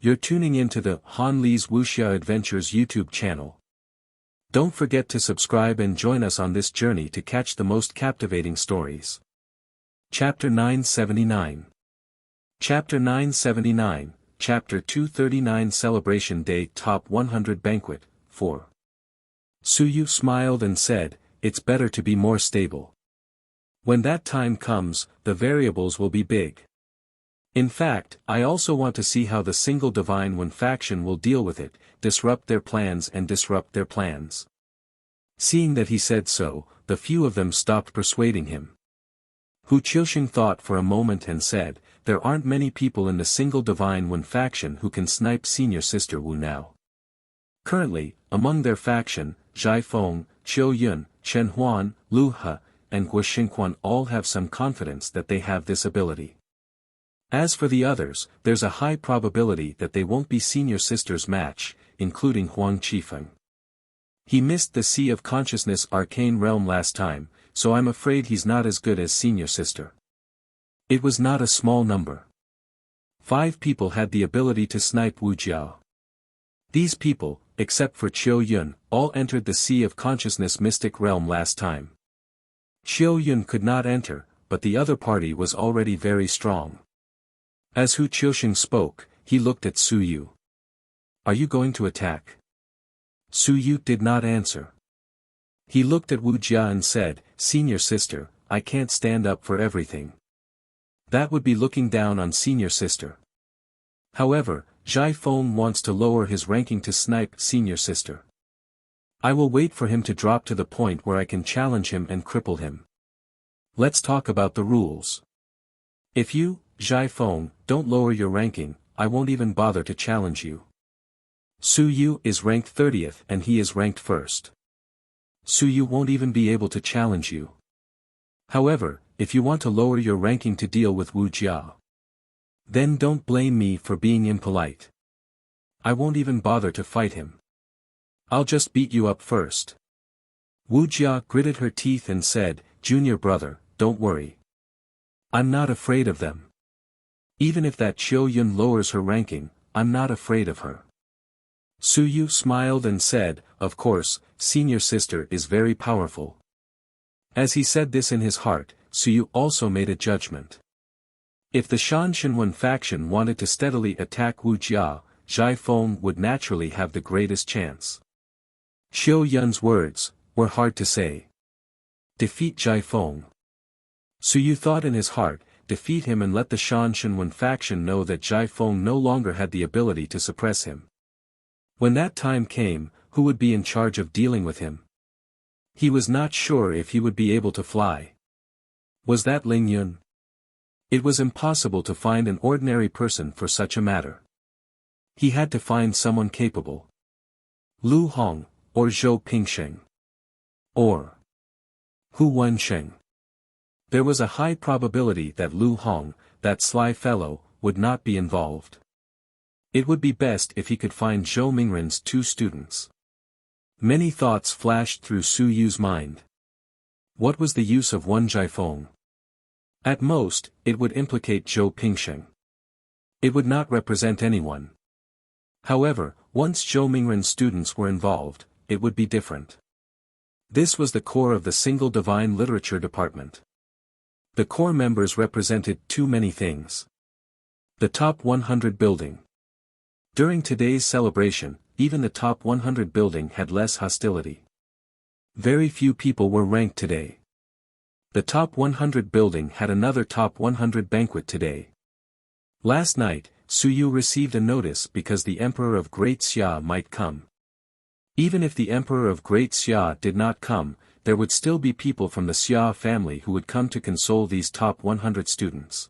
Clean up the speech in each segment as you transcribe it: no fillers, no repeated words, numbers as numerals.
You're tuning into the Han Li's Wuxia Adventures YouTube channel. Don't forget to subscribe and join us on this journey to catch the most captivating stories. Chapter 979. Chapter 979, Chapter 239 Celebration Day Top 100 Banquet, 4. Suyu smiled and said, "It's better to be more stable. When that time comes, the variables will be big. In fact, I also want to see how the single Divine One faction will deal with it, disrupt their plans. Seeing that he said so, the few of them stopped persuading him. Hu Qiusheng thought for a moment and said, "There aren't many people in the single Divine One faction who can snipe senior sister Wu now. Currently, among their faction, Zhai Feng, Qiu Yun, Chen Huan, Lu He, and Guo Xingquan all have some confidence that they have this ability. As for the others, there's a high probability that they won't be senior sister's match, including Huang Qifeng. He missed the Sea of Consciousness arcane realm last time, so I'm afraid he's not as good as senior sister." It was not a small number. 5 people had the ability to snipe Wu Jiao. These people, except for Qiu Yun, all entered the Sea of Consciousness mystic realm last time. Qiu Yun could not enter, but the other party was already very strong. As Hu Qiusheng spoke, he looked at Suyu. "Are you going to attack?" Suyu did not answer. He looked at Wu Jia and said, "Senior sister, I can't stand up for everything. That would be looking down on senior sister. However, Zhai Feng wants to lower his ranking to snipe senior sister. I will wait for him to drop to the point where I can challenge him and cripple him. Let's talk about the rules. If you, Zhai Feng, don't lower your ranking, I won't even bother to challenge you. Suyu is ranked 30th and he is ranked 1st. Suyu won't even be able to challenge you. However, if you want to lower your ranking to deal with Wu Jia, then don't blame me for being impolite. I won't even bother to fight him. I'll just beat you up first." Wu Jia gritted her teeth and said, "Junior brother, don't worry. I'm not afraid of them. Even if that Qiu Yun lowers her ranking, I'm not afraid of her." Suyu smiled and said, "Of course, senior sister is very powerful." As he said this in his heart, Suyu also made a judgment. If the Shanshanwen faction wanted to steadily attack Wu Jia, Zhai Feng would naturally have the greatest chance. Qiu Yun's words were hard to say. Defeat Zhai Feng. Suyu thought in his heart, defeat him and let the Shanshanwen faction know that Zhai Feng no longer had the ability to suppress him. When that time came, who would be in charge of dealing with him? He was not sure if he would be able to fly. Was that Ling Yun? It was impossible to find an ordinary person for such a matter. He had to find someone capable. Lu Hong, or Zhou Pingsheng. Or Hu Wensheng. There was a high probability that Lu Hong, that sly fellow, would not be involved. It would be best if he could find Zhou Mingren's 2 students. Many thoughts flashed through Suyu's mind. What was the use of one Zhai Feng? At most, it would implicate Zhou Pingsheng. It would not represent anyone. However, once Zhou Mingren's students were involved, it would be different. This was the core of the single divine literature department. The core members represented too many things. The top 100 building. During today's celebration, even the top 100 building had less hostility. Very few people were ranked today. The top 100 building had another top 100 banquet today. Last night, Suyu received a notice because the Emperor of Great Xia might come. Even if the Emperor of Great Xia did not come, there would still be people from the Xia family who would come to console these top 100 students.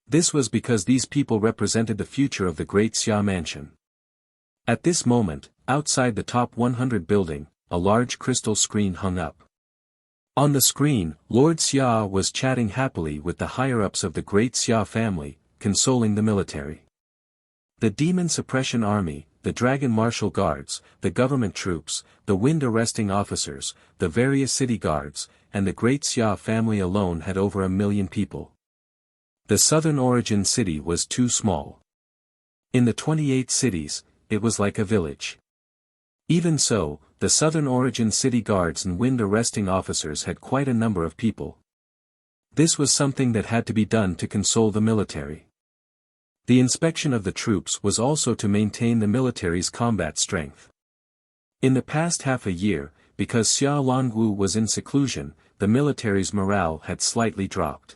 This was because these people represented the future of the Great Xia mansion. At this moment, outside the top 100 building, a large crystal screen hung up. On the screen, Lord Xia was chatting happily with the higher-ups of the Great Xia family, consoling the military. The Demon Suppression Army, the Dragon Martial Guards, the government troops, the Wind Arresting Officers, the various city guards, and the Great Xia family alone had over 1 million people. The southern origin city was too small. In the 28 cities, it was like a village. Even so, the Southern Origin city guards and wind arresting officers had quite a number of people. This was something that had to be done to console the military. The inspection of the troops was also to maintain the military's combat strength. In the past half a year, because Xia Longwu was in seclusion, the military's morale had slightly dropped.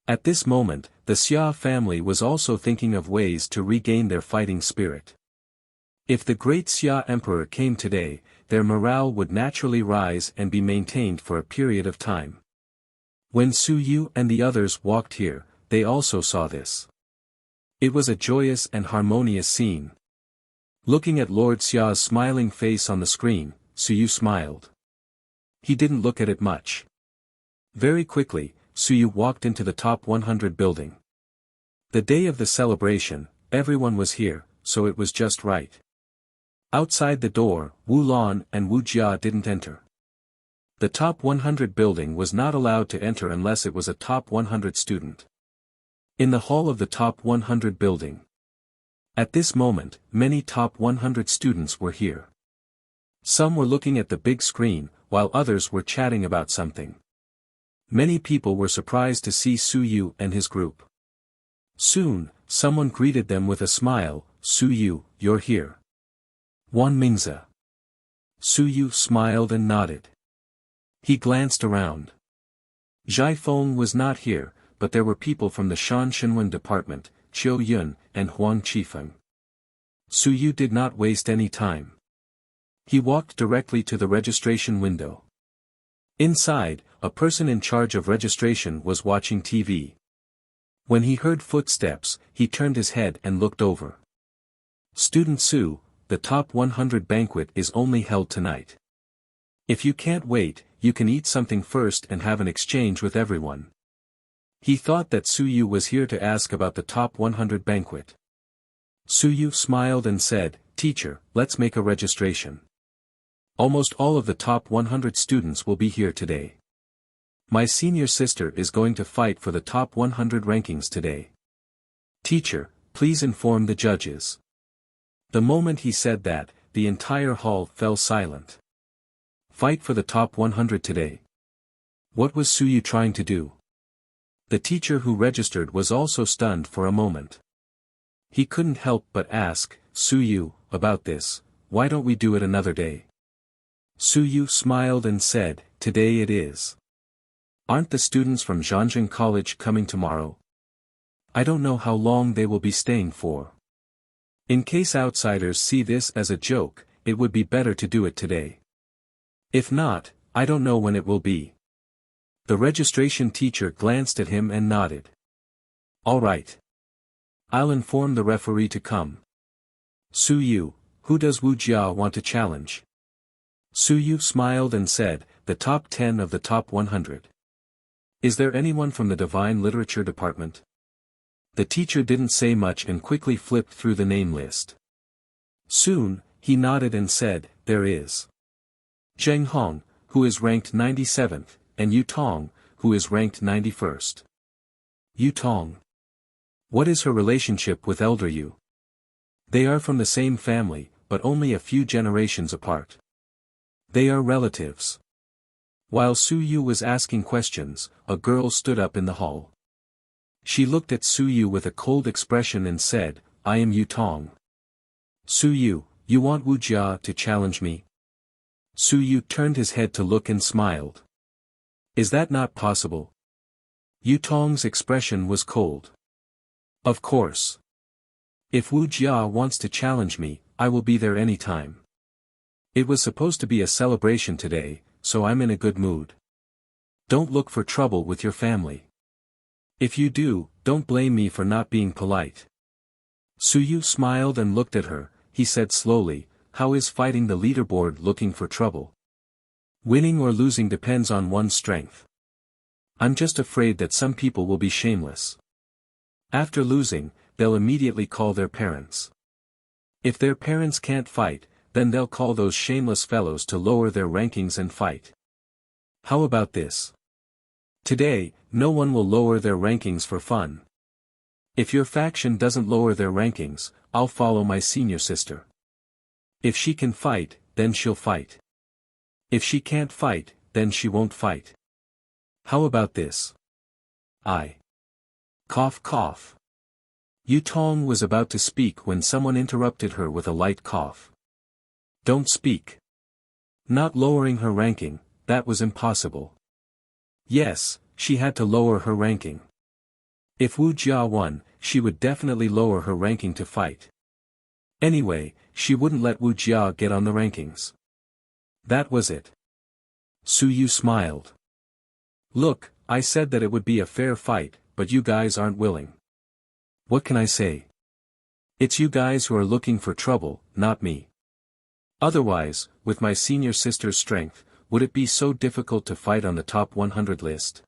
At this moment, the Xia family was also thinking of ways to regain their fighting spirit. If the great Xia emperor came today, their morale would naturally rise and be maintained for a period of time. When Su Yu and the others walked here, they also saw this. It was a joyous and harmonious scene. Looking at Lord Xia's smiling face on the screen, Su Yu smiled. He didn't look at it much. Very quickly, Su Yu walked into the top 100 building. The day of the celebration, everyone was here, so it was just right. Outside the door, Wu Lan and Wu Jia didn't enter. The top 100 building was not allowed to enter unless it was a top 100 student. In the hall of the top 100 building. At this moment, many top 100 students were here. Some were looking at the big screen, while others were chatting about something. Many people were surprised to see Su Yu and his group. Soon, someone greeted them with a smile, "Su Yu, you're here." Wan Mingze. Su Yu smiled and nodded. He glanced around. Zhai Feng was not here, but there were people from the Shan Shenwen department, Qiu Yun, and Huang Qifeng. Su Yu did not waste any time. He walked directly to the registration window. Inside, a person in charge of registration was watching TV. When he heard footsteps, he turned his head and looked over. "Student Su, the top 100 banquet is only held tonight. If you can't wait, you can eat something first and have an exchange with everyone." He thought that Su Yu was here to ask about the top 100 banquet. Su Yu smiled and said, "Teacher, let's make a registration. Almost all of the top 100 students will be here today. My senior sister is going to fight for the top 100 rankings today. Teacher, please inform the judges." The moment he said that, the entire hall fell silent. Fight for the top 100 today. What was Su Yu trying to do? The teacher who registered was also stunned for a moment. He couldn't help but ask, "Su Yu, about this, why don't we do it another day?" Su Yu smiled and said, "Today it is. Aren't the students from Zhanzhen College coming tomorrow? I don't know how long they will be staying for. In case outsiders see this as a joke, it would be better to do it today. If not, I don't know when it will be." The registration teacher glanced at him and nodded. "All right. I'll inform the referee to come. Su Yu, who does Wu Jia want to challenge?" Su Yu smiled and said, "The top 10 of the top 100. Is there anyone from the Divine Literature department?" The teacher didn't say much and quickly flipped through the name list. Soon, he nodded and said, "There is Zheng Hong, who is ranked 97th, and Yu Tong, who is ranked 91st. Yu Tong. What is her relationship with Elder Yu?" "They are from the same family, but only a few generations apart. They are relatives." While Su Yu was asking questions, a girl stood up in the hall. She looked at Su Yu with a cold expression and said, "I am Yu Tong." "Su Yu, you want Wu Jia to challenge me?" Su Yu turned his head to look and smiled. "Is that not possible?" Yu Tong's expression was cold. "Of course. If Wu Jia wants to challenge me, I will be there any time. It was supposed to be a celebration today, so I'm in a good mood. Don't look for trouble with your family. If you do, don't blame me for not being polite." Su Yu smiled and looked at her. He said slowly, "How is fighting the leaderboard looking for trouble? Winning or losing depends on one's strength. I'm just afraid that some people will be shameless. After losing, they'll immediately call their parents. If their parents can't fight, then they'll call those shameless fellows to lower their rankings and fight. How about this? Today, no one will lower their rankings for fun. If your faction doesn't lower their rankings, I'll follow my senior sister. If she can fight, then she'll fight. If she can't fight, then she won't fight. How about this? I. Cough cough. Yu Tong was about to speak when someone interrupted her with a light cough. Don't speak. Not lowering her ranking, that was impossible. Yes, she had to lower her ranking. If Wuxia won, she would definitely lower her ranking to fight. Anyway, she wouldn't let Wuxia get on the rankings. That was it. Su Yu smiled. Look, I said that it would be a fair fight, but you guys aren't willing. What can I say? It's you guys who are looking for trouble, not me. Otherwise, with my senior sister's strength, would it be so difficult to fight on the top 100 list?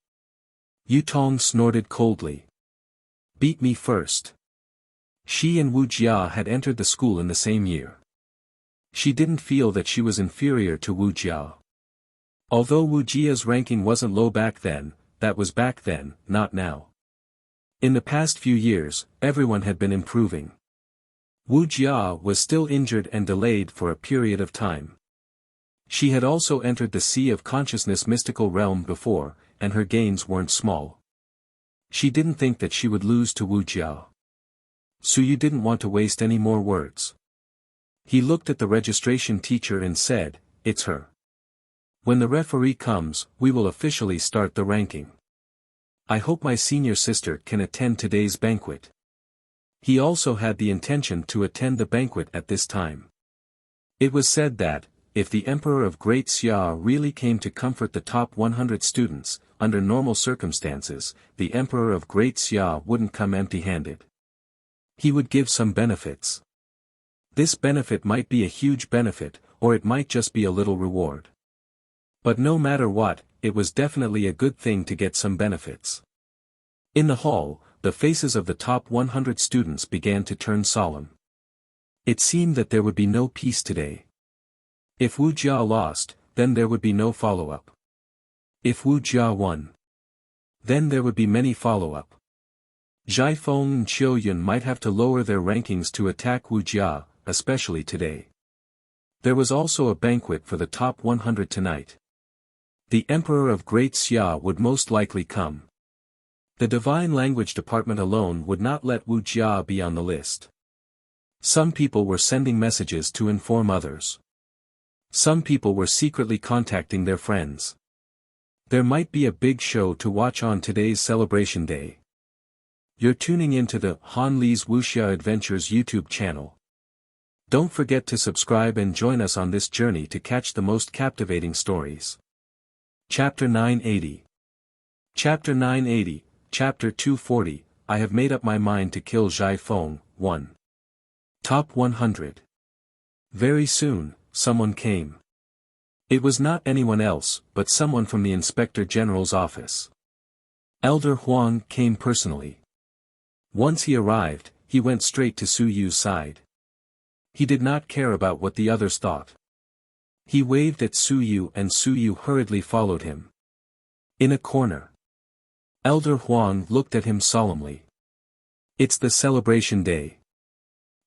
Yu Tong snorted coldly. Beat me first. She and Wu Jia had entered the school in the same year. She didn't feel that she was inferior to Wu Jia. Although Wu Jia's ranking wasn't low back then, that was back then, not now. In the past few years, everyone had been improving. Wu Jia was still injured and delayed for a period of time. She had also entered the Sea of Consciousness mystical realm before, and her gains weren't small. She didn't think that she would lose to Wu Jia. Su Yu didn't want to waste any more words. He looked at the registration teacher and said, "It's her. When the referee comes, we will officially start the ranking. I hope my senior sister can attend today's banquet." He also had the intention to attend the banquet at this time. It was said that, if the Emperor of Great Xia really came to comfort the top 100 students, under normal circumstances, the Emperor of Great Xia wouldn't come empty-handed. He would give some benefits. This benefit might be a huge benefit, or it might just be a little reward. But no matter what, it was definitely a good thing to get some benefits. In the hall, the faces of the top 100 students began to turn solemn. It seemed that there would be no peace today. If Wu Jia lost, then there would be no follow-up. If Wu Jia won, then there would be many follow-up. Zhai Feng and Qiu Yun might have to lower their rankings to attack Wu Jia, especially today. There was also a banquet for the top 100 tonight. The Emperor of Great Xia would most likely come. The Divine Language Department alone would not let Wu Jia be on the list. Some people were sending messages to inform others. Some people were secretly contacting their friends. There might be a big show to watch on today's celebration day. You're tuning into the Han Li's Wuxia Adventures YouTube channel. Don't forget to subscribe and join us on this journey to catch the most captivating stories. Chapter 980. Chapter 980, Chapter 240, I have made up my mind to kill Zhai Feng, 1. Top 100. Very soon, someone came. It was not anyone else, but someone from the Inspector General's office. Elder Huang came personally. Once he arrived, he went straight to Su Yu's side. He did not care about what the others thought. He waved at Su Yu and Su Yu hurriedly followed him. In a corner, Elder Huang looked at him solemnly. It's the celebration day.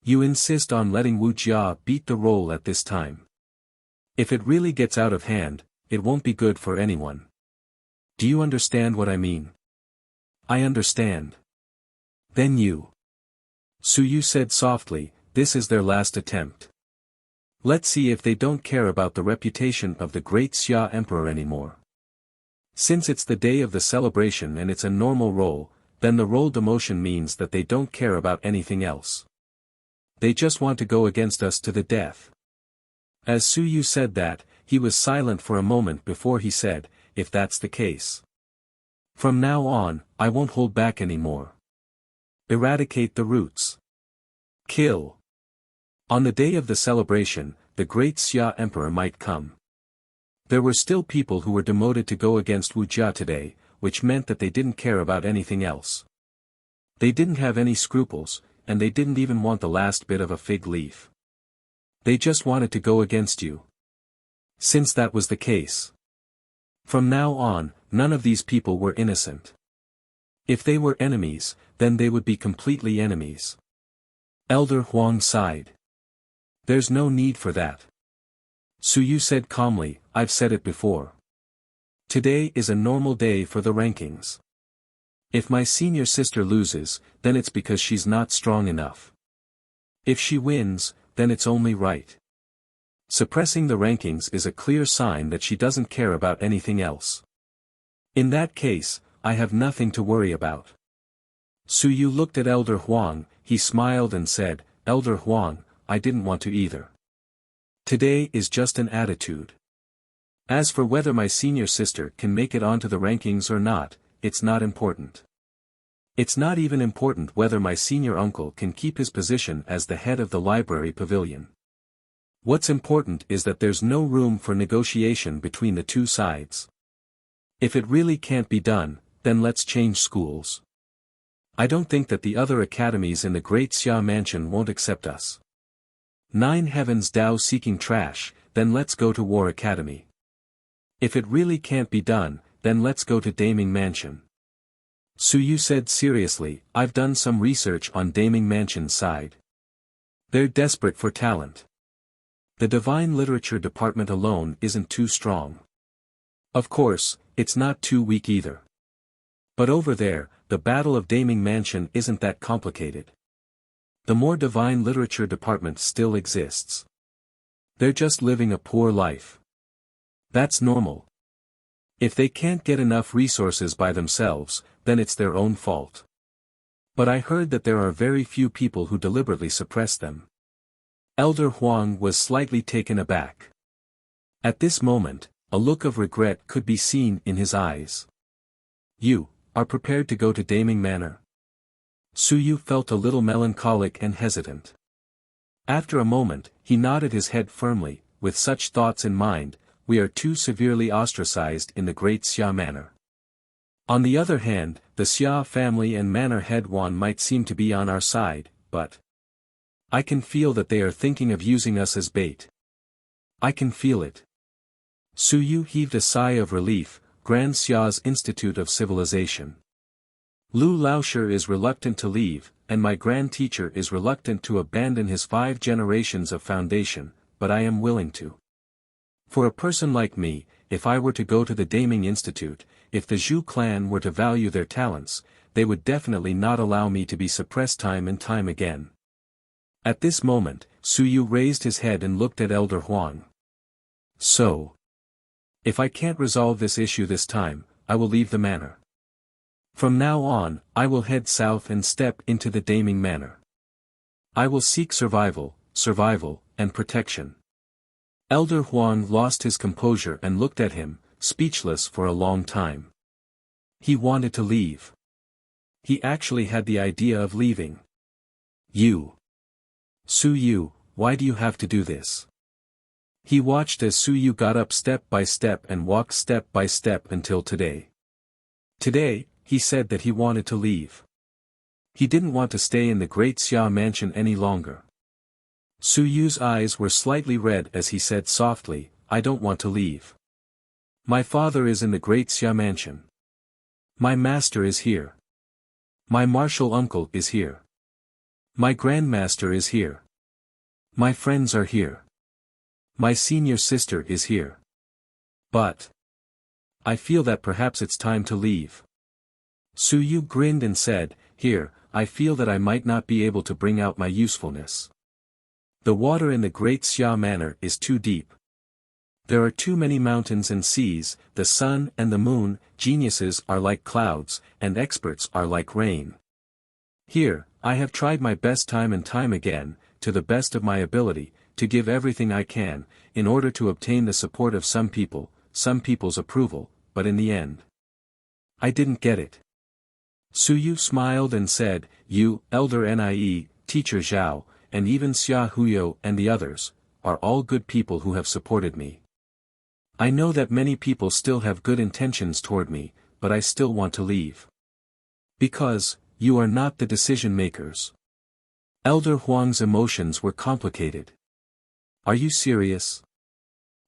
You insist on letting Wu Jia beat the role at this time. If it really gets out of hand, it won't be good for anyone. Do you understand what I mean? I understand. Then you. Su Yu said softly, this is their last attempt. Let's see if they don't care about the reputation of the Great Xia Emperor anymore. Since it's the day of the celebration and it's a normal role, then the role demotion means that they don't care about anything else. They just want to go against us to the death. As Su Yu said that, he was silent for a moment before he said, if that's the case. From now on, I won't hold back anymore. Eradicate the roots. Kill. On the day of the celebration, the Great Xia Emperor might come. There were still people who were demoted to go against Wu Jia today, which meant that they didn't care about anything else. They didn't have any scruples, and they didn't even want the last bit of a fig leaf. They just wanted to go against you. Since that was the case, from now on, none of these people were innocent. If they were enemies, then they would be completely enemies. Elder Huang sighed. There's no need for that. Suyu said calmly, I've said it before. Today is a normal day for the rankings. If my senior sister loses, then it's because she's not strong enough. If she wins, then it's only right. Suppressing the rankings is a clear sign that she doesn't care about anything else. In that case, I have nothing to worry about. Suyu looked at Elder Huang, he smiled and said, Elder Huang, I didn't want to either. Today is just an attitude. As for whether my senior sister can make it onto the rankings or not, it's not important. It's not even important whether my senior uncle can keep his position as the head of the library pavilion. What's important is that there's no room for negotiation between the two sides. If it really can't be done, then let's change schools. I don't think that the other academies in the Great Xia Mansion won't accept us. 9 Heavens Dao seeking trash, then let's go to War Academy. If it really can't be done, then let's go to Daming Mansion. Suyu said seriously, I've done some research on Daming Mansion's side. They're desperate for talent. The Divine Literature department alone isn't too strong. Of course, it's not too weak either. But over there, the Battle of Daming Mansion isn't that complicated. The more Divine Literature department still exists. They're just living a poor life. That's normal. If they can't get enough resources by themselves, then it's their own fault. But I heard that there are very few people who deliberately suppress them. Elder Huang was slightly taken aback. At this moment, a look of regret could be seen in his eyes. You are prepared to go to Daming Manor? Suyu felt a little melancholic and hesitant. After a moment, he nodded his head firmly, with such thoughts in mind, we are too severely ostracized in the Great Xia Manor. On the other hand, the Xia family and manor head Wan might seem to be on our side, but I can feel that they are thinking of using us as bait. I can feel it. Suyu heaved a sigh of relief, Grand Xia's Institute of Civilization. Lu Laoshi is reluctant to leave, and my grand teacher is reluctant to abandon his 5 generations of foundation, but I am willing to. For a person like me, if I were to go to the Daming Institute, if the Zhu clan were to value their talents, they would definitely not allow me to be suppressed time and time again. At this moment, Suyu raised his head and looked at Elder Huang. So, if I can't resolve this issue this time, I will leave the manor. From now on, I will head south and step into the Daming Manor. I will seek survival, and protection. Elder Huang lost his composure and looked at him, speechless for a long time. He wanted to leave. He actually had the idea of leaving. Suyu, why do you have to do this? He watched as Suyu got up step by step and walked step by step until today. Today, he said that he wanted to leave. He didn't want to stay in the Great Xia Mansion any longer. Suyu's eyes were slightly red as he said softly, I don't want to leave. My father is in the Great Xia Mansion. My master is here. My martial uncle is here. My grandmaster is here. My friends are here. My senior sister is here. But I feel that perhaps it's time to leave. Suyu grinned and said, Here, I feel that I might not be able to bring out my usefulness. The water in the Great Xia Manor is too deep. There are too many mountains and seas, the sun and the moon, geniuses are like clouds, and experts are like rain. Here, I have tried my best time and time again, to the best of my ability, to give everything I can, in order to obtain the support of some people, some people's approval, but in the end, I didn't get it. Suyu smiled and said, You, Elder Nie, Teacher Zhao, and even Xia Huyo and the others, are all good people who have supported me. I know that many people still have good intentions toward me, but I still want to leave. Because, you are not the decision makers. Elder Huang's emotions were complicated. Are you serious?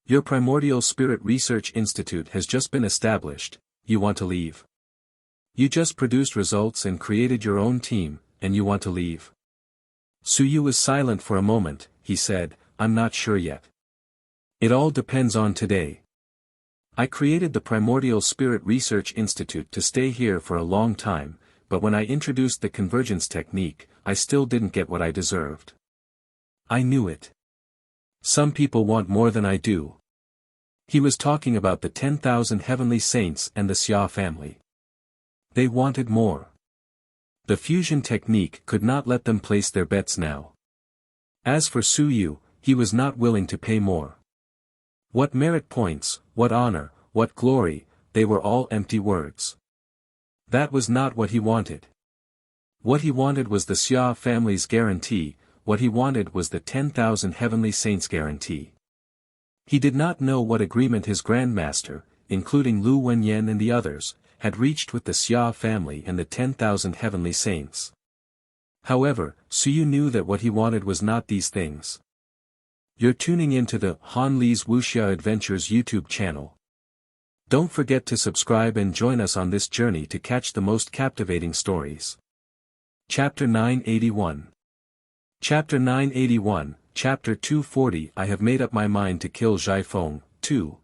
Your Primordial Spirit Research Institute has just been established, you want to leave? You just produced results and created your own team, and you want to leave. Suyu was silent for a moment. He said, I'm not sure yet. It all depends on today. I created the Primordial Spirit Research Institute to stay here for a long time, but when I introduced the convergence technique, I still didn't get what I deserved. I knew it. Some people want more than I do. He was talking about the 10,000 heavenly saints and the Xia family. They wanted more. The fusion technique could not let them place their bets now. As for Suyu, he was not willing to pay more. What merit points, what honor, what glory, they were all empty words. That was not what he wanted. What he wanted was the Xia family's guarantee, what he wanted was the 10,000 heavenly saints guarantee. He did not know what agreement his grandmaster, including Lu Wenyan and the others, had reached with the Xia family and the 10,000 heavenly saints. However, Suyu knew that what he wanted was not these things. You're tuning into the Han Li's Wuxia Adventures YouTube channel. Don't forget to subscribe and join us on this journey to catch the most captivating stories. Chapter 981. Chapter 981, Chapter 240 I have made up my mind to kill Zhai Feng, too.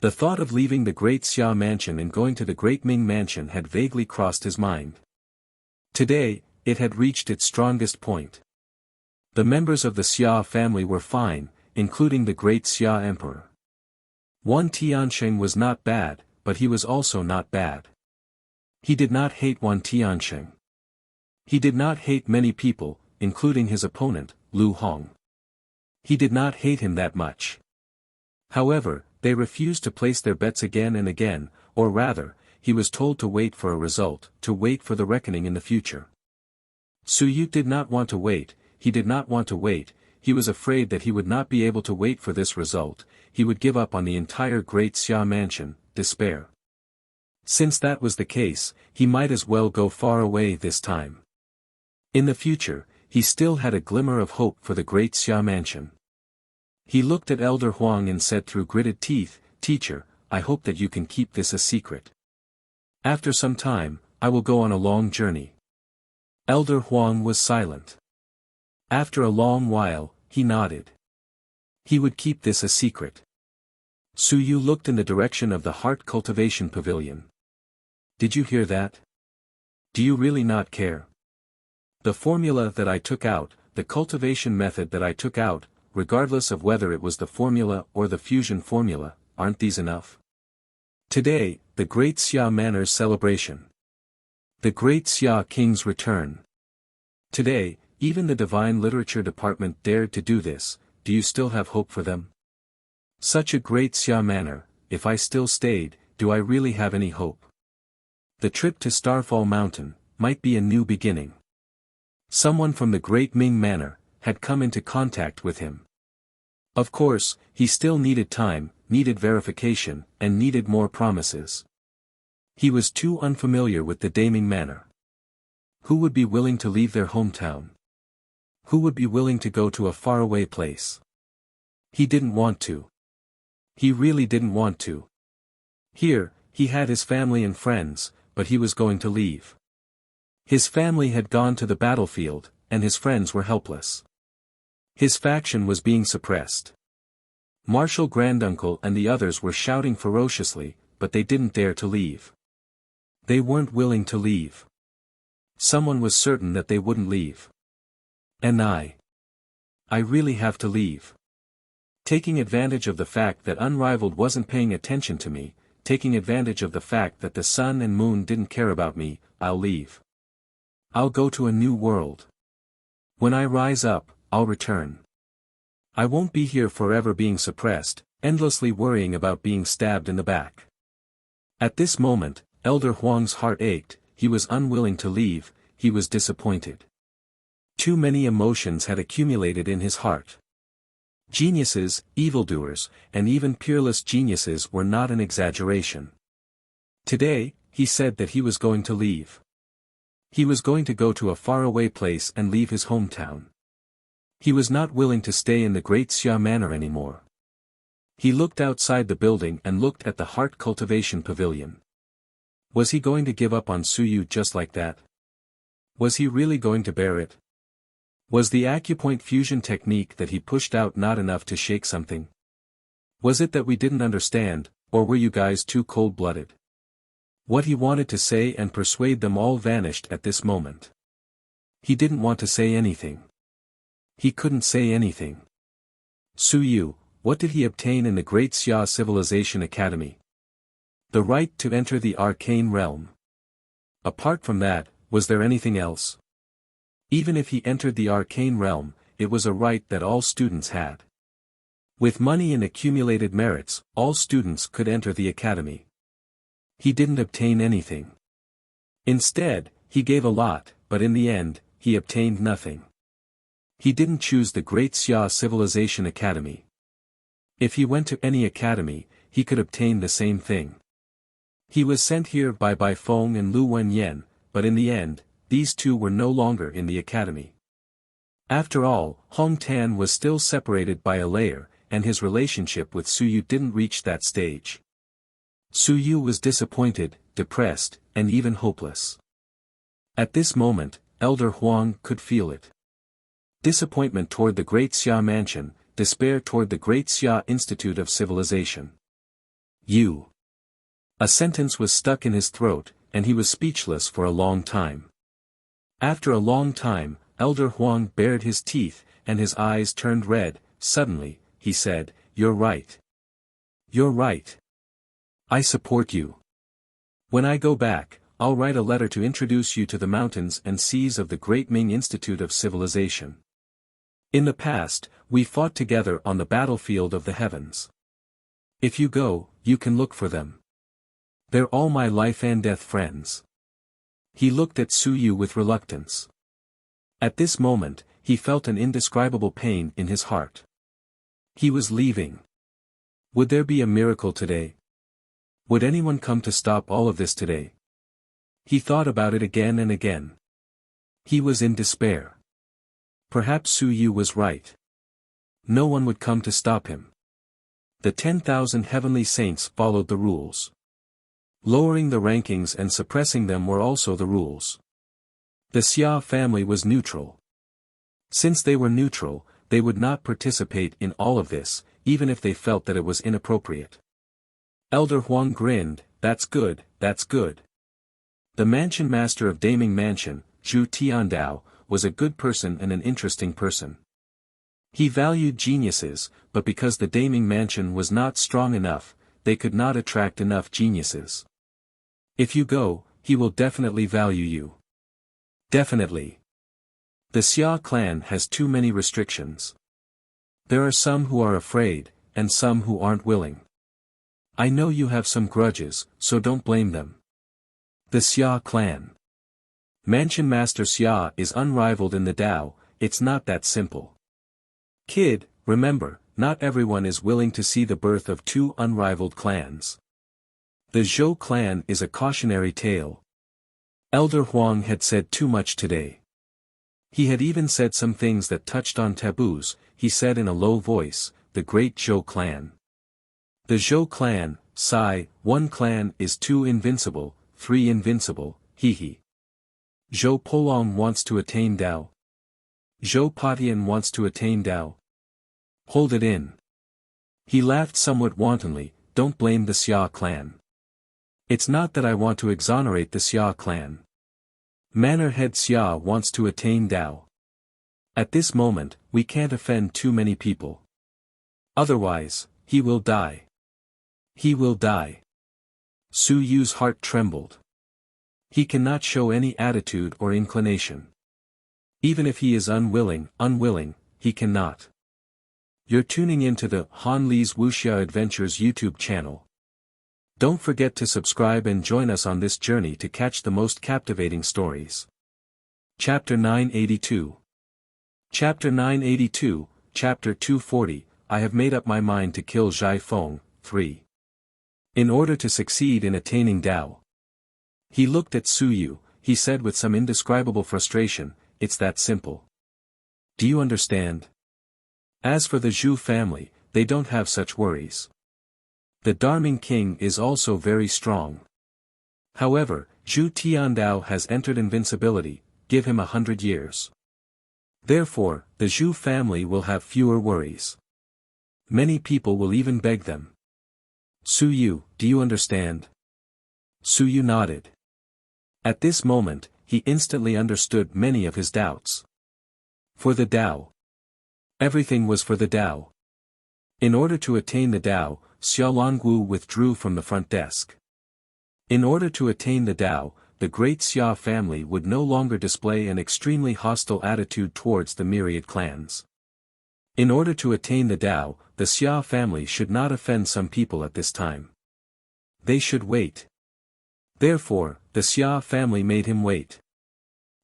The thought of leaving the Great Xia mansion and going to the Great Ming mansion had vaguely crossed his mind. Today, it had reached its strongest point. The members of the Xia family were fine, including the Great Xia Emperor. Wan Tiansheng was not bad, but he was also not bad. He did not hate Wan Tiansheng. He did not hate many people, including his opponent, Lu Hong. He did not hate him that much. However, they refused to place their bets again and again, or rather, he was told to wait for a result, to wait for the reckoning in the future. Suyu did not want to wait, he did not want to wait, he was afraid that he would not be able to wait for this result, he would give up on the entire Great Xia mansion, despair. Since that was the case, he might as well go far away this time. In the future, he still had a glimmer of hope for the Great Xia mansion. He looked at Elder Huang and said through gritted teeth, Teacher, I hope that you can keep this a secret. After some time, I will go on a long journey. Elder Huang was silent. After a long while, he nodded. He would keep this a secret. Suyu looked in the direction of the Heart Cultivation Pavilion. Did you hear that? Do you really not care? The formula that I took out, the cultivation method that I took out, regardless of whether it was the formula or the fusion formula, aren't these enough? Today, the Great Xia Manor's celebration. The Great Xia King's return. Today, even the Divine Literature Department dared to do this. Do you still have hope for them? Such a Great Xia Manor, if I still stayed, do I really have any hope? The trip to Starfall Mountain might be a new beginning. Someone from the Great Ming Manor had come into contact with him. Of course, he still needed time, needed verification, and needed more promises. He was too unfamiliar with the Daming Manor. Who would be willing to leave their hometown? Who would be willing to go to a faraway place? He didn't want to. He really didn't want to. Here, he had his family and friends, but he was going to leave. His family had gone to the battlefield, and his friends were helpless. His faction was being suppressed. Marshal Granduncle and the others were shouting ferociously, but they didn't dare to leave. They weren't willing to leave. Someone was certain that they wouldn't leave. And I really have to leave. Taking advantage of the fact that Unrivaled wasn't paying attention to me, taking advantage of the fact that the sun and moon didn't care about me, I'll leave. I'll go to a new world. When I rise up, I'll return. I won't be here forever being suppressed, endlessly worrying about being stabbed in the back. At this moment, Elder Huang's heart ached, he was unwilling to leave, he was disappointed. Too many emotions had accumulated in his heart. Geniuses, evildoers, and even peerless geniuses were not an exaggeration. Today, he said that he was going to leave. He was going to go to a faraway place and leave his hometown. He was not willing to stay in the Great Xia Manor anymore. He looked outside the building and looked at the Heart Cultivation Pavilion. Was he going to give up on Suyu just like that? Was he really going to bear it? Was the acupoint fusion technique that he pushed out not enough to shake something? Was it that we didn't understand, or were you guys too cold-blooded? What he wanted to say and persuade them all vanished at this moment. He didn't want to say anything. He couldn't say anything. Suyu, what did he obtain in the Great Xia Civilization Academy? The right to enter the arcane realm. Apart from that, was there anything else? Even if he entered the arcane realm, it was a right that all students had. With money and accumulated merits, all students could enter the academy. He didn't obtain anything. Instead, he gave a lot, but in the end, he obtained nothing. He didn't choose the Great Xia Civilization Academy. If he went to any academy, he could obtain the same thing. He was sent here by Bai Feng and Lu Wenyan, but in the end, these two were no longer in the academy. After all, Hong Tan was still separated by a layer, and his relationship with Suyu didn't reach that stage. Suyu was disappointed, depressed, and even hopeless. At this moment, Elder Huang could feel it. Disappointment toward the Great Xia Mansion, despair toward the Great Xia Institute of Civilization. A sentence was stuck in his throat, and he was speechless for a long time. After a long time, Elder Huang bared his teeth, and his eyes turned red. Suddenly, he said, "You're right. You're right. I support you. When I go back, I'll write a letter to introduce you to the mountains and seas of the Great Ming Institute of Civilization. In the past, we fought together on the battlefield of the heavens. If you go, you can look for them. They're all my life and death friends." He looked at Suyu with reluctance. At this moment, he felt an indescribable pain in his heart. He was leaving. Would there be a miracle today? Would anyone come to stop all of this today? He thought about it again and again. He was in despair. Perhaps Suyu was right. No one would come to stop him. The 10,000 heavenly saints followed the rules. Lowering the rankings and suppressing them were also the rules. The Xia family was neutral. Since they were neutral, they would not participate in all of this, even if they felt that it was inappropriate. Elder Huang grinned, "That's good, that's good." The mansion master of Daming Mansion, Zhu Tiandao, was a good person and an interesting person. He valued geniuses, but because the Daming Mansion was not strong enough, they could not attract enough geniuses. If you go, he will definitely value you. Definitely. The Xia clan has too many restrictions. There are some who are afraid, and some who aren't willing. I know you have some grudges, so don't blame them. The Xia clan. Mansion Master Xia is unrivaled in the Tao. It's not that simple. Kid, remember, not everyone is willing to see the birth of two unrivaled clans. The Zhou clan is a cautionary tale. Elder Huang had said too much today. He had even said some things that touched on taboos. He said in a low voice, "The great Zhou clan. The Zhou clan, sigh, one clan is two invincible, three invincible, hee. Zhou Polong wants to attain Dao. Zhou Patian wants to attain Dao. Hold it in." He laughed somewhat wantonly. "Don't blame the Xia clan. It's not that I want to exonerate the Xia clan. Manor Head Xia wants to attain Dao. At this moment, we can't offend too many people. Otherwise, he will die. He will die." Su Yu's heart trembled. He cannot show any attitude or inclination. Even if he is unwilling, he cannot. You're tuning into the Han Li's Wuxia Adventures YouTube channel. Don't forget to subscribe and join us on this journey to catch the most captivating stories. Chapter 982. Chapter 982, Chapter 240, I have made up my mind to kill Zhai Feng. 3. In order to succeed in attaining Dao. He looked at Suyu, he said with some indescribable frustration, "It's that simple. Do you understand? As for the Zhu family, they don't have such worries. The Darming king is also very strong. However, Zhu Tiandao has entered invincibility, give him 100 years. Therefore, the Zhu family will have fewer worries. Many people will even beg them. Su Yu, do you understand? Su Yu nodded. At this moment, he instantly understood many of his doubts. For the Tao. Everything was for the Tao. In order to attain the Tao, Xiaolongu withdrew from the front desk. In order to attain the Tao, the great Xia family would no longer display an extremely hostile attitude towards the myriad clans. In order to attain the Tao, the Xia family should not offend some people at this time. They should wait. Therefore, the Xia family made him wait.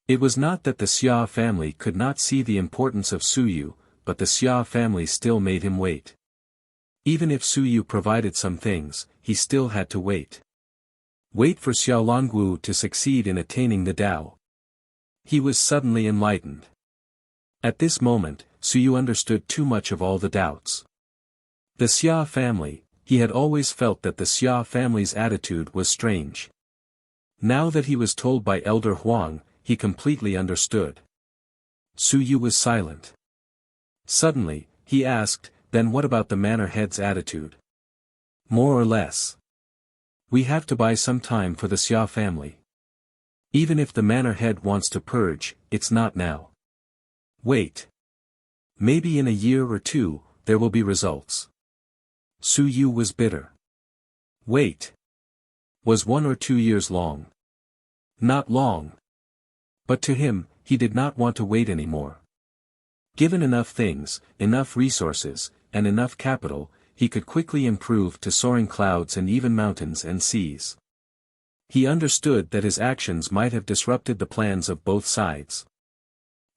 It was not that the Xia family could not see the importance of Su Yu, but the Xia family still made him wait. Even if Su Yu provided some things, he still had to wait. Wait for Xiaolongu to succeed in attaining the Tao. He was suddenly enlightened. At this moment, Su Yu understood too much of all the doubts. The Xia family, he had always felt that the Xia family's attitude was strange. Now that he was told by Elder Huang, he completely understood. Su Yu was silent. Suddenly, he asked, then what about the manor head's attitude? More or less. We have to buy some time for the Xia family. Even if the manor head wants to purge, it's not now. Wait. Maybe in a year or two, there will be results. Su Yu was bitter. Wait. Was 1 or 2 years long? Not long. But to him, he did not want to wait anymore. Given enough things, enough resources, and enough capital, he could quickly improve to soaring clouds and even mountains and seas. He understood that his actions might have disrupted the plans of both sides.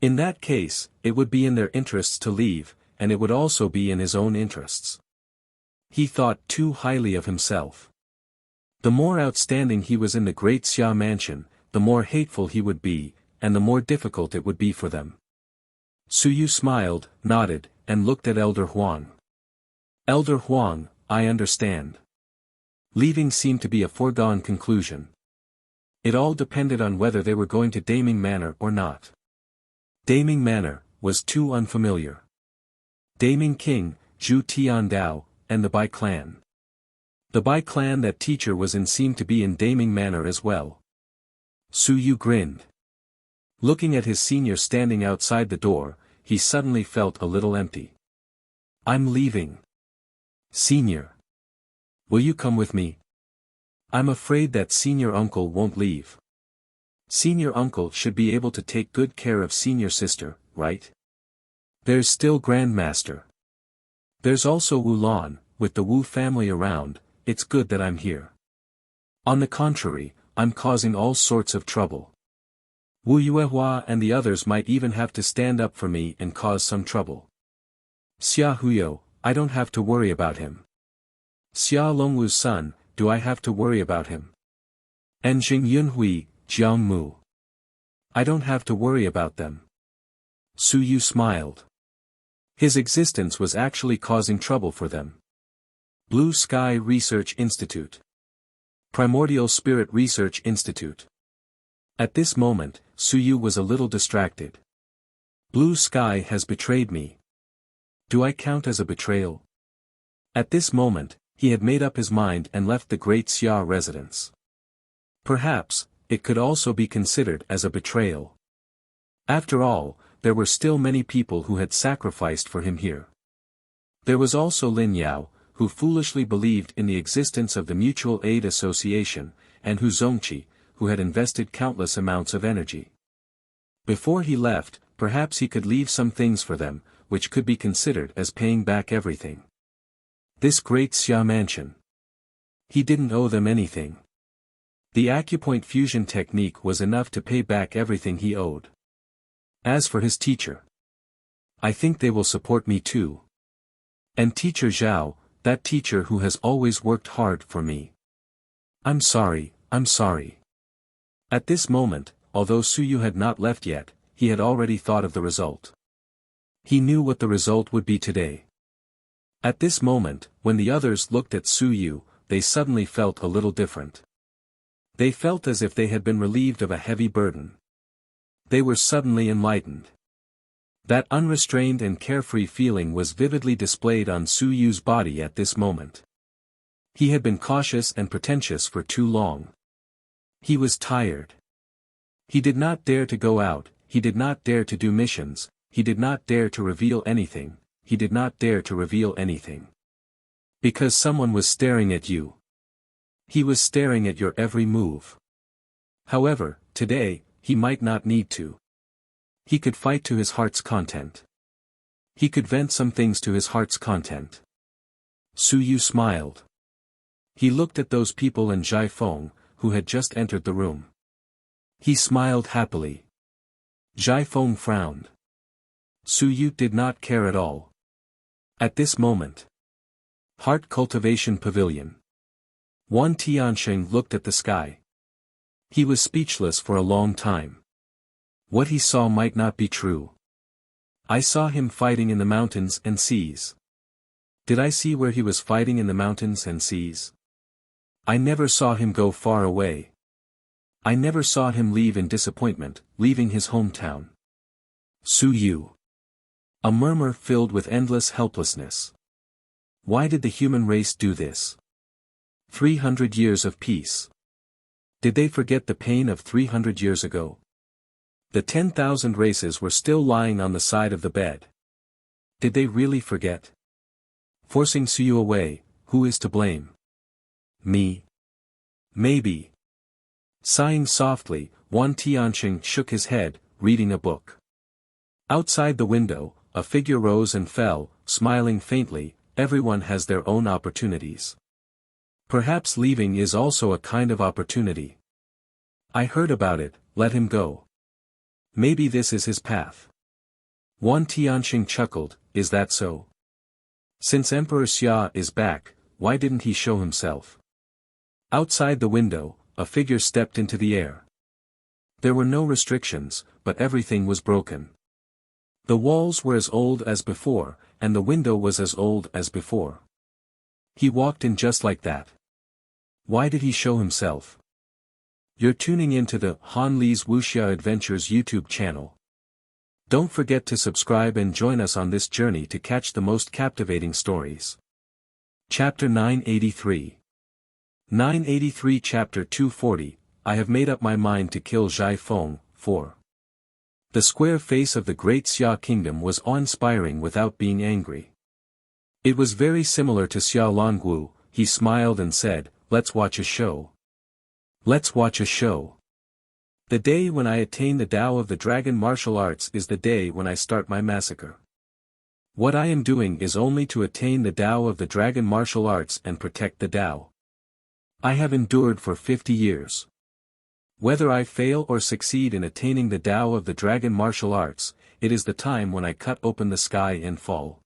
In that case, it would be in their interests to leave, and it would also be in his own interests. He thought too highly of himself. The more outstanding he was in the great Xia mansion, the more hateful he would be, and the more difficult it would be for them. Su Yu smiled, nodded, and looked at Elder Huang. Elder Huang, I understand. Leaving seemed to be a foregone conclusion. It all depended on whether they were going to Daming Manor or not. Daming Manor was too unfamiliar. Daming King, Zhu Tiandao, and the Bai clan. The Bai clan that teacher was in seemed to be in Daming Manor as well. Su Yu grinned. Looking at his senior standing outside the door, he suddenly felt a little empty. I'm leaving. Senior. Will you come with me? I'm afraid that senior uncle won't leave. Senior uncle should be able to take good care of senior sister, right? There's still Grandmaster. There's also Wulan, with the Wu family around, it's good that I'm here. On the contrary, I'm causing all sorts of trouble. Wu Yuehua and the others might even have to stand up for me and cause some trouble. Xia Huyo, I don't have to worry about him. Xia Longwu's son, do I have to worry about him? And Jing Yunhui, Jiang Mu. I don't have to worry about them. Su Yu smiled. His existence was actually causing trouble for them. Blue Sky Research Institute. Primordial Spirit Research Institute. At this moment, Su Yu was a little distracted. Blue Sky has betrayed me. Do I count as a betrayal? At this moment, he had made up his mind and left the great Xia residence. Perhaps, it could also be considered as a betrayal. After all, there were still many people who had sacrificed for him here. There was also Lin Yao, who foolishly believed in the existence of the Mutual Aid Association, and Hu Zongqi, who had invested countless amounts of energy. Before he left, perhaps he could leave some things for them, which could be considered as paying back everything. This great Xia mansion. He didn't owe them anything. The acupoint fusion technique was enough to pay back everything he owed. As for his teacher, I think they will support me too. And teacher Zhao, that teacher who has always worked hard for me. I'm sorry. At this moment, although Su Yu had not left yet, he had already thought of the result. He knew what the result would be today. At this moment, when the others looked at Su Yu, they suddenly felt a little different. They felt as if they had been relieved of a heavy burden. They were suddenly enlightened. That unrestrained and carefree feeling was vividly displayed on Su Yu's body at this moment. He had been cautious and pretentious for too long. He was tired. He did not dare to go out, he did not dare to do missions, he did not dare to reveal anything, he did not dare to reveal anything. Because someone was staring at you. He was staring at your every move. However, today, he might not need to. He could fight to his heart's content. He could vent some things to his heart's content. Su Yu smiled. He looked at those people and Zhai Feng, who had just entered the room. He smiled happily. Zhai Feng frowned. Su Yu did not care at all. At this moment. Heart Cultivation Pavilion. Wan Tianxing looked at the sky. He was speechless for a long time. What he saw might not be true. I saw him fighting in the mountains and seas. Did I see where he was fighting in the mountains and seas? I never saw him go far away. I never saw him leave in disappointment, leaving his hometown. Su Yu. A murmur filled with endless helplessness. Why did the human race do this? 300 years of peace. Did they forget the pain of 300 years ago? The 10,000 races were still lying on the side of the bed. Did they really forget? Forcing Su Yu away, who is to blame? Me. Maybe. Sighing softly, Wan Tianxing shook his head, reading a book. Outside the window, a figure rose and fell, smiling faintly. Everyone has their own opportunities. Perhaps leaving is also a kind of opportunity. I heard about it, let him go. Maybe this is his path. Wan Tianxing chuckled, is that so? Since Emperor Xia is back, why didn't he show himself? Outside the window, a figure stepped into the air. There were no restrictions, but everything was broken. The walls were as old as before, and the window was as old as before. He walked in just like that. Why did he show himself? You're tuning into the Han Li's Wuxia Adventures YouTube channel. Don't forget to subscribe and join us on this journey to catch the most captivating stories. Chapter 983. 983 Chapter 240, I have made up my mind to kill Zhai Feng. 4. The square face of the great Xia kingdom was awe-inspiring without being angry. It was very similar to Xia Longwu. He smiled and said, let's watch a show. Let's watch a show. The day when I attain the Tao of the Dragon Martial Arts is the day when I start my massacre. What I am doing is only to attain the Tao of the Dragon Martial Arts and protect the Tao. I have endured for 50 years. Whether I fail or succeed in attaining the Tao of the Dragon Martial Arts, it is the time when I cut open the sky and fall.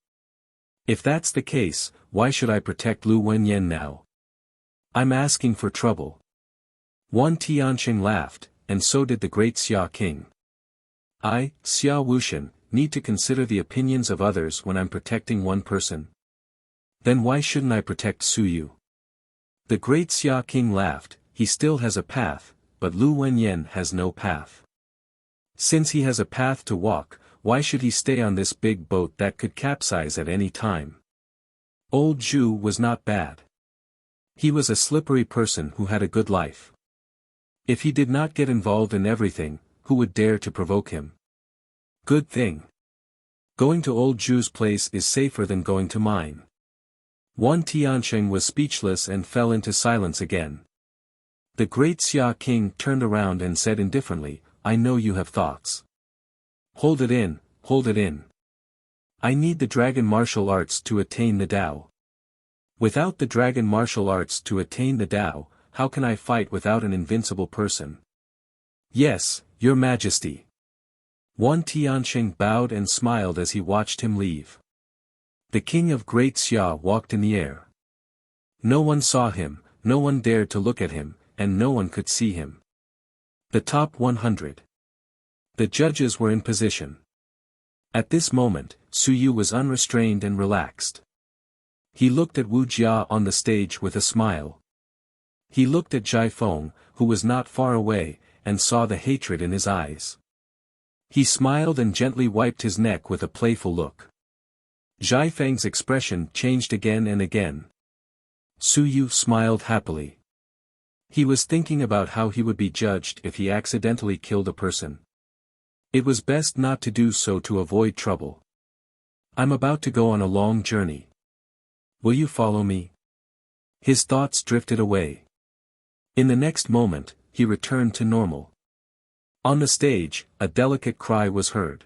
If that's the case, why should I protect Lu Wenyan now? I'm asking for trouble. Wan Tianxing laughed, and so did the great Xia king. I, Xia Wuxian, need to consider the opinions of others when I'm protecting one person. Then why shouldn't I protect Su Yu? The great Xia king laughed. He still has a path, but Lu Wenyan has no path. Since he has a path to walk, why should he stay on this big boat that could capsize at any time? Old Zhu was not bad. He was a slippery person who had a good life. If he did not get involved in everything, who would dare to provoke him? Good thing. Going to old Zhu's place is safer than going to mine. Wan Tianxing was speechless and fell into silence again. The great Xia king turned around and said indifferently, I know you have thoughts. Hold it in, hold it in. I need the dragon martial arts to attain the Tao. Without the dragon martial arts to attain the Tao, how can I fight without an invincible person? Yes, your majesty. Wan Tianxing bowed and smiled as he watched him leave. The king of Great Xia walked in the air. No one saw him, no one dared to look at him, and no one could see him. The top 100. The judges were in position. At this moment, Su Yu was unrestrained and relaxed. He looked at Wu Jia on the stage with a smile. He looked at Zhai Feng, who was not far away, and saw the hatred in his eyes. He smiled and gently wiped his neck with a playful look. Zhai Feng's expression changed again and again. Su Yu smiled happily. He was thinking about how he would be judged if he accidentally killed a person. It was best not to do so to avoid trouble. I'm about to go on a long journey. Will you follow me? His thoughts drifted away. In the next moment, he returned to normal. On the stage, a delicate cry was heard.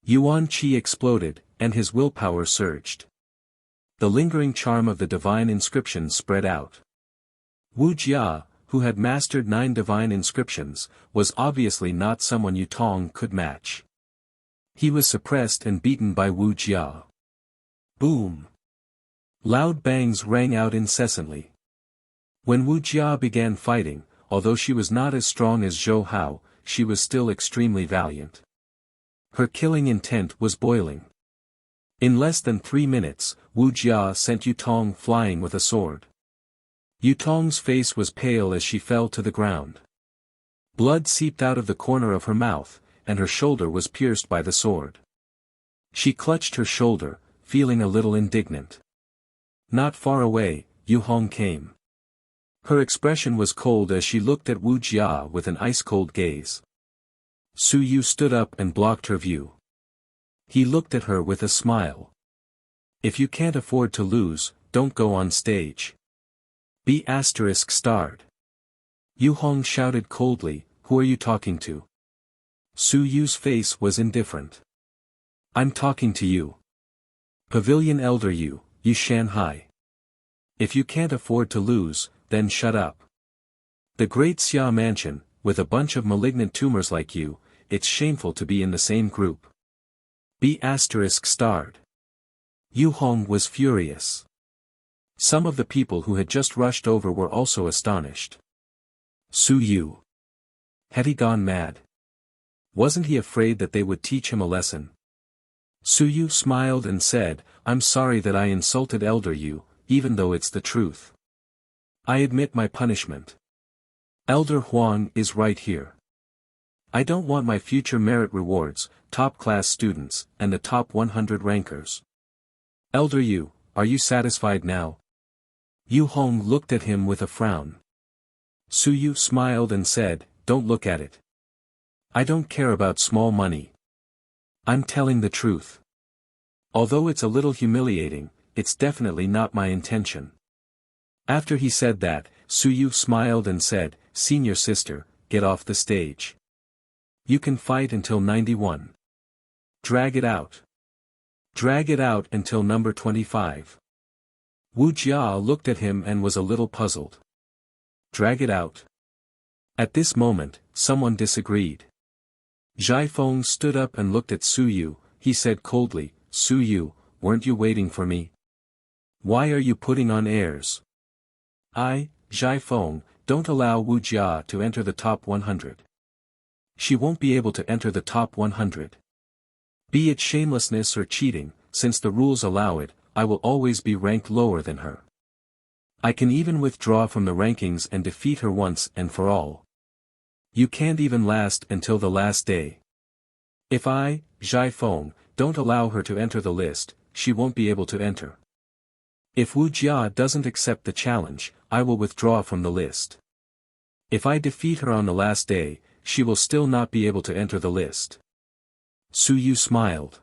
Yuan Qi exploded, and his willpower surged. The lingering charm of the divine inscription spread out. Wuxia, who had mastered 9 divine inscriptions, was obviously not someone Yu Tong could match. He was suppressed and beaten by Wuxia. Boom! Loud bangs rang out incessantly. When Wuxia began fighting, although she was not as strong as Zhou Hao, she was still extremely valiant. Her killing intent was boiling. In less than 3 minutes, Wuxia sent Yu Tong flying with a sword. Yu Tong's face was pale as she fell to the ground. Blood seeped out of the corner of her mouth, and her shoulder was pierced by the sword. She clutched her shoulder, feeling a little indignant. Not far away, Yu Hong came. Her expression was cold as she looked at Wuxia with an ice-cold gaze. Su Yu stood up and blocked her view. He looked at her with a smile. If you can't afford to lose, don't go on stage. B*****. Yu Hong shouted coldly, who are you talking to? Su Yu's face was indifferent. I'm talking to you. Pavilion Elder Yu, Yu Shanhai. If you can't afford to lose, then shut up. The Great Xia Mansion, with a bunch of malignant tumors like you, it's shameful to be in the same group. B*****. Yu Hong was furious. Some of the people who had just rushed over were also astonished. Su Yu. Had he gone mad? Wasn't he afraid that they would teach him a lesson? Su Yu smiled and said, I'm sorry that I insulted Elder Yu, even though it's the truth. I admit my punishment. Elder Huang is right here. I don't want my future merit rewards, top-class students, and the top 100 rankers. Elder Yu, are you satisfied now? Yu Hong looked at him with a frown. Su Yu smiled and said, don't look at it. I don't care about small money. I'm telling the truth. Although it's a little humiliating, it's definitely not my intention. After he said that, Su Yu smiled and said, Senior sister, get off the stage. You can fight until 91. Drag it out. Drag it out until number 25. Wu Jia looked at him and was a little puzzled. Drag it out. At this moment, someone disagreed. Zhai Feng stood up and looked at Su Yu. He said coldly, Su Yu, weren't you waiting for me? Why are you putting on airs? Zhai Feng, don't allow Wu Jia to enter the top 100. She won't be able to enter the top 100. Be it shamelessness or cheating, since the rules allow it, I will always be ranked lower than her. I can even withdraw from the rankings and defeat her once and for all. You can't even last until the last day. If Zhai Feng, don't allow her to enter the list, she won't be able to enter. If Wu Jia doesn't accept the challenge, I will withdraw from the list. If I defeat her on the last day, she will still not be able to enter the list. Su Yu smiled.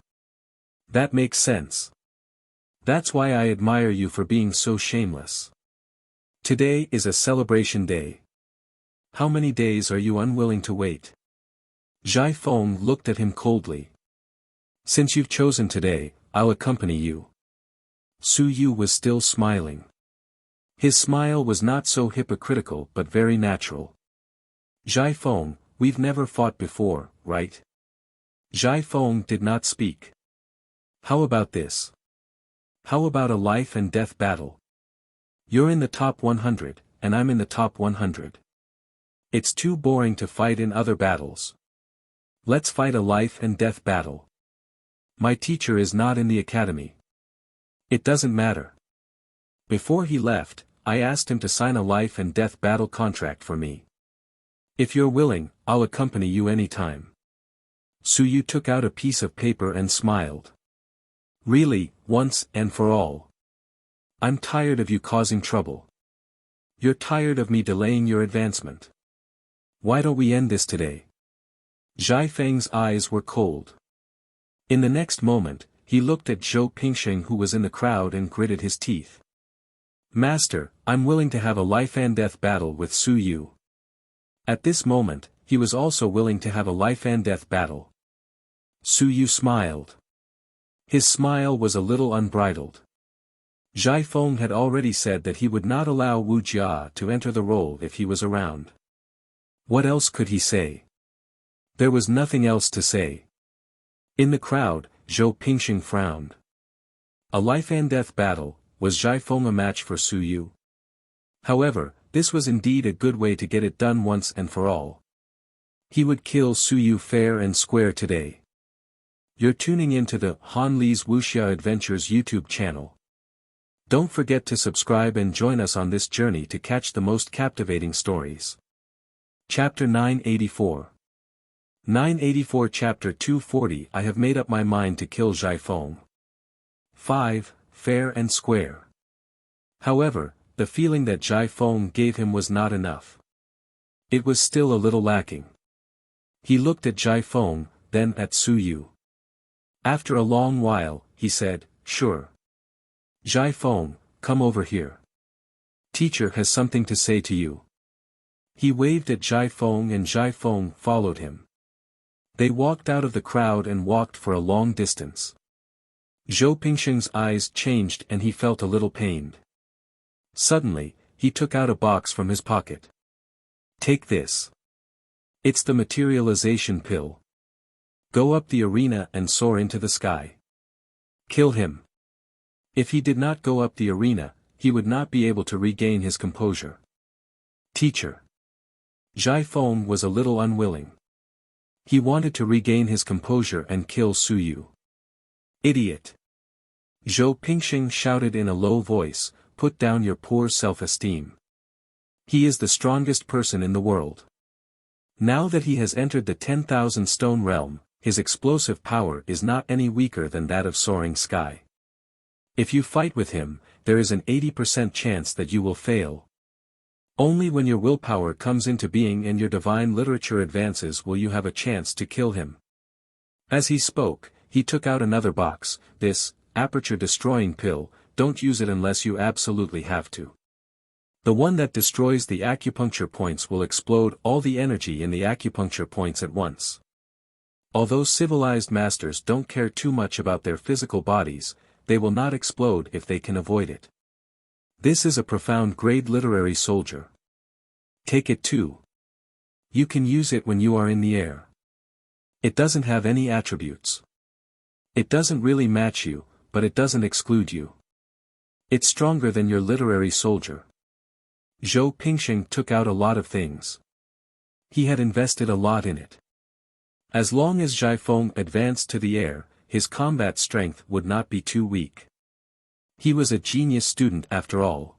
That makes sense. That's why I admire you for being so shameless. Today is a celebration day. How many days are you unwilling to wait? Zhai Feng looked at him coldly. Since you've chosen today, I'll accompany you. Su Yu was still smiling. His smile was not so hypocritical but very natural. Zhai Feng, we've never fought before, right? Zhai Feng did not speak. How about this? How about a life and death battle? You're in the top 100, and I'm in the top 100. It's too boring to fight in other battles. Let's fight a life and death battle. My teacher is not in the academy. It doesn't matter. Before he left, I asked him to sign a life and death battle contract for me. If you're willing, I'll accompany you anytime. Su Yu took out a piece of paper and smiled. Really, once and for all. I'm tired of you causing trouble. You're tired of me delaying your advancement. Why don't we end this today? Zhai Feng's eyes were cold. In the next moment, he looked at Zhou Pingsheng who was in the crowd and gritted his teeth. Master, I'm willing to have a life-and-death battle with Su Yu. At this moment, he was also willing to have a life-and-death battle. Su Yu smiled. His smile was a little unbridled. Zhai Feng had already said that he would not allow Wuxia to enter the role if he was around. What else could he say? There was nothing else to say. In the crowd, Zhou Pingsheng frowned. A life-and-death battle, was Zhai Feng a match for Su Yu? However, this was indeed a good way to get it done once and for all. He would kill Su Yu fair and square today. You're tuning into the Han Li's Wuxia Adventures YouTube channel. Don't forget to subscribe and join us on this journey to catch the most captivating stories. Chapter 984. 984 Chapter 240 I have made up my mind to kill Zhai Feng. 5. Fair and square. However, the feeling that Zhai Feng gave him was not enough. It was still a little lacking. He looked at Zhai Feng, then at Su Yu. After a long while, he said, Sure. Zhai Feng, come over here. Teacher has something to say to you. He waved at Zhai Feng and Zhai Feng followed him. They walked out of the crowd and walked for a long distance. Zhou Pingsheng's eyes changed and he felt a little pained. Suddenly, he took out a box from his pocket. Take this. It's the materialization pill. Go up the arena and soar into the sky. Kill him. If he did not go up the arena, he would not be able to regain his composure. Teacher. Zhai Feng was a little unwilling. He wanted to regain his composure and kill Su Yu. Idiot. Zhou Pingsheng shouted in a low voice, put down your poor self-esteem. He is the strongest person in the world. Now that he has entered the 10,000 stone realm, his explosive power is not any weaker than that of soaring sky. If you fight with him, there is an 80% chance that you will fail. Only when your willpower comes into being and your divine literature advances will you have a chance to kill him. As he spoke, he took out another box. This, aperture-destroying pill, don't use it unless you absolutely have to. The one that destroys the acupuncture points will explode all the energy in the acupuncture points at once. Although civilized masters don't care too much about their physical bodies, they will not explode if they can avoid it. This is a profound grade literary soldier. Take it too. You can use it when you are in the air. It doesn't have any attributes. It doesn't really match you, but it doesn't exclude you. It's stronger than your literary soldier. Zhou Pingsheng took out a lot of things. He had invested a lot in it. As long as Zhai Feng advanced to the air, his combat strength would not be too weak. He was a genius student after all.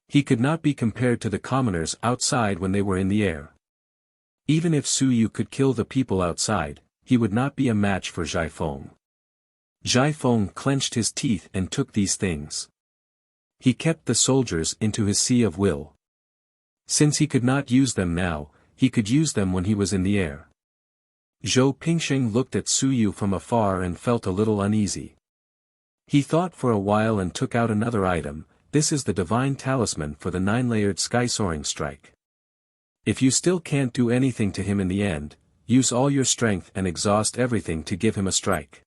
He could not be compared to the commoners outside when they were in the air. Even if Su Yu could kill the people outside, he would not be a match for Zhai Feng. Zhai Feng clenched his teeth and took these things. He kept the soldiers into his sea of will. Since he could not use them now, he could use them when he was in the air. Zhou Pingsheng looked at Su Yu from afar and felt a little uneasy. He thought for a while and took out another item. This is the divine talisman for the 9-layered sky-soaring strike. If you still can't do anything to him in the end, use all your strength and exhaust everything to give him a strike.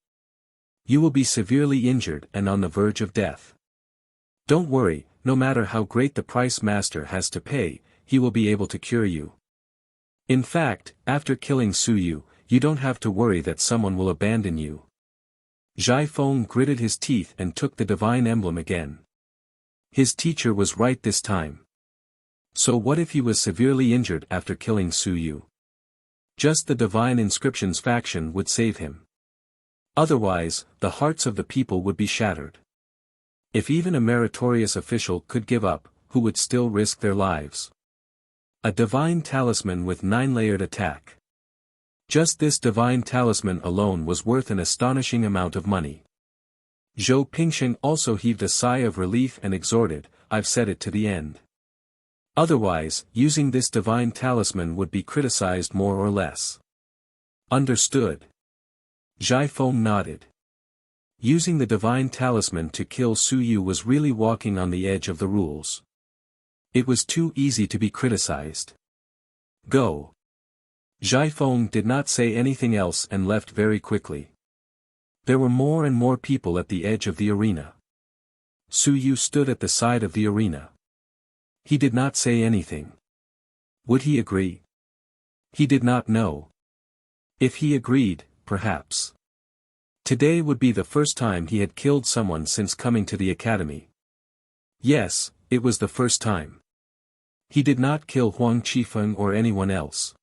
You will be severely injured and on the verge of death. Don't worry, no matter how great the price master has to pay, he will be able to cure you. In fact, after killing Su Yu, you don't have to worry that someone will abandon you. Zhai Feng gritted his teeth and took the divine emblem again. His teacher was right this time. So what if he was severely injured after killing Su Yu? Just the divine inscriptions faction would save him. Otherwise, the hearts of the people would be shattered. If even a meritorious official could give up, who would still risk their lives? A divine talisman with 9-layered attack. Just this divine talisman alone was worth an astonishing amount of money. Zhou Pingsheng also heaved a sigh of relief and exhorted, "I've said it to the end. Otherwise, using this divine talisman would be criticized more or less." "Understood." Zhai Feng nodded. Using the divine talisman to kill Su Yu was really walking on the edge of the rules. It was too easy to be criticized. "Go." Zhai Feng did not say anything else and left very quickly. There were more and more people at the edge of the arena. Su Yu stood at the side of the arena. He did not say anything. Would he agree? He did not know. If he agreed, perhaps. Today would be the first time he had killed someone since coming to the academy. Yes, it was the first time. He did not kill Huang Qifeng or anyone else.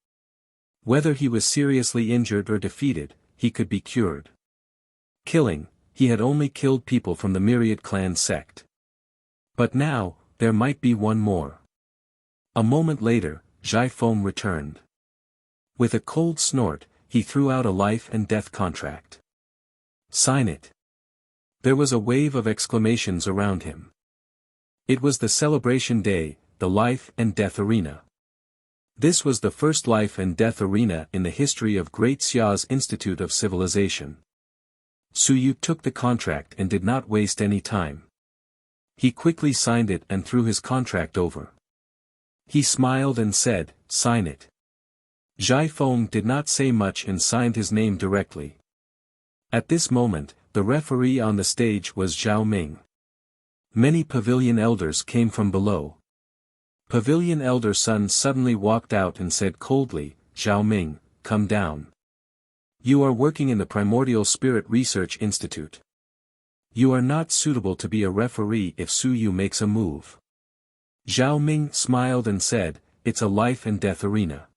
Whether he was seriously injured or defeated, he could be cured. Killing, he had only killed people from the Myriad Clan sect. But now, there might be one more. A moment later, Zhai Feng returned. With a cold snort, he threw out a life and death contract. "Sign it." There was a wave of exclamations around him. It was the celebration day, the life and death arena. This was the first life and death arena in the history of Great Xia's Institute of Civilization. Su Yu took the contract and did not waste any time. He quickly signed it and threw his contract over. He smiled and said, "Sign it." Zhai Feng did not say much and signed his name directly. At this moment, the referee on the stage was Zhao Ming. Many pavilion elders came from below. Pavilion Elder Sun suddenly walked out and said coldly, "Zhao Ming, come down. You are working in the Primordial Spirit Research Institute. You are not suitable to be a referee if Su Yu makes a move." Zhao Ming smiled and said, "It's a life and death arena.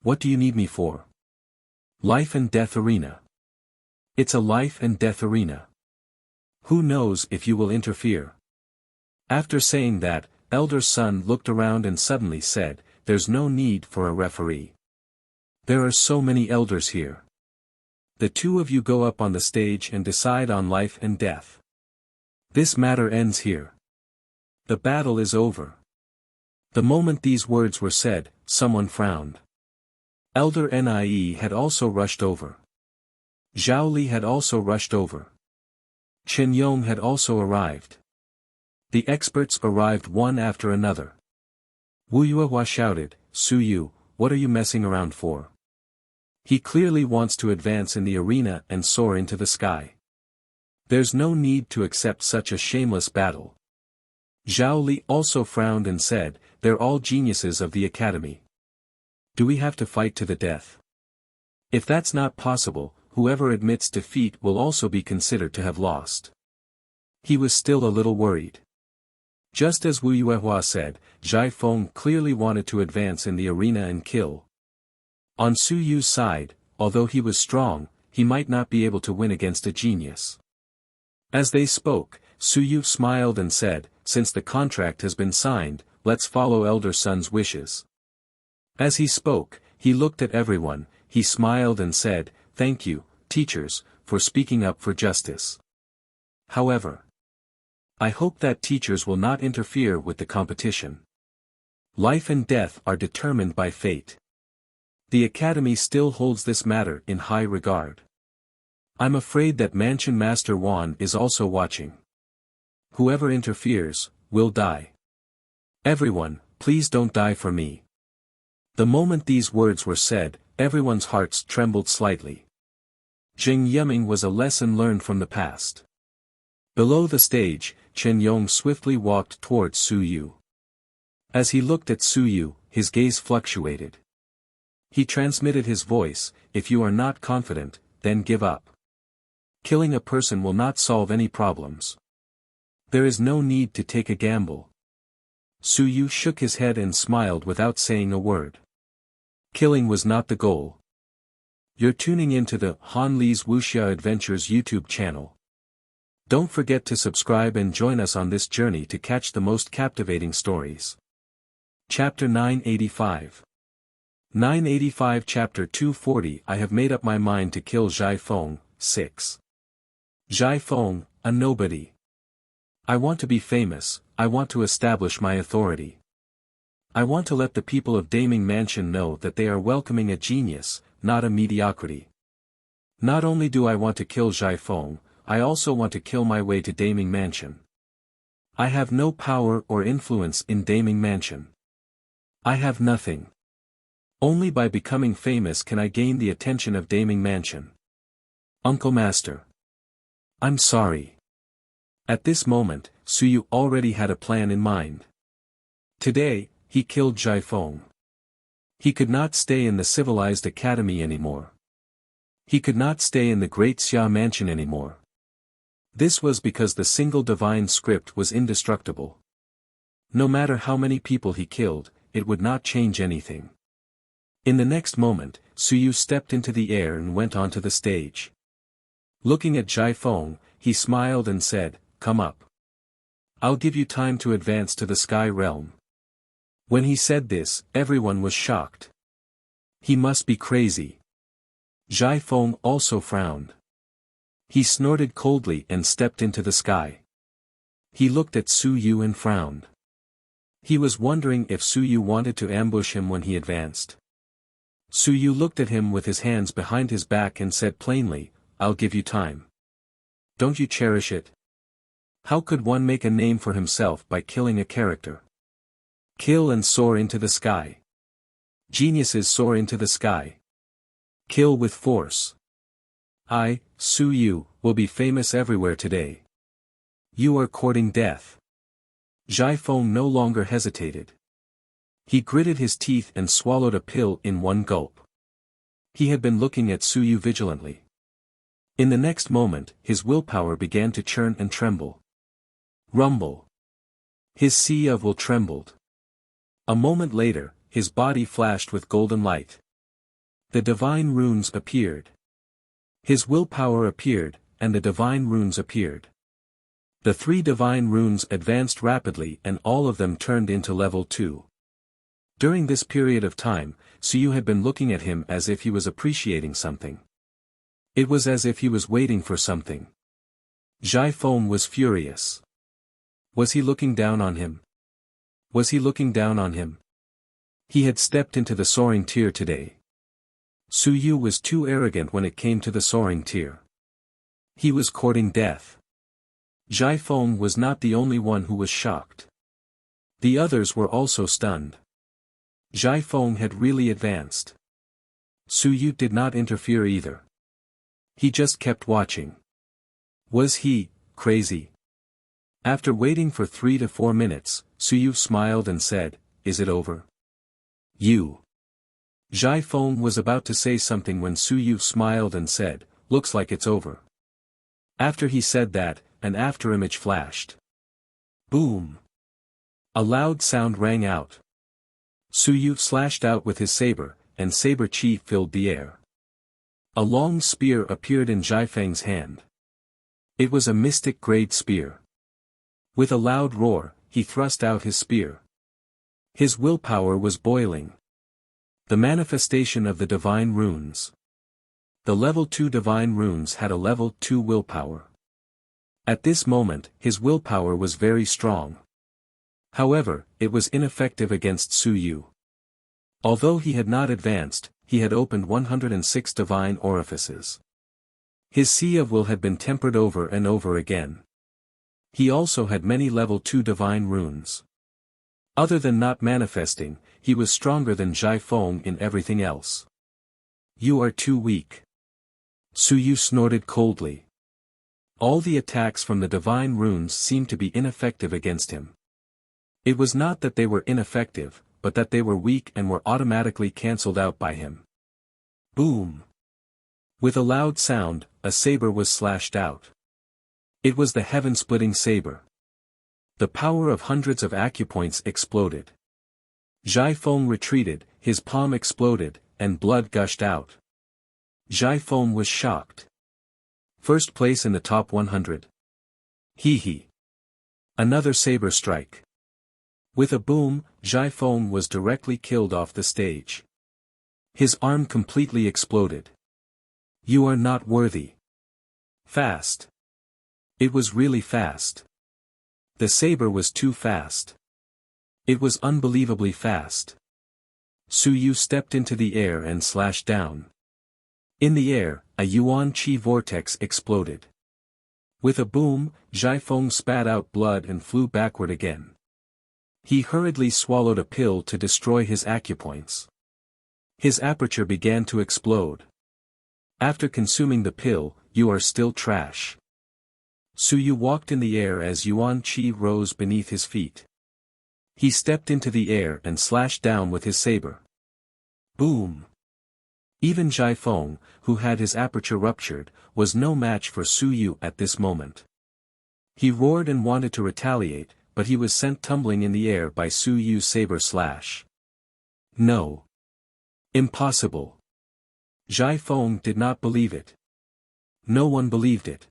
What do you need me for?" "Life and death arena. It's a life and death arena. Who knows if you will interfere?" After saying that, Elder Sun looked around and suddenly said, "There's no need for a referee. There are so many elders here. The two of you go up on the stage and decide on life and death. This matter ends here. The battle is over." The moment these words were said, someone frowned. Elder Nie had also rushed over. Zhao Li had also rushed over. Chen Yong had also arrived. The experts arrived one after another. Wu Yuehua shouted, "Su Yu, what are you messing around for? He clearly wants to advance in the arena and soar into the sky. There's no need to accept such a shameless battle." Zhao Li also frowned and said, "They're all geniuses of the academy. Do we have to fight to the death? If that's not possible, whoever admits defeat will also be considered to have lost." He was still a little worried. Just as Wu Yuehua said, Zhai Feng clearly wanted to advance in the arena and kill. On Su Yu's side, although he was strong, he might not be able to win against a genius. As they spoke, Su Yu smiled and said, "Since the contract has been signed, let's follow Elder Sun's wishes." As he spoke, he looked at everyone, he smiled and said, "Thank you, teachers, for speaking up for justice. However, I hope that teachers will not interfere with the competition. Life and death are determined by fate. The Academy still holds this matter in high regard. I'm afraid that Mansion Master Wan is also watching. Whoever interferes, will die. Everyone, please don't die for me." The moment these words were said, everyone's hearts trembled slightly. Jing Yiming was a lesson learned from the past. Below the stage, Chen Yong swiftly walked towards Su Yu. As he looked at Su Yu, his gaze fluctuated. He transmitted his voice, "If you are not confident, then give up. Killing a person will not solve any problems. There is no need to take a gamble." Su Yu shook his head and smiled without saying a word. Killing was not the goal. You're tuning into the Han Li's Wuxia Adventures YouTube channel. Don't forget to subscribe and join us on this journey to catch the most captivating stories. Chapter 985. 985 Chapter 240 I have made up my mind to kill Zhai Feng. 6. Zhai Feng, a nobody. I want to be famous, I want to establish my authority. I want to let the people of Daming Mansion know that they are welcoming a genius, not a mediocrity. Not only do I want to kill Zhai Feng, I also want to kill my way to Daming Mansion. I have no power or influence in Daming Mansion. I have nothing. Only by becoming famous can I gain the attention of Daming Mansion. Uncle Master. I'm sorry. At this moment, Suyu already had a plan in mind. Today, he killed Zhai Feng. He could not stay in the civilized academy anymore. He could not stay in the great Xia mansion anymore. This was because the single divine script was indestructible. No matter how many people he killed, it would not change anything. In the next moment, Suyu stepped into the air and went onto the stage. Looking at Zhai Feng, he smiled and said, "Come up. I'll give you time to advance to the sky realm." When he said this, everyone was shocked. He must be crazy. Zhai Feng also frowned. He snorted coldly and stepped into the sky. He looked at Suyu and frowned. He was wondering if Suyu wanted to ambush him when he advanced. Suyu looked at him with his hands behind his back and said plainly, "I'll give you time. Don't you cherish it? How could one make a name for himself by killing a character? Kill and soar into the sky. Geniuses soar into the sky. Kill with force. I, Suyu, will be famous everywhere today. You are courting death." Zhai Feng no longer hesitated. He gritted his teeth and swallowed a pill in one gulp. He had been looking at Suyu vigilantly. In the next moment, his willpower began to churn and tremble. Rumble. His sea of will trembled. A moment later, his body flashed with golden light. The divine runes appeared. His willpower appeared, and the divine runes appeared. The 3 divine runes advanced rapidly and all of them turned into level 2. During this period of time, Suyu had been looking at him as if he was appreciating something. It was as if he was waiting for something. Zhai Feng was furious. Was he looking down on him? Was he looking down on him? He had stepped into the soaring tier today. Suyu was too arrogant when it came to the soaring tier. He was courting death. Zhai Feng was not the only one who was shocked. The others were also stunned. Zhai Feng had really advanced. Suyu did not interfere either. He just kept watching. Was he crazy? After waiting for 3 to 4 minutes, Suyu smiled and said, "Is it over?" You. Zhai Feng was about to say something when Suyu smiled and said, "Looks like it's over." After he said that, an afterimage flashed. Boom! A loud sound rang out. Suyu slashed out with his saber, and saber chi filled the air. A long spear appeared in Zhai Feng's hand. It was a mystic-grade spear. With a loud roar, he thrust out his spear. His willpower was boiling. The manifestation of the divine runes. The level 2 divine runes had a level 2 willpower. At this moment, his willpower was very strong. However, it was ineffective against Suyu. Although he had not advanced, he had opened 106 divine orifices. His sea of will had been tempered over and over again. He also had many level 2 divine runes. Other than not manifesting, he was stronger than Zhai Feng in everything else. You are too weak. Suyu snorted coldly. All the attacks from the divine runes seemed to be ineffective against him. It was not that they were ineffective, but that they were weak and were automatically cancelled out by him. Boom! With a loud sound, a saber was slashed out. It was the heaven-splitting saber. The power of hundreds of acupoints exploded. Zhai Feng retreated, his palm exploded, and blood gushed out. Zhai Feng was shocked. First place in the top 100. Hee hee. Another saber strike. With a boom, Zhai Feng was directly killed off the stage. His arm completely exploded. You are not worthy. Fast. It was really fast. The saber was too fast. It was unbelievably fast. Su Yu stepped into the air and slashed down. In the air, a Yuan Qi vortex exploded. With a boom, Zhai Feng spat out blood and flew backward again. He hurriedly swallowed a pill to destroy his acupoints. His aperture began to explode. After consuming the pill, you are still trash. Su Yu walked in the air as Yuan Qi rose beneath his feet. He stepped into the air and slashed down with his saber. Boom! Even Zhai Feng, who had his aperture ruptured, was no match for Su Yu at this moment. He roared and wanted to retaliate, but he was sent tumbling in the air by Su Yu's saber slash. No. Impossible. Zhai Feng did not believe it. No one believed it.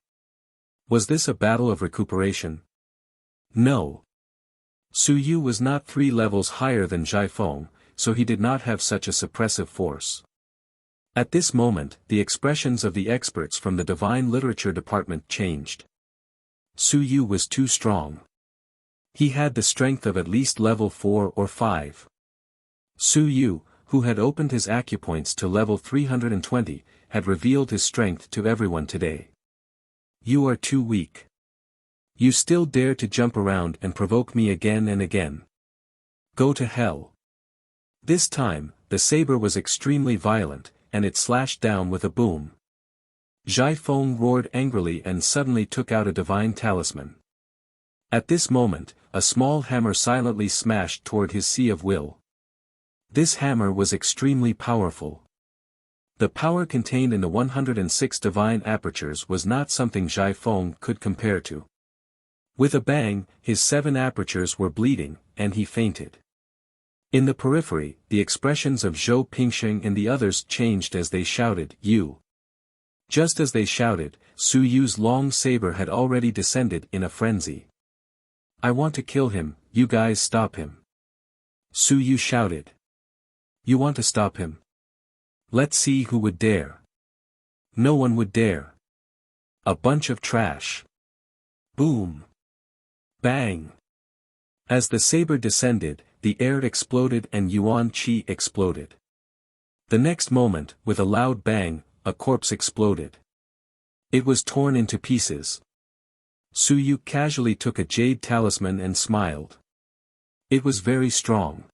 Was this a battle of recuperation? No. Su Yu was not 3 levels higher than Zhai Feng, so he did not have such a suppressive force. At this moment, the expressions of the experts from the Divine Literature Department changed. Su Yu was too strong. He had the strength of at least level 4 or 5. Su Yu, who had opened his acupoints to level 320, had revealed his strength to everyone today. You are too weak. You still dare to jump around and provoke me again and again. Go to hell. This time, the saber was extremely violent, and it slashed down with a boom. Zhai Feng roared angrily and suddenly took out a divine talisman. At this moment, a small hammer silently smashed toward his sea of will. This hammer was extremely powerful. The power contained in the 106 divine apertures was not something Zhai Feng could compare to. With a bang, his 7 apertures were bleeding, and he fainted. In the periphery, the expressions of Zhou Pingsheng and the others changed as they shouted, "You!" Just as they shouted, Su Yu's long saber had already descended in a frenzy. I want to kill him, you guys stop him. Su Yu shouted. You want to stop him? Let's see who would dare. No one would dare. A bunch of trash. Boom. Bang. As the saber descended, the air exploded and Yuan Qi exploded. The next moment, with a loud bang, a corpse exploded. It was torn into pieces. Su Yu casually took a jade talisman and smiled. It was very strong.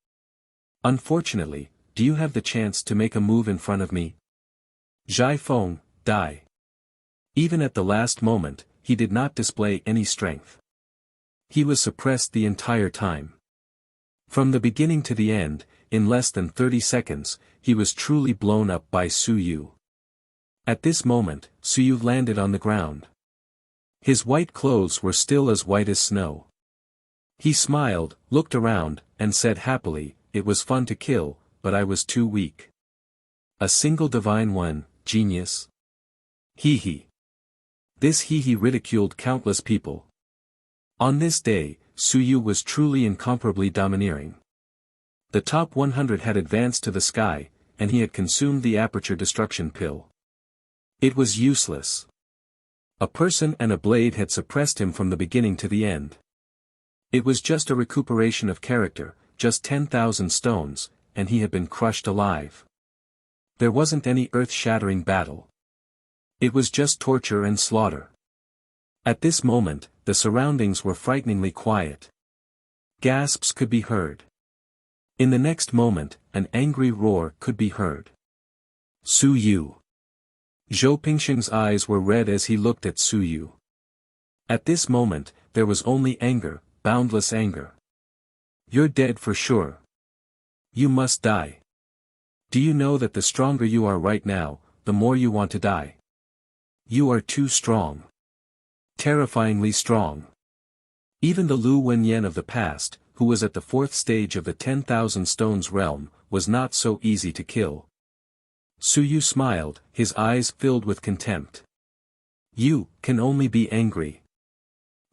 Unfortunately, do you have the chance to make a move in front of me? Zhai Feng, die. Even at the last moment, he did not display any strength. He was suppressed the entire time. From the beginning to the end, in less than 30 seconds, he was truly blown up by Su Yu. At this moment, Su Yu landed on the ground. His white clothes were still as white as snow. He smiled, looked around, and said happily, it was fun to kill, but I was too weak. A single divine one, genius. Hee hee. This hee hee ridiculed countless people. On this day, Su Yu was truly incomparably domineering. The top 100 had advanced to the sky, and he had consumed the aperture destruction pill. It was useless. A person and a blade had suppressed him from the beginning to the end. It was just a recuperation of character, just 10,000 stones, and he had been crushed alive. There wasn't any earth-shattering battle. It was just torture and slaughter. At this moment, the surroundings were frighteningly quiet. Gasps could be heard. In the next moment, an angry roar could be heard. Su Yu. Zhou Pingsheng's eyes were red as he looked at Su Yu. At this moment, there was only anger, boundless anger. You're dead for sure. You must die. Do you know that the stronger you are right now, the more you want to die? You are too strong. Terrifyingly strong. Even the Lu Wenyan of the past, who was at the 4th stage of the 10,000 stones realm, was not so easy to kill. Su Yu smiled, his eyes filled with contempt. You can only be angry.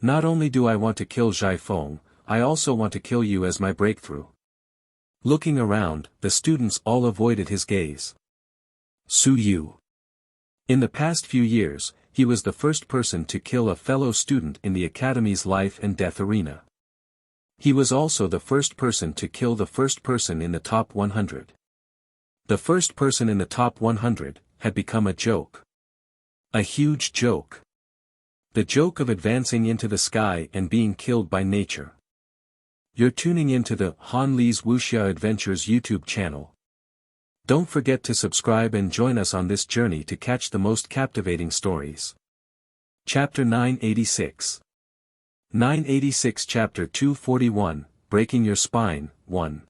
Not only do I want to kill Zhai Feng, I also want to kill you as my breakthrough. Looking around, the students all avoided his gaze. Su Yu. In the past few years, he was the first person to kill a fellow student in the academy's life and death arena. He was also the first person to kill the first person in the top 100. The first person in the top 100 had become a joke. A huge joke. The joke of advancing into the sky and being killed by nature. You're tuning into the Han Li's Wuxia Adventures YouTube channel. Don't forget to subscribe and join us on this journey to catch the most captivating stories. Chapter 986. 986 Chapter 241, Breaking Your Spine, 1.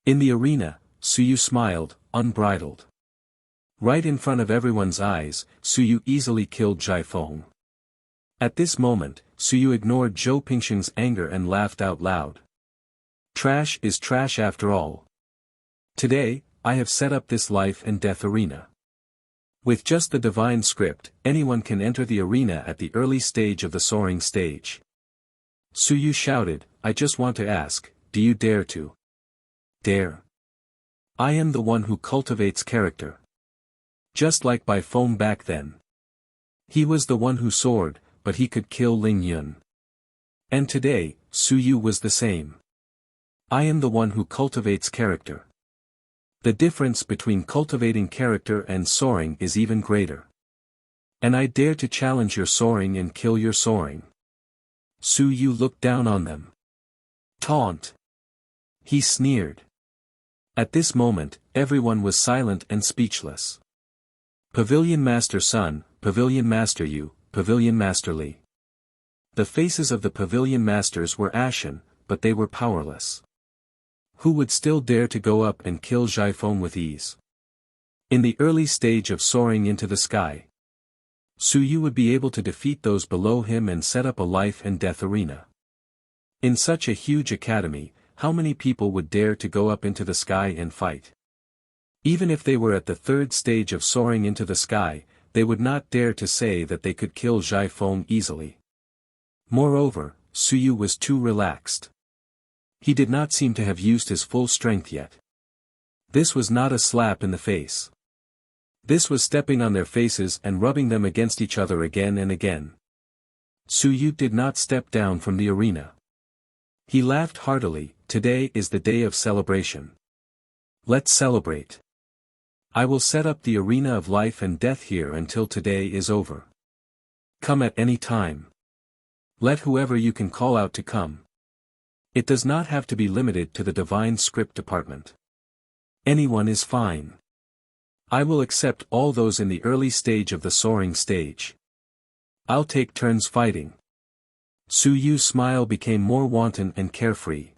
In the arena, Su Yu smiled, unbridled. Right in front of everyone's eyes, Su Yu easily killed Zhai Feng. At this moment, Su Yu ignored Zhou Pingsheng's anger and laughed out loud. Trash is trash after all. Today, I have set up this life and death arena. With just the divine script, anyone can enter the arena at the early stage of the soaring stage. Su Yu shouted, I just want to ask, do you dare to? Dare. I am the one who cultivates character. Just like Bai Feng back then. He was the one who soared, but he could kill Ling Yun. And today, Su Yu was the same. I am the one who cultivates character. The difference between cultivating character and soaring is even greater. And I dare to challenge your soaring and kill your soaring. Su Yu looked down on them. Taunt. He sneered. At this moment, everyone was silent and speechless. Pavilion Master Sun, Pavilion Master Yu, Pavilion Master Li. The faces of the Pavilion Masters were ashen, but they were powerless. Who would still dare to go up and kill Zhai Feng with ease? In the early stage of soaring into the sky, Su Yu would be able to defeat those below him and set up a life and death arena. In such a huge academy, how many people would dare to go up into the sky and fight? Even if they were at the third stage of soaring into the sky, they would not dare to say that they could kill Zhai Feng easily. Moreover, Su Yu was too relaxed. He did not seem to have used his full strength yet. This was not a slap in the face. This was stepping on their faces and rubbing them against each other again and again. Su Yu did not step down from the arena. He laughed heartily, today is the day of celebration. Let's celebrate. I will set up the arena of life and death here until today is over. Come at any time. Let whoever you can call out to come. It does not have to be limited to the divine script department. Anyone is fine. I will accept all those in the early stage of the soaring stage. I'll take turns fighting. Su Yu's smile became more wanton and carefree.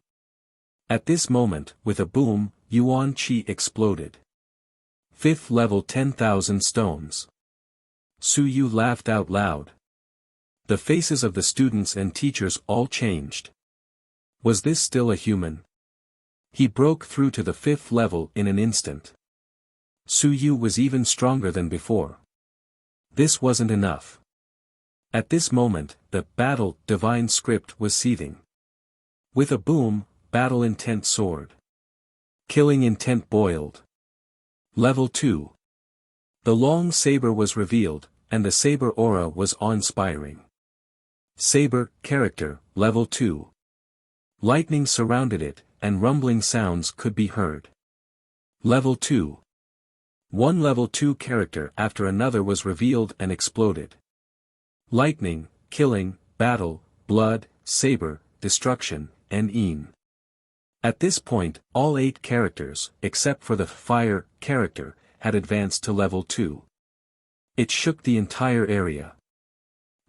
At this moment, with a boom, Yuan Qi exploded. 5th level 10,000 stones. Su Yu laughed out loud. The faces of the students and teachers all changed. Was this still a human? He broke through to the 5th level in an instant. Su Yu was even stronger than before. This wasn't enough. At this moment, the battle divine script was seething. With a boom, battle intent soared. Killing intent boiled. Level 2. The long saber was revealed, and the saber aura was awe-inspiring. Saber, character, level 2. Lightning surrounded it, and rumbling sounds could be heard. Level 2. One level 2 character after another was revealed and exploded. Lightning, killing, battle, blood, saber, destruction, and een. At this point, all 8 characters, except for the fire character, had advanced to level 2. It shook the entire area.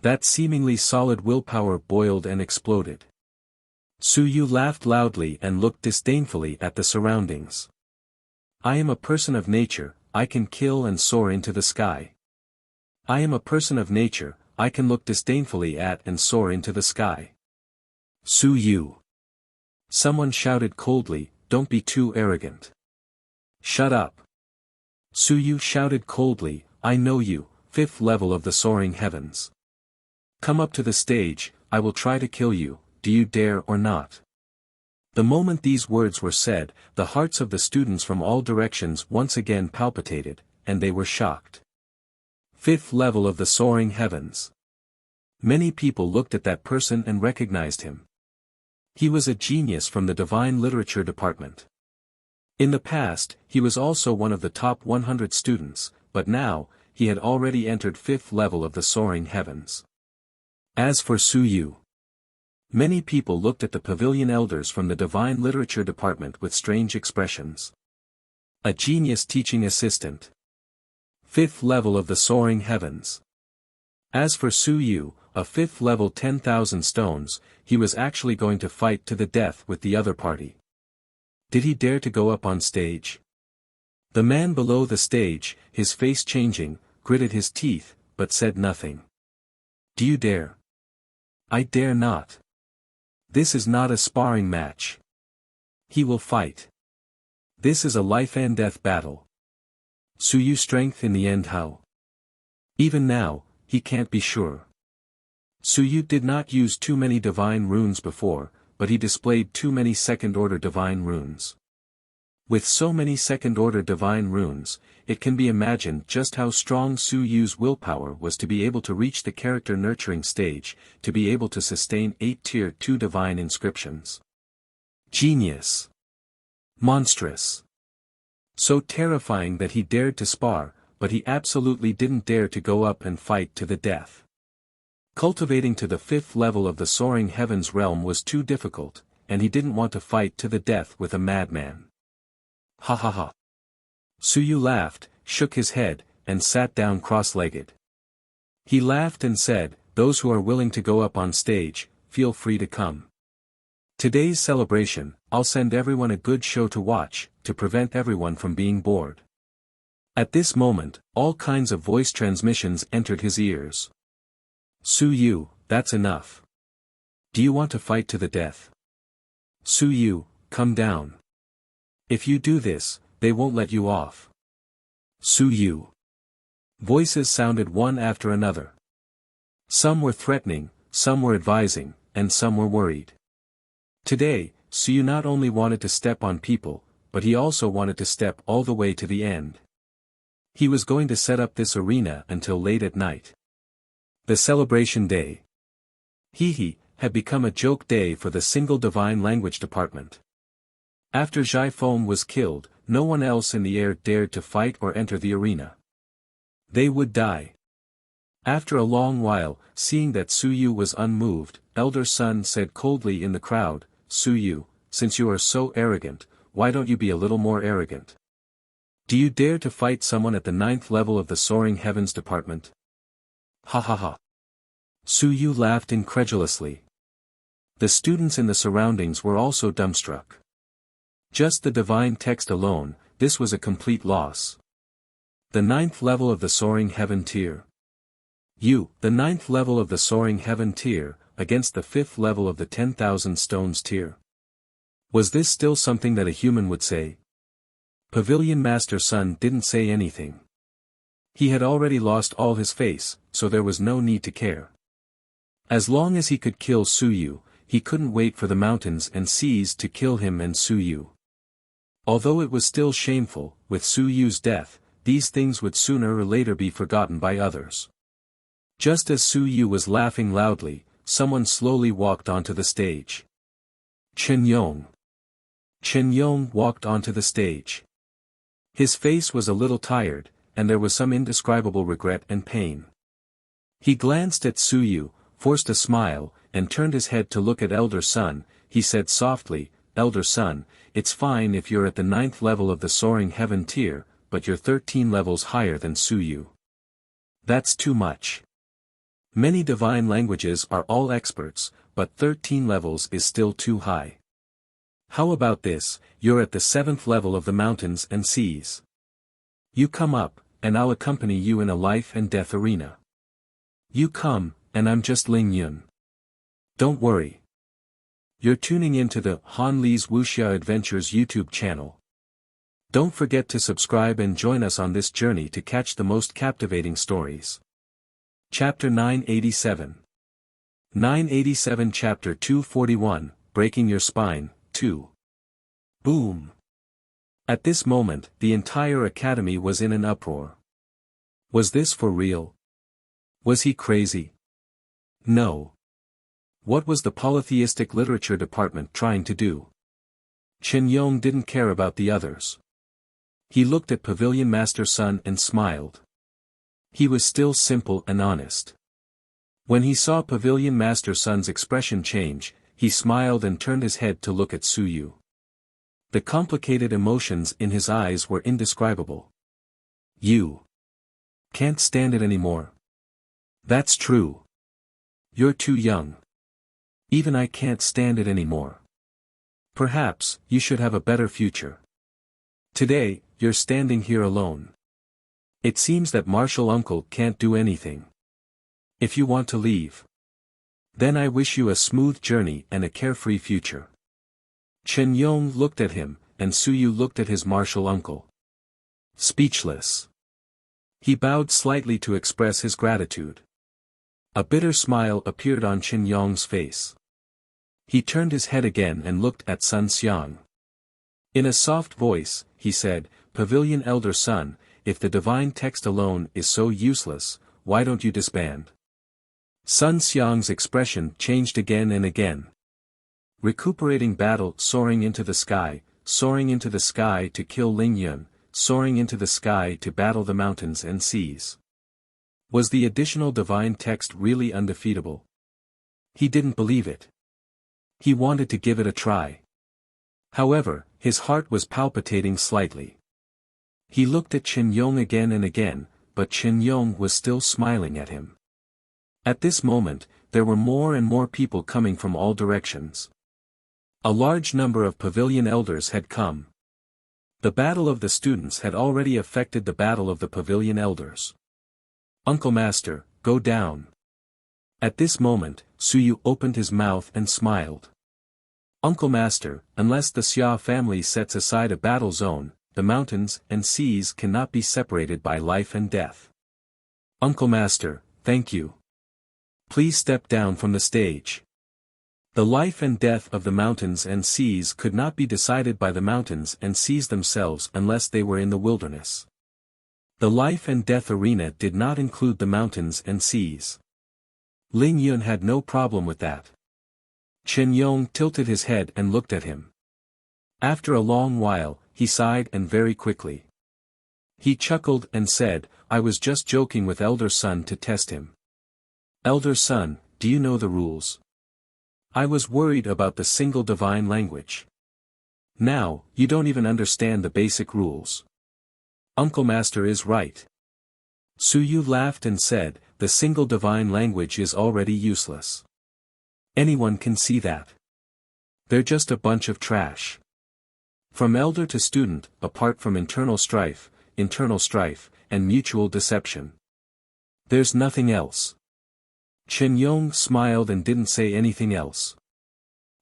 That seemingly solid willpower boiled and exploded. Su Yu laughed loudly and looked disdainfully at the surroundings. I am a person of nature, I can kill and soar into the sky. I am a person of nature, I can look disdainfully at and soar into the sky. Su Yu. Someone shouted coldly, don't be too arrogant. Shut up. Su Yu shouted coldly, I know you, 5th level of the soaring heavens. Come up to the stage, I will try to kill you, do you dare or not? The moment these words were said, the hearts of the students from all directions once again palpitated, and they were shocked. 5th level of the soaring heavens. Many people looked at that person and recognized him. He was a genius from the divine literature department. In the past, he was also one of the top 100 students, but now, he had already entered 5th level of the soaring heavens. As for Su Yu, many people looked at the pavilion elders from the divine literature department with strange expressions. A genius teaching assistant. 5th level of the soaring heavens. As for Su Yu, a 5th level 10,000 stones, he was actually going to fight to the death with the other party. Did he dare to go up on stage? The man below the stage, his face changing, gritted his teeth, but said nothing. Do you dare? I dare not. This is not a sparring match. He will fight. This is a life-and-death battle. Su Yu's strength in the end how? Even now, he can't be sure. Su Yu did not use too many divine runes before, but he displayed too many second-order divine runes. With so many second-order divine runes, it can be imagined just how strong Su Yu's willpower was to be able to reach the character-nurturing stage, to be able to sustain 8 Tier 2 divine inscriptions. Genius. Monstrous. So terrifying that he dared to spar, but he absolutely didn't dare to go up and fight to the death. Cultivating to the 5th level of the soaring heavens realm was too difficult, and he didn't want to fight to the death with a madman. Ha ha ha. Su Yu laughed, shook his head, and sat down cross-legged. He laughed and said, those who are willing to go up on stage, feel free to come. Today's celebration, I'll send everyone a good show to watch, to prevent everyone from being bored. At this moment, all kinds of voice transmissions entered his ears. Su Yu, that's enough. Do you want to fight to the death? Su Yu, come down. If you do this, they won't let you off. Su Yu. Voices sounded one after another. Some were threatening, some were advising, and some were worried. Today, Su Yu not only wanted to step on people, but he also wanted to step all the way to the end. He was going to set up this arena until late at night. The celebration day. He had become a joke day for the single divine language department. After Zhai Feng was killed, no one else in the air dared to fight or enter the arena. They would die. After a long while, seeing that Su Yu was unmoved, Elder Sun said coldly in the crowd, Su Yu, since you are so arrogant, why don't you be a little more arrogant? Do you dare to fight someone at the 9th level of the soaring heavens department? Ha ha ha. Su Yu laughed incredulously. The students in the surroundings were also dumbstruck. Just the divine text alone, this was a complete loss. The 9th level of the soaring heaven tier. The 9th level of the soaring heaven tier, against the 5th level of the 10,000 stones tier. Was this still something that a human would say? Pavilion Master Sun didn't say anything. He had already lost all his face, so there was no need to care. As long as he could kill Su Yu, he couldn't wait for the mountains and seas to kill him and Su Yu. Although it was still shameful, with Su Yu's death, these things would sooner or later be forgotten by others. Just as Su Yu was laughing loudly, someone slowly walked onto the stage. Chen Yong. Chen Yong walked onto the stage. His face was a little tired, and there was some indescribable regret and pain. He glanced at Su Yu, forced a smile, and turned his head to look at Elder Sun. He said softly, Elder Sun, it's fine if you're at the 9th level of the soaring heaven tier, but you're 13 levels higher than Su Yu. That's too much. Many divine languages are all experts, but 13 levels is still too high. How about this, you're at the 7th level of the mountains and seas. You come up, and I'll accompany you in a life and death arena. You come, and I'm just Ling Yun. Don't worry. You're tuning into the Han Li's Wuxia Adventures YouTube channel. Don't forget to subscribe and join us on this journey to catch the most captivating stories. Chapter 987. 987 Chapter 241, Breaking Your Spine, 2. Boom! At this moment, the entire academy was in an uproar. Was this for real? Was he crazy? No. What was the polytheistic literature department trying to do? Chen Yong didn't care about the others. He looked at Pavilion Master Sun and smiled. He was still simple and honest. When he saw Pavilion Master Sun's expression change, he smiled and turned his head to look at Suyu. The complicated emotions in his eyes were indescribable. You can't stand it anymore. That's true. You're too young. Even I can't stand it anymore. Perhaps, you should have a better future. Today, you're standing here alone. It seems that Martial Uncle can't do anything. If you want to leave, then I wish you a smooth journey and a carefree future. Chen Yong looked at him, and Suyu looked at his martial uncle. Speechless. He bowed slightly to express his gratitude. A bitter smile appeared on Chen Yong's face. He turned his head again and looked at Sun Xiang. In a soft voice, he said, Pavilion Elder Sun, if the divine text alone is so useless, why don't you disband? Sun Xiang's expression changed again and again. Recuperating battle, soaring into the sky to kill Ling Yun, soaring into the sky to battle the mountains and seas. Was the additional divine text really undefeatable? He didn't believe it. He wanted to give it a try. However, his heart was palpitating slightly. He looked at Chen Yong again and again, but Chen Yong was still smiling at him. At this moment, there were more and more people coming from all directions. A large number of pavilion elders had come. The battle of the students had already affected the battle of the pavilion elders. Uncle Master, go down. At this moment, Suyu opened his mouth and smiled. Uncle Master, unless the Xia family sets aside a battle zone, the mountains and seas cannot be separated by life and death. Uncle Master, thank you. Please step down from the stage. The life and death of the mountains and seas could not be decided by the mountains and seas themselves unless they were in the wilderness. The life and death arena did not include the mountains and seas. Ling Yun had no problem with that. Chen Yong tilted his head and looked at him. After a long while, he sighed and very quickly. He chuckled and said, I was just joking with Elder Sun to test him. Elder Sun, do you know the rules? I was worried about the single divine language. Now, you don't even understand the basic rules. Uncle Master is right. Suyu laughed and said, the single divine language is already useless. Anyone can see that. They're just a bunch of trash. From elder to student, apart from internal strife, and mutual deception. There's nothing else. Chen Yong smiled and didn't say anything else.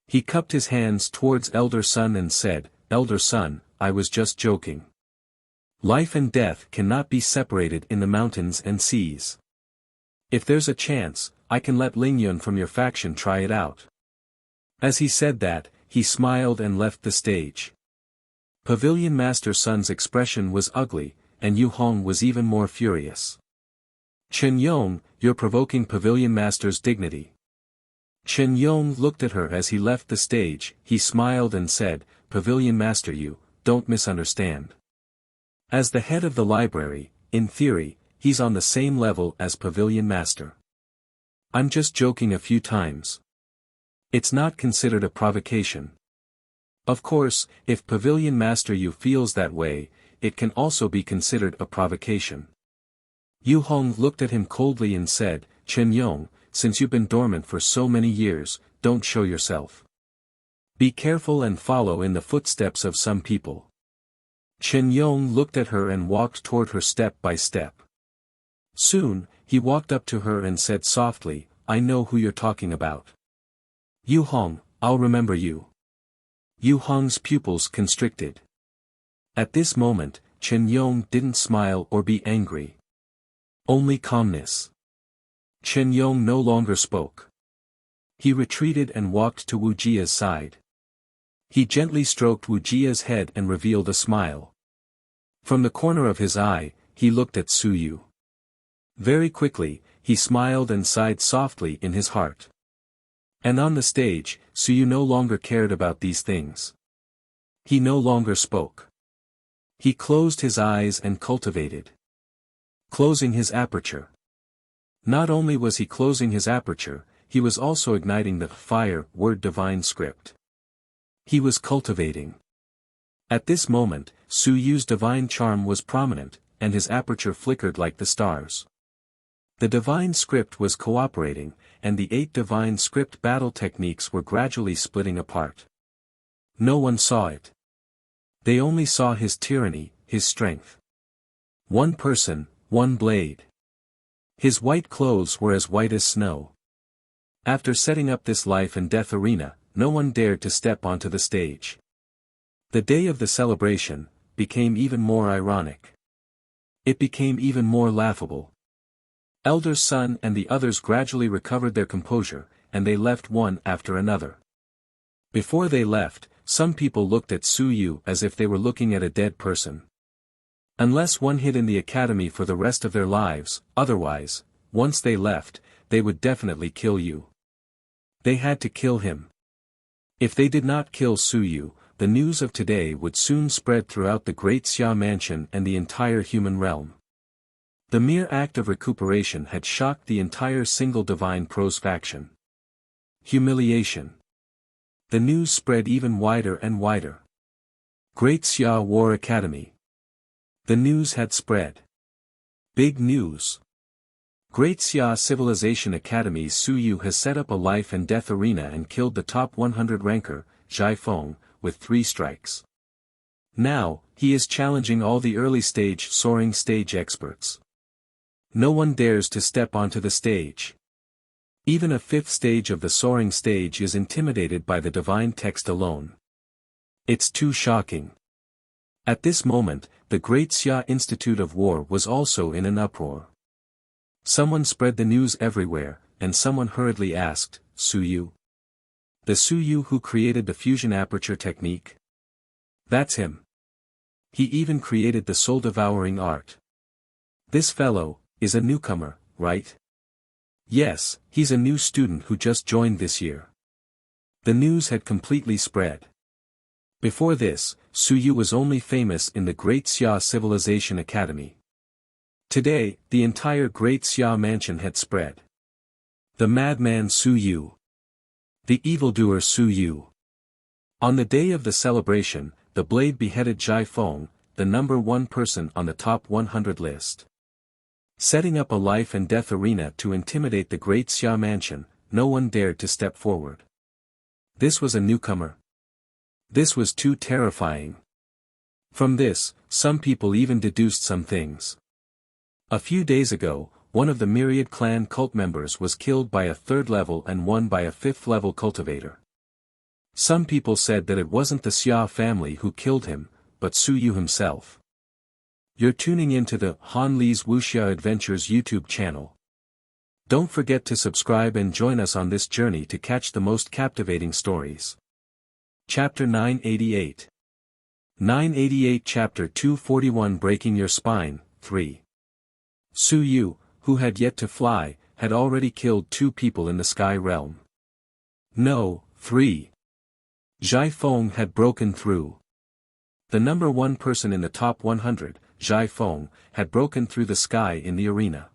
He cupped his hands towards Elder Sun and said, Elder Sun, I was just joking. Life and death cannot be separated in the mountains and seas. If there's a chance, I can let Ling Yun from your faction try it out. As he said that, he smiled and left the stage. Pavilion Master Sun's expression was ugly, and Yu Hong was even more furious. Chen Yong, you're provoking Pavilion Master's dignity. Chen Yong looked at her as he left the stage, he smiled and said, Pavilion Master, you don't misunderstand. As the head of the library, in theory, he's on the same level as Pavilion Master. I'm just joking a few times. It's not considered a provocation. Of course, if Pavilion Master Yu feels that way, it can also be considered a provocation. Yu Hong looked at him coldly and said, Chen Yong, since you've been dormant for so many years, don't show yourself. Be careful and follow in the footsteps of some people. Chen Yong looked at her and walked toward her step by step. Soon, he walked up to her and said softly, I know who you're talking about. Yu Hong, I'll remember you. Yu Hong's pupils constricted. At this moment, Chen Yong didn't smile or be angry. Only calmness. Chen Yong no longer spoke. He retreated and walked to Wuxia's side. He gently stroked Wuxia's head and revealed a smile. From the corner of his eye, he looked at Su Yu. Very quickly, he smiled and sighed softly in his heart. And on the stage, Su Yu no longer cared about these things. He no longer spoke. He closed his eyes and cultivated. Closing his aperture. Not only was he closing his aperture, he was also igniting the fire word divine script. He was cultivating. At this moment, Su Yu's divine charm was prominent, and his aperture flickered like the stars. The divine script was cooperating, and the 8 divine script battle techniques were gradually splitting apart. No one saw it. They only saw his tyranny, his strength. One person, one blade. His white clothes were as white as snow. After setting up this life and death arena, no one dared to step onto the stage. The day of the celebration became even more ironic. It became even more laughable. Elder Sun and the others gradually recovered their composure, and they left one after another. Before they left, some people looked at Su Yu as if they were looking at a dead person. Unless one hid in the academy for the rest of their lives, otherwise, once they left, they would definitely kill you. They had to kill him. If they did not kill Su Yu, the news of today would soon spread throughout the Great Xia Mansion and the entire human realm. The mere act of recuperation had shocked the entire single divine prose faction. Humiliation. The news spread even wider and wider. Great Xia War Academy. The news had spread. Big news. Great Xia Civilization Academy. Su Yu has set up a life and death arena and killed the top 100 ranker, Zhai Feng, with 3 strikes. Now, he is challenging all the early stage soaring stage experts. No one dares to step onto the stage. Even a 5th stage of the soaring stage is intimidated by the divine text alone. It's too shocking. At this moment, the Great Xia Institute of War was also in an uproar. Someone spread the news everywhere, and someone hurriedly asked, Su Yu? The Su Yu who created the fusion aperture technique? That's him. He even created the soul-devouring art. This fellow is a newcomer, right? Yes, he's a new student who just joined this year. The news had completely spread. Before this, Su Yu was only famous in the Great Xia Civilization Academy. Today, the entire Great Xia Mansion had spread. The madman Su Yu. The evildoer Su Yu. On the day of the celebration, the blade beheaded Zhai Feng, the number 1 person on the top 100 list. Setting up a life and death arena to intimidate the Great Xia Mansion, no one dared to step forward. This was a newcomer. This was too terrifying. From this, some people even deduced some things. A few days ago, one of the Myriad clan cult members was killed by a 3rd level and one by a 5th level cultivator. Some people said that it wasn't the Xia family who killed him, but Su Yu himself. You're tuning into the Han Li's Wuxia Adventures YouTube channel. Don't forget to subscribe and join us on this journey to catch the most captivating stories. Chapter 988. 988 Chapter 241 Breaking Your Spine, 3. Su Yu, who had yet to fly, had already killed 2 people in the sky realm. No, 3. Zhai Feng had broken through. The number 1 person in the top 100, Zhai Feng, had broken through the sky in the arena.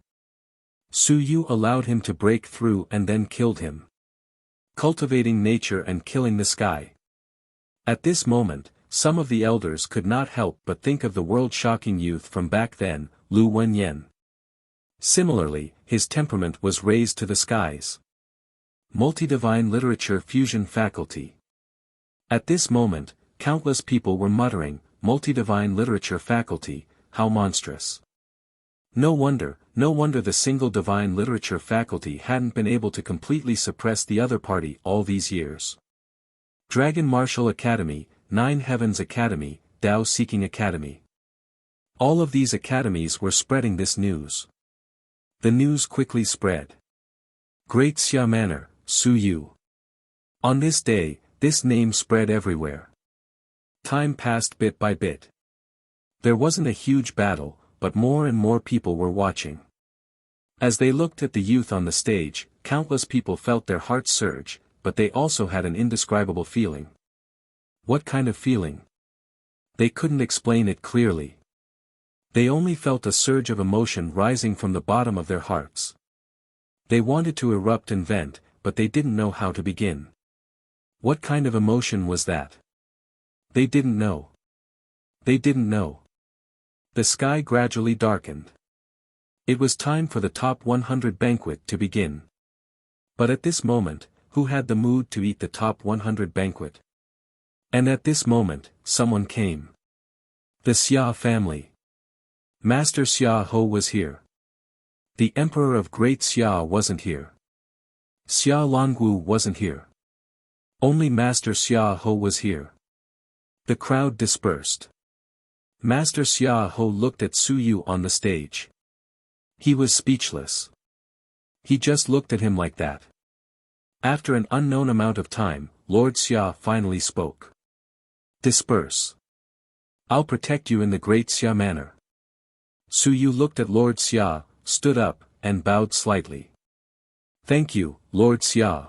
Su Yu allowed him to break through and then killed him. Cultivating nature and killing the sky. At this moment, some of the elders could not help but think of the world-shocking youth from back then, Lu Wenyan. Similarly, his temperament was raised to the skies. Multi-divine literature fusion faculty. At this moment, countless people were muttering, multi-divine literature faculty, how monstrous. No wonder the single divine literature faculty hadn't been able to completely suppress the other party all these years. Dragon Martial Academy, 9 Heavens Academy, Tao Seeking Academy. All of these academies were spreading this news. The news quickly spread. Great Xia Manor, Su Yu. On this day, this name spread everywhere. Time passed bit by bit. There wasn't a huge battle, but more and more people were watching. As they looked at the youth on the stage, countless people felt their hearts surge, but they also had an indescribable feeling. What kind of feeling? They couldn't explain it clearly. They only felt a surge of emotion rising from the bottom of their hearts. They wanted to erupt and vent, but they didn't know how to begin. What kind of emotion was that? They didn't know. They didn't know. The sky gradually darkened. It was time for the top 100 banquet to begin. But at this moment, who had the mood to eat the top 100 banquet? And at this moment, someone came. The Xia family. Master Xia Ho was here. The Emperor of Great Xia wasn't here. Xia Longwu wasn't here. Only Master Xia Ho was here. The crowd dispersed. Master Xia Ho looked at Su Yu on the stage. He was speechless. He just looked at him like that. After an unknown amount of time, Lord Xia finally spoke. Disperse. I'll protect you in the Great Xia manner. Su Yu looked at Lord Xia, stood up, and bowed slightly. Thank you, Lord Xia.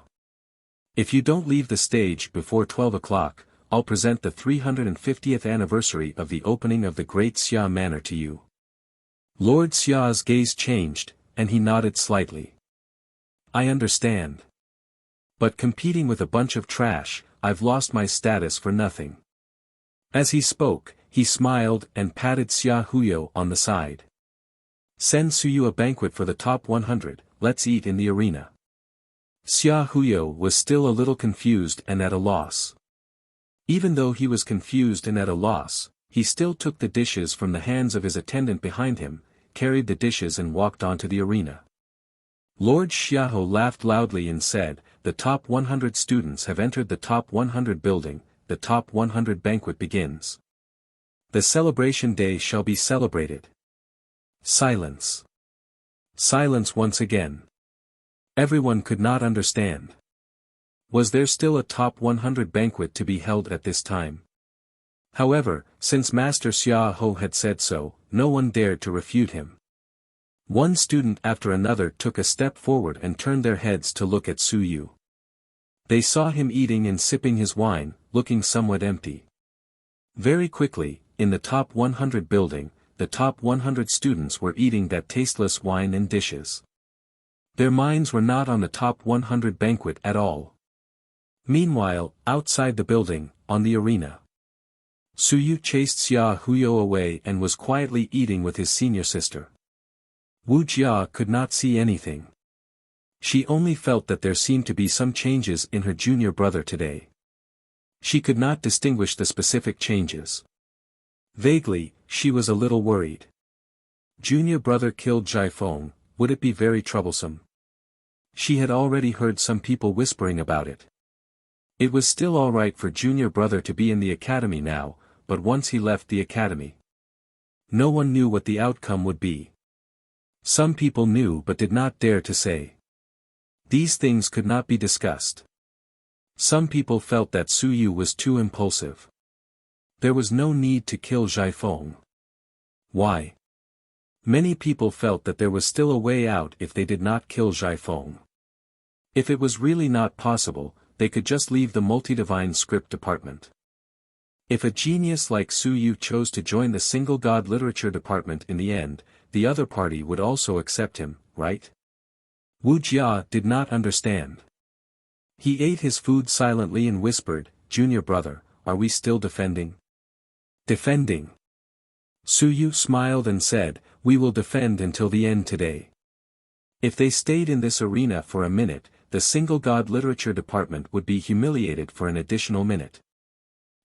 If you don't leave the stage before 12 o'clock, I'll present the 350th anniversary of the opening of the Great Xia Manor to you. Lord Xia's gaze changed, and he nodded slightly. I understand. But competing with a bunch of trash, I've lost my status for nothing. As he spoke, he smiled and patted Xia Huyo on the side. Send Su Yu a banquet for the top 100, let's eat in the arena. Xia Huyo was still a little confused and at a loss. Even though he was confused and at a loss, he still took the dishes from the hands of his attendant behind him, carried the dishes and walked onto the arena. Lord Xiaoho laughed loudly and said, the top 100 students have entered the top 100 building, the top 100 banquet begins. The celebration day shall be celebrated. Silence. Silence once again. Everyone could not understand. Was there still a top 100 banquet to be held at this time? However, since Master Xia Ho had said so, no one dared to refute him. One student after another took a step forward and turned their heads to look at Su Yu. They saw him eating and sipping his wine, looking somewhat empty. Very quickly, in the top 100 building, the top 100 students were eating that tasteless wine and dishes. Their minds were not on the top 100 banquet at all. Meanwhile, outside the building, on the arena, Su Yu chased Xia Huyo away and was quietly eating with his senior sister. Wuxia could not see anything. She only felt that there seemed to be some changes in her junior brother today. She could not distinguish the specific changes. Vaguely, she was a little worried. Junior brother killed Jiafeng, would it be very troublesome? She had already heard some people whispering about it. It was still alright for junior brother to be in the academy now, but once he left the academy, no one knew what the outcome would be. Some people knew but did not dare to say. These things could not be discussed. Some people felt that Su Yu was too impulsive. There was no need to kill Jiafeng. Why? Many people felt that there was still a way out if they did not kill Jiafeng. If it was really not possible, they could just leave the multi-divine script department. If a genius like Su Yu chose to join the single god literature department in the end, the other party would also accept him, right? Wu Jia did not understand. He ate his food silently and whispered, Junior brother, are we still defending? Defending. Su Yu smiled and said, we will defend until the end today. If they stayed in this arena for a minute, the single god literature department would be humiliated for an additional minute.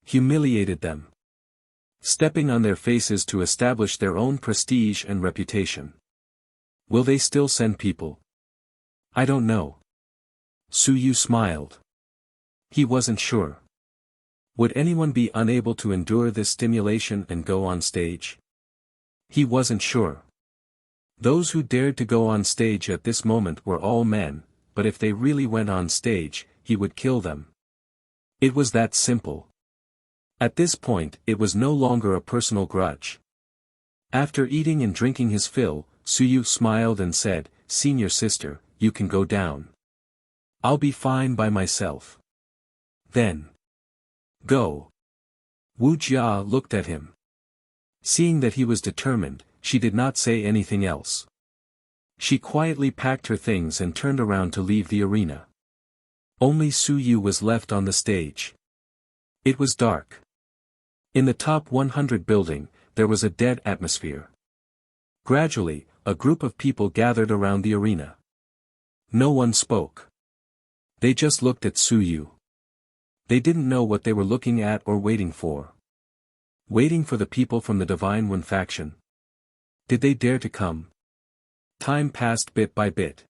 Humiliated them. Stepping on their faces to establish their own prestige and reputation. Will they still send people? I don't know. Su Yu smiled. He wasn't sure. Would anyone be unable to endure this stimulation and go on stage? He wasn't sure. Those who dared to go on stage at this moment were all men, but if they really went on stage, he would kill them, It was that simple. At this point, it was no longer a personal grudge. After eating and drinking his fill, Suyu smiled and said, "Senior sister, you can go down. I'll be fine by myself." "Then go." Wuxia looked at him. Seeing that he was determined, she did not say anything else. She quietly packed her things and turned around to leave the arena. Only Suyu was left on the stage. It was dark. In the top 100 building, there was a dead atmosphere. Gradually, a group of people gathered around the arena. No one spoke. They just looked at Suyu. They didn't know what they were looking at or waiting for. Waiting for the people from the Divine One faction. Did they dare to come? Time passed bit by bit.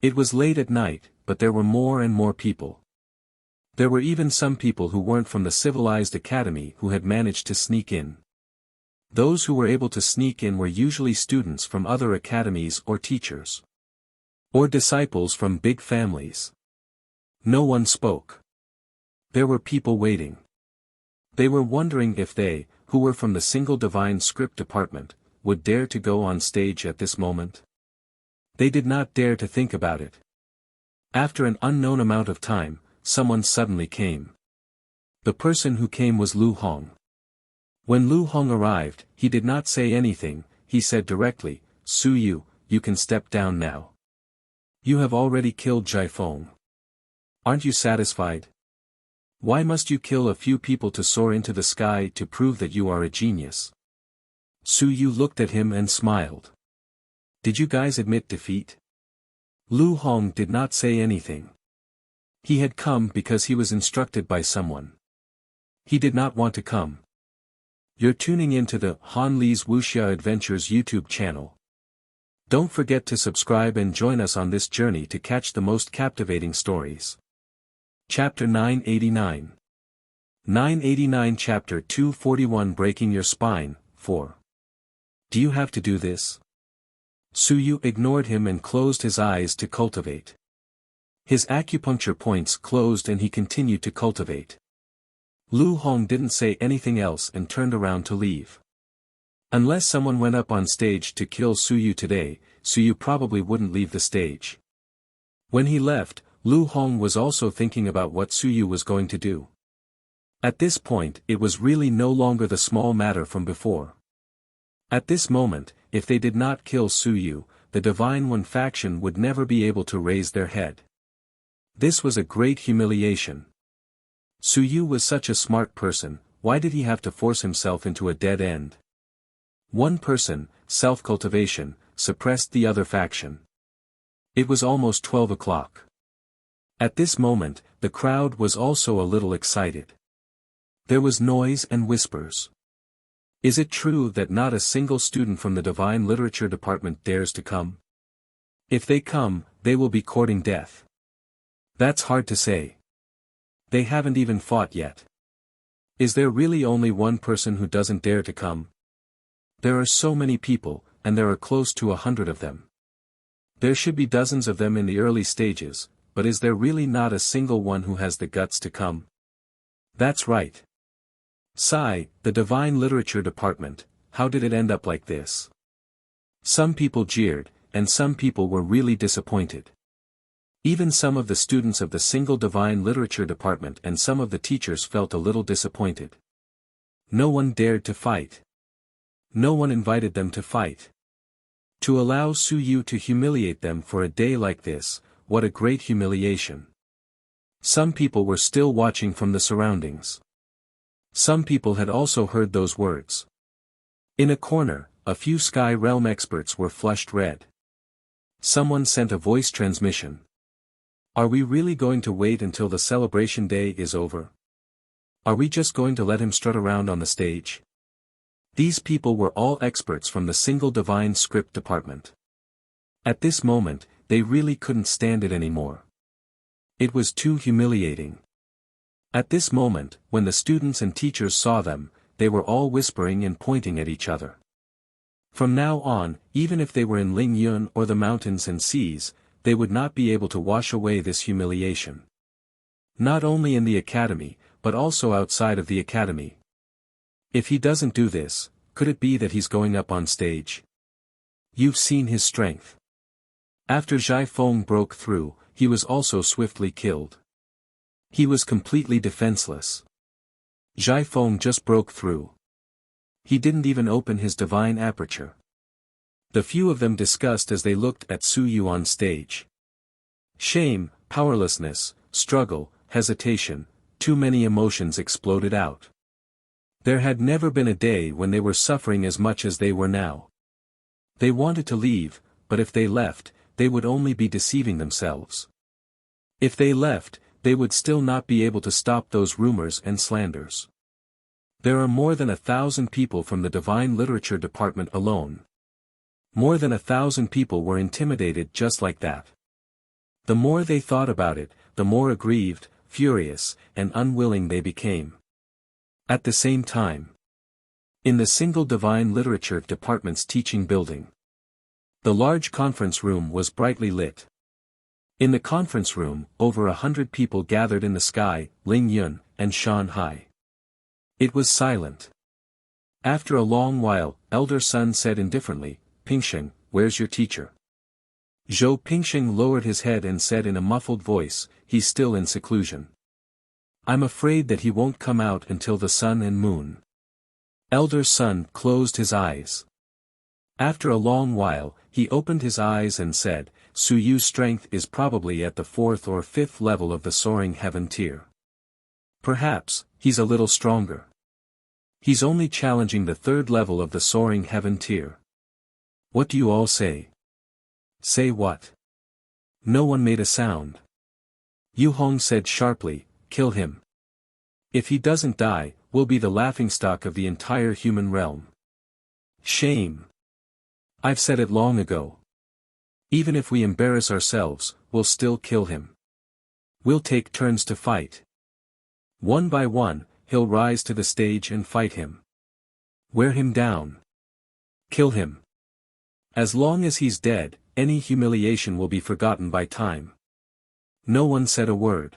It was late at night, but there were more and more people. There were even some people who weren't from the civilized academy who had managed to sneak in. Those who were able to sneak in were usually students from other academies or teachers. Or disciples from big families. No one spoke. There were people waiting. They were wondering if they, who were from the single divine script department, would dare to go on stage at this moment. They did not dare to think about it. After an unknown amount of time, someone suddenly came. The person who came was Lu Hong. When Lu Hong arrived, he did not say anything, he said directly, "Suyu, you can step down now. You have already killed Jiafeng. Aren't you satisfied? Why must you kill a few people to soar into the sky to prove that you are a genius?" Suyu looked at him and smiled. "Did you guys admit defeat?" Lu Hong did not say anything. He had come because he was instructed by someone. He did not want to come. You're tuning into the Han Li's Wuxia Adventures YouTube channel. Don't forget to subscribe and join us on this journey to catch the most captivating stories. Chapter 989. 989 Chapter 241 Breaking Your Spine, 4. Do you have to do this? Suyu ignored him and closed his eyes to cultivate. His acupuncture points closed and he continued to cultivate. Lu Hong didn't say anything else and turned around to leave. Unless someone went up on stage to kill Suyu today, Suyu probably wouldn't leave the stage. When he left, Lu Hong was also thinking about what Suyu was going to do. At this point, it was really no longer the small matter from before. At this moment, if they did not kill Suyu, the Divine One faction would never be able to raise their head. This was a great humiliation. Suyu was such a smart person, why did he have to force himself into a dead end? One person, self-cultivation, suppressed the other faction. It was almost 12 o'clock. At this moment, the crowd was also a little excited. There was noise and whispers. Is it true that not a single student from the Divine Literature Department dares to come? If they come, they will be courting death. That's hard to say. They haven't even fought yet. Is there really only one person who doesn't dare to come? There are so many people, and there are close to 100 of them. There should be dozens of them in the early stages, but is there really not a single one who has the guts to come? That's right. Sigh, the Divine Literature Department, how did it end up like this? Some people jeered, and some people were really disappointed. Even some of the students of the single Divine Literature Department and some of the teachers felt a little disappointed. No one dared to fight. No one invited them to fight. To allow Suyu to humiliate them for a day like this, what a great humiliation. Some people were still watching from the surroundings. Some people had also heard those words. In a corner, a few Sky Realm experts were flushed red. Someone sent a voice transmission. Are we really going to wait until the celebration day is over? Are we just going to let him strut around on the stage? These people were all experts from the single Divine Script department. At this moment, they really couldn't stand it anymore. It was too humiliating. At this moment, when the students and teachers saw them, they were all whispering and pointing at each other. From now on, even if they were in Lingyun or the mountains and seas, they would not be able to wash away this humiliation. Not only in the academy, but also outside of the academy. If he doesn't do this, could it be that he's going up on stage? You've seen his strength. After Zhai Feng broke through, he was also swiftly killed. He was completely defenseless. Zhai Feng just broke through. He didn't even open his divine aperture. The few of them discussed as they looked at Su Yu on stage. Shame, powerlessness, struggle, hesitation, too many emotions exploded out. There had never been a day when they were suffering as much as they were now. They wanted to leave, but if they left, they would only be deceiving themselves. If they left, they would still not be able to stop those rumors and slanders. There are more than 1,000 people from the Divine Literature Department alone. More than 1,000 people were intimidated just like that. The more they thought about it, the more aggrieved, furious, and unwilling they became. At the same time, in the single Divine Literature Department's teaching building, the large conference room was brightly lit. In the conference room, over 100 people gathered in the sky, Ling Yun, and Shan Hai. It was silent. After a long while, Elder Sun said indifferently, "Pingsheng, where's your teacher?" Zhou Pingsheng lowered his head and said in a muffled voice, "He's still in seclusion. I'm afraid that he won't come out until the sun and moon." Elder Sun closed his eyes. After a long while, he opened his eyes and said, "Su Yu's strength is probably at the 4th or 5th level of the soaring heaven tier. Perhaps, he's a little stronger. He's only challenging the 3rd level of the soaring heaven tier. What do you all say?" "Say what?" No one made a sound. Yu Hong said sharply, "Kill him. If he doesn't die, we'll be the laughingstock of the entire human realm." Shame. I've said it long ago. Even if we embarrass ourselves, we'll still kill him. We'll take turns to fight. One by one, he'll rise to the stage and fight him. Wear him down. Kill him. As long as he's dead, any humiliation will be forgotten by time. No one said a word.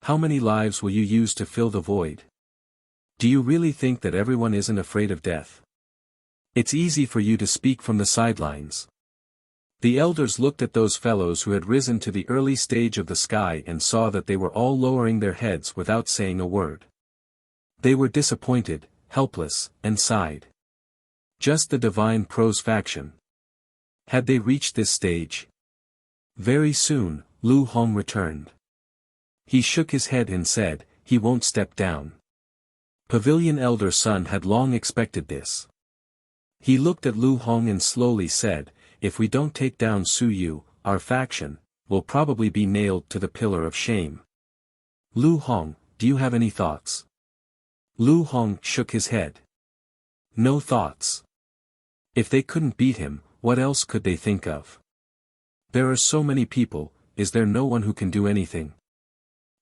How many lives will you use to fill the void? Do you really think that everyone isn't afraid of death? It's easy for you to speak from the sidelines. The elders looked at those fellows who had risen to the early stage of the sky and saw that they were all lowering their heads without saying a word. They were disappointed, helpless, and sighed. Just the Divine Prose faction. Had they reached this stage? Very soon, Lu Hong returned. He shook his head and said, "He won't step down." Pavilion Elder Sun had long expected this. He looked at Lu Hong and slowly said, "If we don't take down Su Yu, our faction will probably be nailed to the pillar of shame." "Lu Hong, do you have any thoughts?" Lu Hong shook his head. "No thoughts. If they couldn't beat him, what else could they think of? There are so many people, is there no one who can do anything?"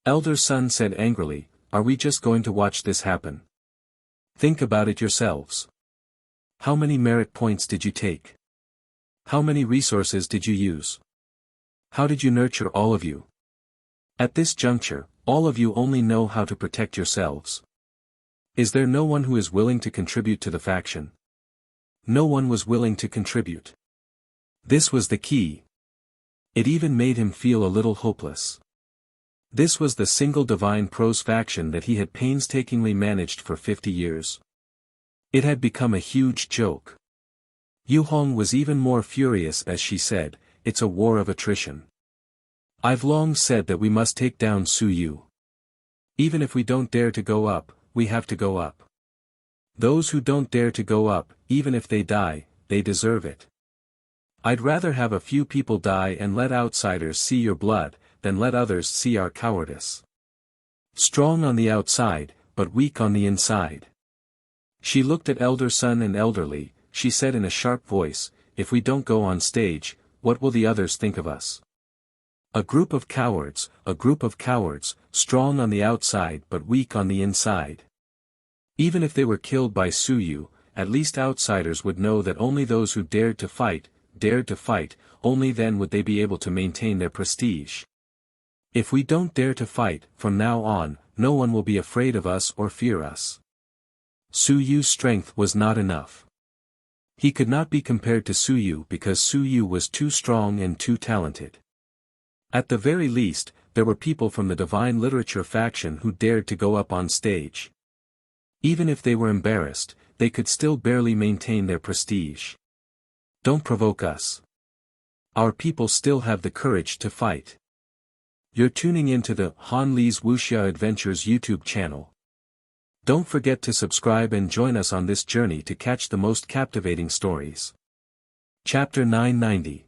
Elder Sun said angrily, "Are we just going to watch this happen? Think about it yourselves. How many merit points did you take? How many resources did you use? How did you nurture all of you? At this juncture, all of you only know how to protect yourselves. Is there no one who is willing to contribute to the faction?" No one was willing to contribute. This was the key. It even made him feel a little hopeless. This was the single Divine Prose faction that he had painstakingly managed for 50 years. It had become a huge joke. Yu Hong was even more furious as she said, "It's a war of attrition. I've long said that we must take down Su Yu. Even if we don't dare to go up, we have to go up. Those who don't dare to go up, even if they die, they deserve it. I'd rather have a few people die and let outsiders see your blood, than let others see our cowardice. Strong on the outside, but weak on the inside." She looked at Elder Sun and Elderly, she said in a sharp voice, "If we don't go on stage, what will the others think of us? A group of cowards, strong on the outside but weak on the inside. Even if they were killed by Su Yu, at least outsiders would know that only those who dared to fight, only then would they be able to maintain their prestige." If we don't dare to fight, from now on, no one will be afraid of us or fear us. Su Yu's strength was not enough. He could not be compared to Su Yu because Su Yu was too strong and too talented. At the very least, there were people from the divine literature faction who dared to go up on stage. Even if they were embarrassed, they could still barely maintain their prestige. Don't provoke us. Our people still have the courage to fight. You're tuning into the Han Li's Wuxia Adventures YouTube channel. Don't forget to subscribe and join us on this journey to catch the most captivating stories. Chapter 990.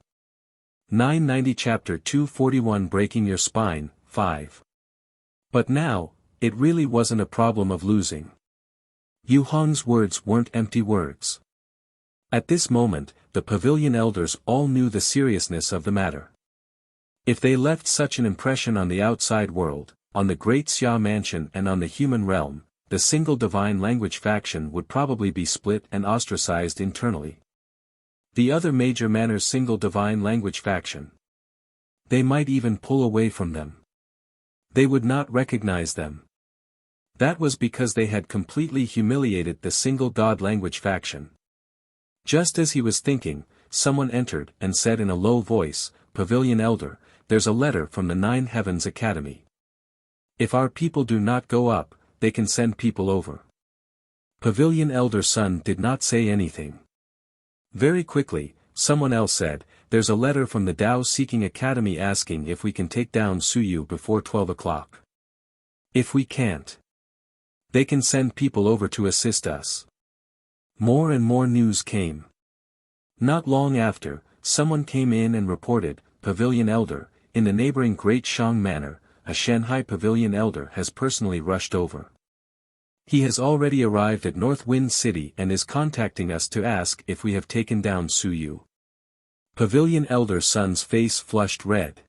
990 Chapter 241 Breaking Your Spine, 5. But now, it really wasn't a problem of losing. Yu Hong's words weren't empty words. At this moment, the pavilion elders all knew the seriousness of the matter. If they left such an impression on the outside world, on the Great Xia Mansion and on the human realm, the single divine language faction would probably be split and ostracized internally. The other major manor's single divine language faction. They might even pull away from them. They would not recognize them. That was because they had completely humiliated the single god language faction. Just as he was thinking, someone entered and said in a low voice, "Pavilion Elder, there's a letter from the Nine Heavens Academy. If our people do not go up, they can send people over." Pavilion Elder's son did not say anything. Very quickly, someone else said, "There's a letter from the Tao Seeking Academy asking if we can take down Su Yu before 12 o'clock. If we can't, they can send people over to assist us." More and more news came. Not long after, someone came in and reported, "Pavilion Elder, in the neighboring Great Shang Manor, a Shanghai Pavilion Elder has personally rushed over. He has already arrived at North Wind City and is contacting us to ask if we have taken down Su Yu." Pavilion Elder's son's face flushed red.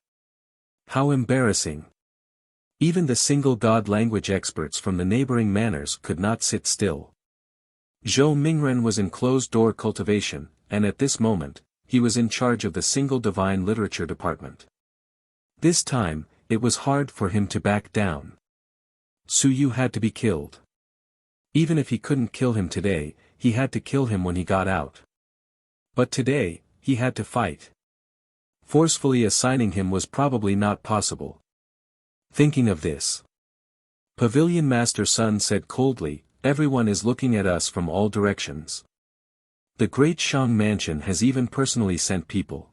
How embarrassing. Even the single god language experts from the neighboring manors could not sit still. Zhou Mingren was in closed-door cultivation, and at this moment, he was in charge of the single divine literature department. This time, it was hard for him to back down. Su Yu had to be killed. Even if he couldn't kill him today, he had to kill him when he got out. But today, he had to fight. Forcefully assigning him was probably not possible. Thinking of this, Pavilion Master Sun said coldly, "Everyone is looking at us from all directions. The Great Shang Mansion has even personally sent people.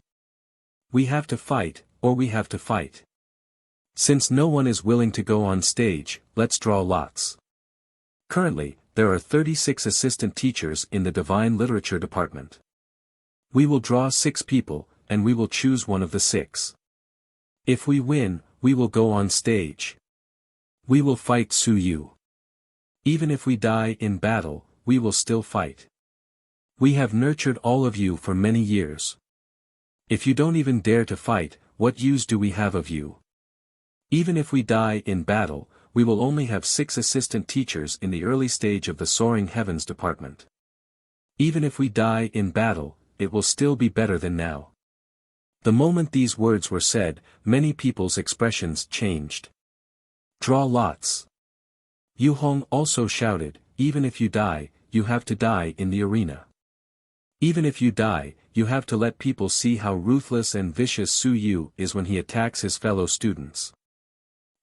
We have to fight, or we have to fight. Since no one is willing to go on stage, let's draw lots." Currently, there are 36 assistant teachers in the Divine Literature Department. We will draw 6 people, and we will choose one of the 6. If we win, we will go on stage. We will fight Su Yu. Even if we die in battle, we will still fight. We have nurtured all of you for many years. If you don't even dare to fight, what use do we have of you? Even if we die in battle, we will only have 6 assistant teachers in the early stage of the Soaring Heavens department. Even if we die in battle, it will still be better than now. The moment these words were said, many people's expressions changed. Draw lots. Yu Hong also shouted, "Even if you die, you have to die in the arena. Even if you die, you have to let people see how ruthless and vicious Su Yu is when he attacks his fellow students.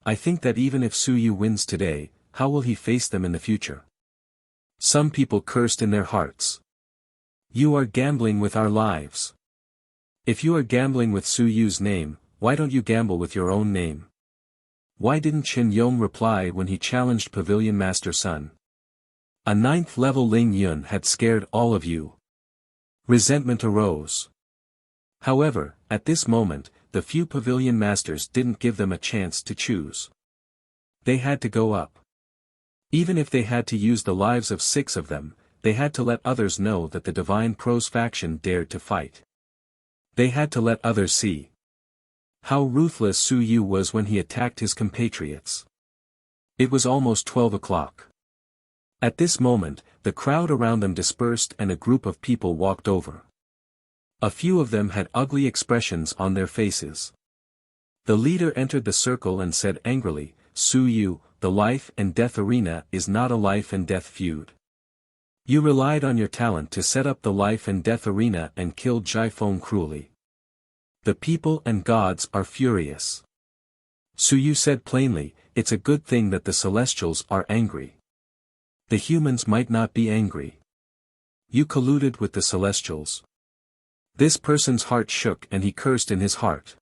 I think that even if Su Yu wins today, how will he face them in the future?" Some people cursed in their hearts. "You are gambling with our lives. If you are gambling with Su Yu's name, why don't you gamble with your own name?" Why didn't Chen Yong reply when he challenged Pavilion Master Sun? A 9th level Ling Yun had scared all of you. Resentment arose. However, at this moment, the few Pavilion Masters didn't give them a chance to choose. They had to go up. Even if they had to use the lives of 6 of them, they had to let others know that the Divine Prose faction dared to fight. They had to let others see how ruthless Su Yu was when he attacked his compatriots. It was almost 12 o'clock. At this moment, the crowd around them dispersed and a group of people walked over. A few of them had ugly expressions on their faces. The leader entered the circle and said angrily, Su Yu, the life and death arena is not a life and death feud. You relied on your talent to set up the life and death arena and killed Jiafeng cruelly. The people and gods are furious. Su Yu said plainly, it's a good thing that the celestials are angry. The humans might not be angry. You colluded with the celestials. This person's heart shook and he cursed in his heart.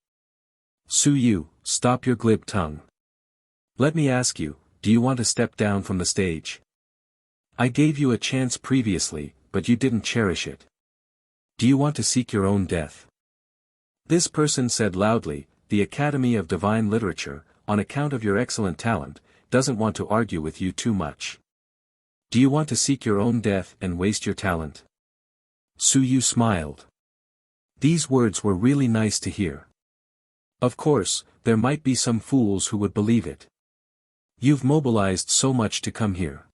Su Yu, stop your glib tongue. Let me ask you, do you want to step down from the stage? I gave you a chance previously, but you didn't cherish it. Do you want to seek your own death? This person said loudly, the Academy of Divine Literature, on account of your excellent talent, doesn't want to argue with you too much. Do you want to seek your own death and waste your talent? Su Yu smiled. These words were really nice to hear. Of course, there might be some fools who would believe it. You've mobilized so much to come here.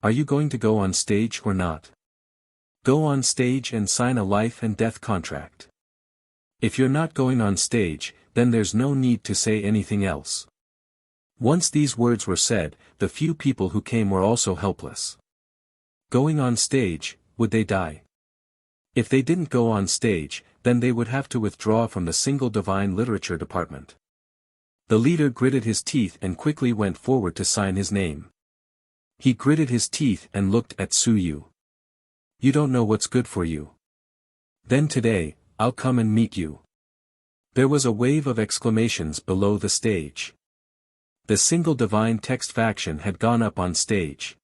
Are you going to go on stage or not? Go on stage and sign a life and death contract. If you're not going on stage, then there's no need to say anything else. Once these words were said, the few people who came were also helpless. Going on stage, would they die? If they didn't go on stage, then they would have to withdraw from the single divine literature department. The leader gritted his teeth and quickly went forward to sign his name. He gritted his teeth and looked at Su Yu. You don't know what's good for you. Then today, I'll come and meet you. There was a wave of exclamations below the stage. The single divine text faction had gone up on stage.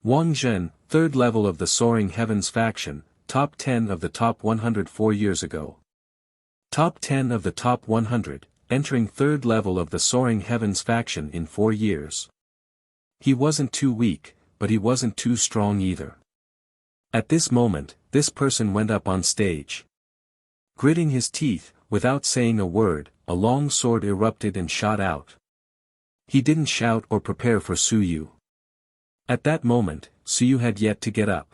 Wang Zhen, third level of the Soaring Heavens faction, top 10 of the top 100 4 years ago. Top 10 of the top 100, entering third level of the Soaring Heavens faction in 4 years. He wasn't too weak, but he wasn't too strong either. At this moment, this person went up on stage. Gritting his teeth, without saying a word, a long sword erupted and shot out. He didn't shout or prepare for Su Yu. At that moment, Su Yu had yet to get up.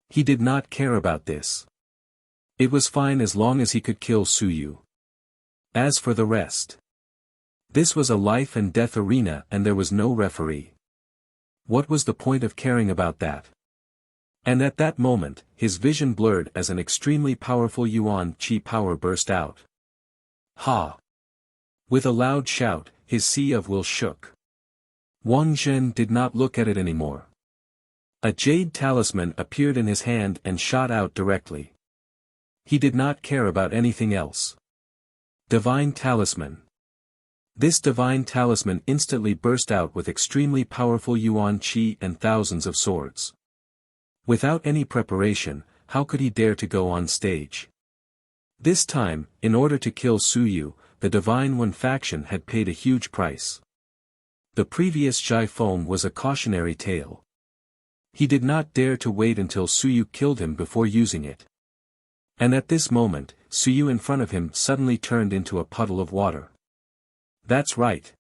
He did not care about this. It was fine as long as he could kill Su Yu. As for the rest. This was a life and death arena and there was no referee. What was the point of caring about that? And at that moment, his vision blurred as an extremely powerful Yuan Qi power burst out. Ha! With a loud shout, his sea of will shook. Wang Zhen did not look at it anymore. A jade talisman appeared in his hand and shot out directly. He did not care about anything else. Divine Talisman. This divine talisman instantly burst out with extremely powerful Yuan Qi and thousands of swords. Without any preparation, how could he dare to go on stage? This time, in order to kill Su Yu, the Divine One faction had paid a huge price. The previous Jiafeng was a cautionary tale. He did not dare to wait until Su Yu killed him before using it. And at this moment, Su Yu in front of him suddenly turned into a puddle of water. That's right.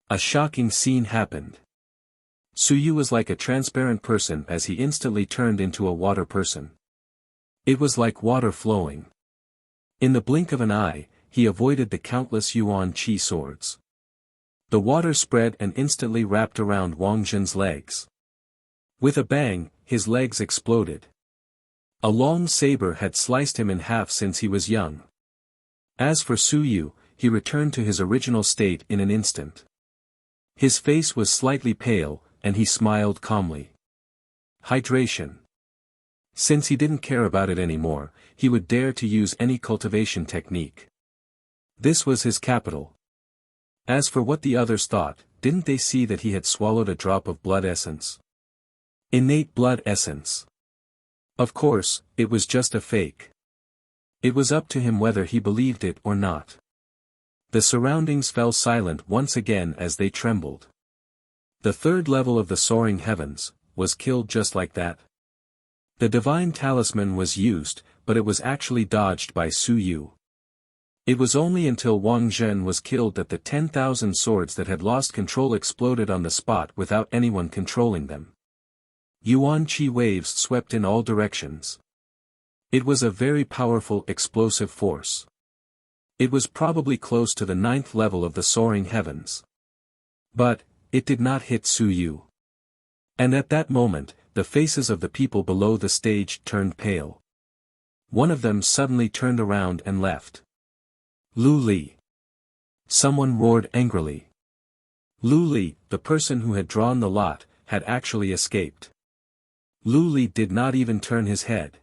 A shocking scene happened. Su Yu was like a transparent person as he instantly turned into a water person. It was like water flowing. In the blink of an eye, he avoided the countless Yuan Qi swords. The water spread and instantly wrapped around Wang Zhen's legs. With a bang, his legs exploded. A long saber had sliced him in half since he was young. As for Su Yu, he returned to his original state in an instant. His face was slightly pale, and he smiled calmly. Hydration. Since he didn't care about it anymore, he would dare to use any cultivation technique. This was his capital. As for what the others thought, didn't they see that he had swallowed a drop of blood essence? Innate blood essence. Of course, it was just a fake. It was up to him whether he believed it or not. The surroundings fell silent once again as they trembled. The third level of the Soaring Heavens was killed just like that. The divine talisman was used, but it was actually dodged by Su Yu. It was only until Wang Zhen was killed that the 10,000 swords that had lost control exploded on the spot without anyone controlling them. Yuan Qi waves swept in all directions. It was a very powerful explosive force. It was probably close to the 9th level of the soaring heavens. But, it did not hit Su Yu. And at that moment, the faces of the people below the stage turned pale. One of them suddenly turned around and left. Lu Li. Someone roared angrily. Lu Li, the person who had drawn the lot, had actually escaped. Lu Li did not even turn his head.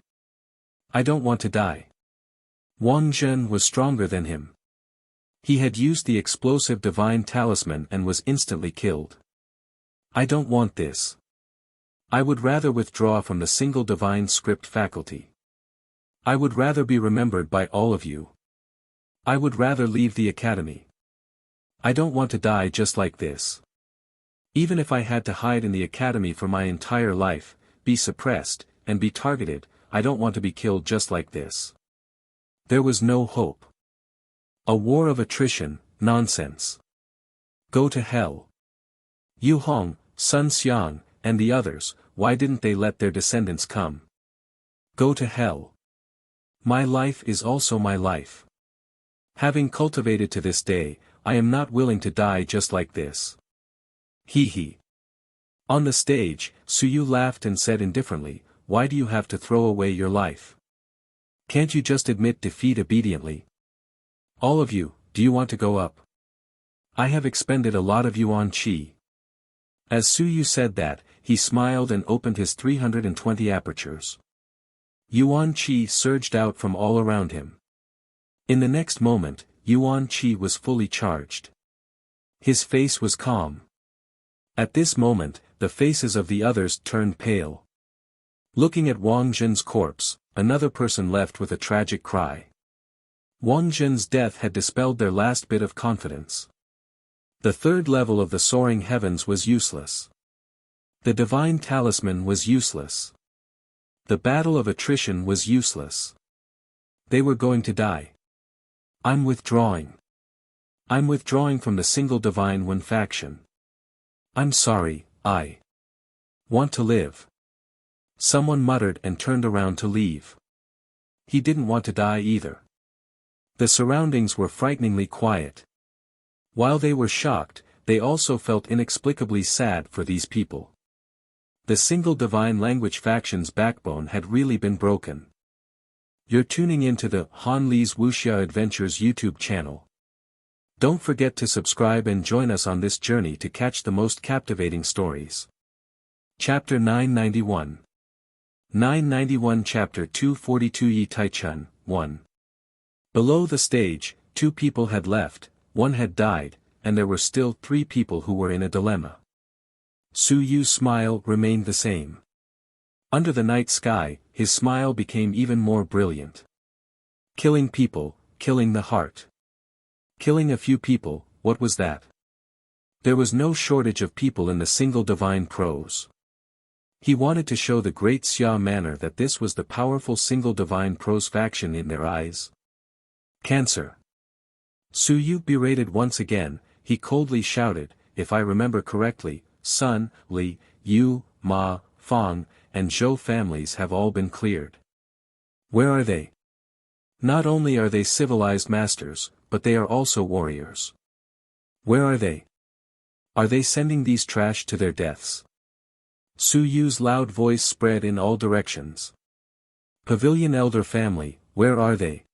I don't want to die. Wang Zhen was stronger than him. He had used the explosive divine talisman and was instantly killed. I don't want this. I would rather withdraw from the single divine script faculty. I would rather be remembered by all of you. I would rather leave the academy. I don't want to die just like this. Even if I had to hide in the academy for my entire life, be suppressed, and be targeted, I don't want to be killed just like this. There was no hope. A war of attrition, nonsense. Go to hell. Yu Hong, Sun Xiang, and the others, why didn't they let their descendants come? Go to hell. My life is also my life. Having cultivated to this day, I am not willing to die just like this. Hee hee. On the stage, Su Yu laughed and said indifferently, why do you have to throw away your life? Can't you just admit defeat obediently? All of you, do you want to go up? I have expended a lot of yuan qi. As Su Yu said that, he smiled and opened his 320 apertures. Yuan qi surged out from all around him. In the next moment, yuan qi was fully charged. His face was calm. At this moment, the faces of the others turned pale. Looking at Wang Zhen's corpse, another person left with a tragic cry. Wang Zhen's death had dispelled their last bit of confidence. The 3rd level of the soaring heavens was useless. The divine talisman was useless. The battle of attrition was useless. They were going to die. I'm withdrawing. I'm withdrawing from the single divine one faction. I'm sorry, I want to live. Someone muttered and turned around to leave. He didn't want to die either. The surroundings were frighteningly quiet. While they were shocked, they also felt inexplicably sad for these people. The single divine language faction's backbone had really been broken. You're tuning into the Han Li's Wuxia Adventures YouTube channel. Don't forget to subscribe and join us on this journey to catch the most captivating stories. Chapter 991. 991 Chapter 242 Yi Taichun, 1. Below the stage, 2 people had left, 1 had died, and there were still 3 people who were in a dilemma. Su Yu's smile remained the same. Under the night sky, his smile became even more brilliant. Killing people, killing the heart. Killing a few people, what was that? There was no shortage of people in the single divine prose. He wanted to show the great Xia manner that this was the powerful single divine prose faction in their eyes. Cancer. Su Yu berated once again, he coldly shouted, if I remember correctly, Sun, Li, Yu, Ma, Fang, and Zhou families have all been cleared. Where are they? Not only are they civilized masters, but they are also warriors. Where are they? Are they sending these trash to their deaths? Su Yu's loud voice spread in all directions. Pavilion elder family, where are they?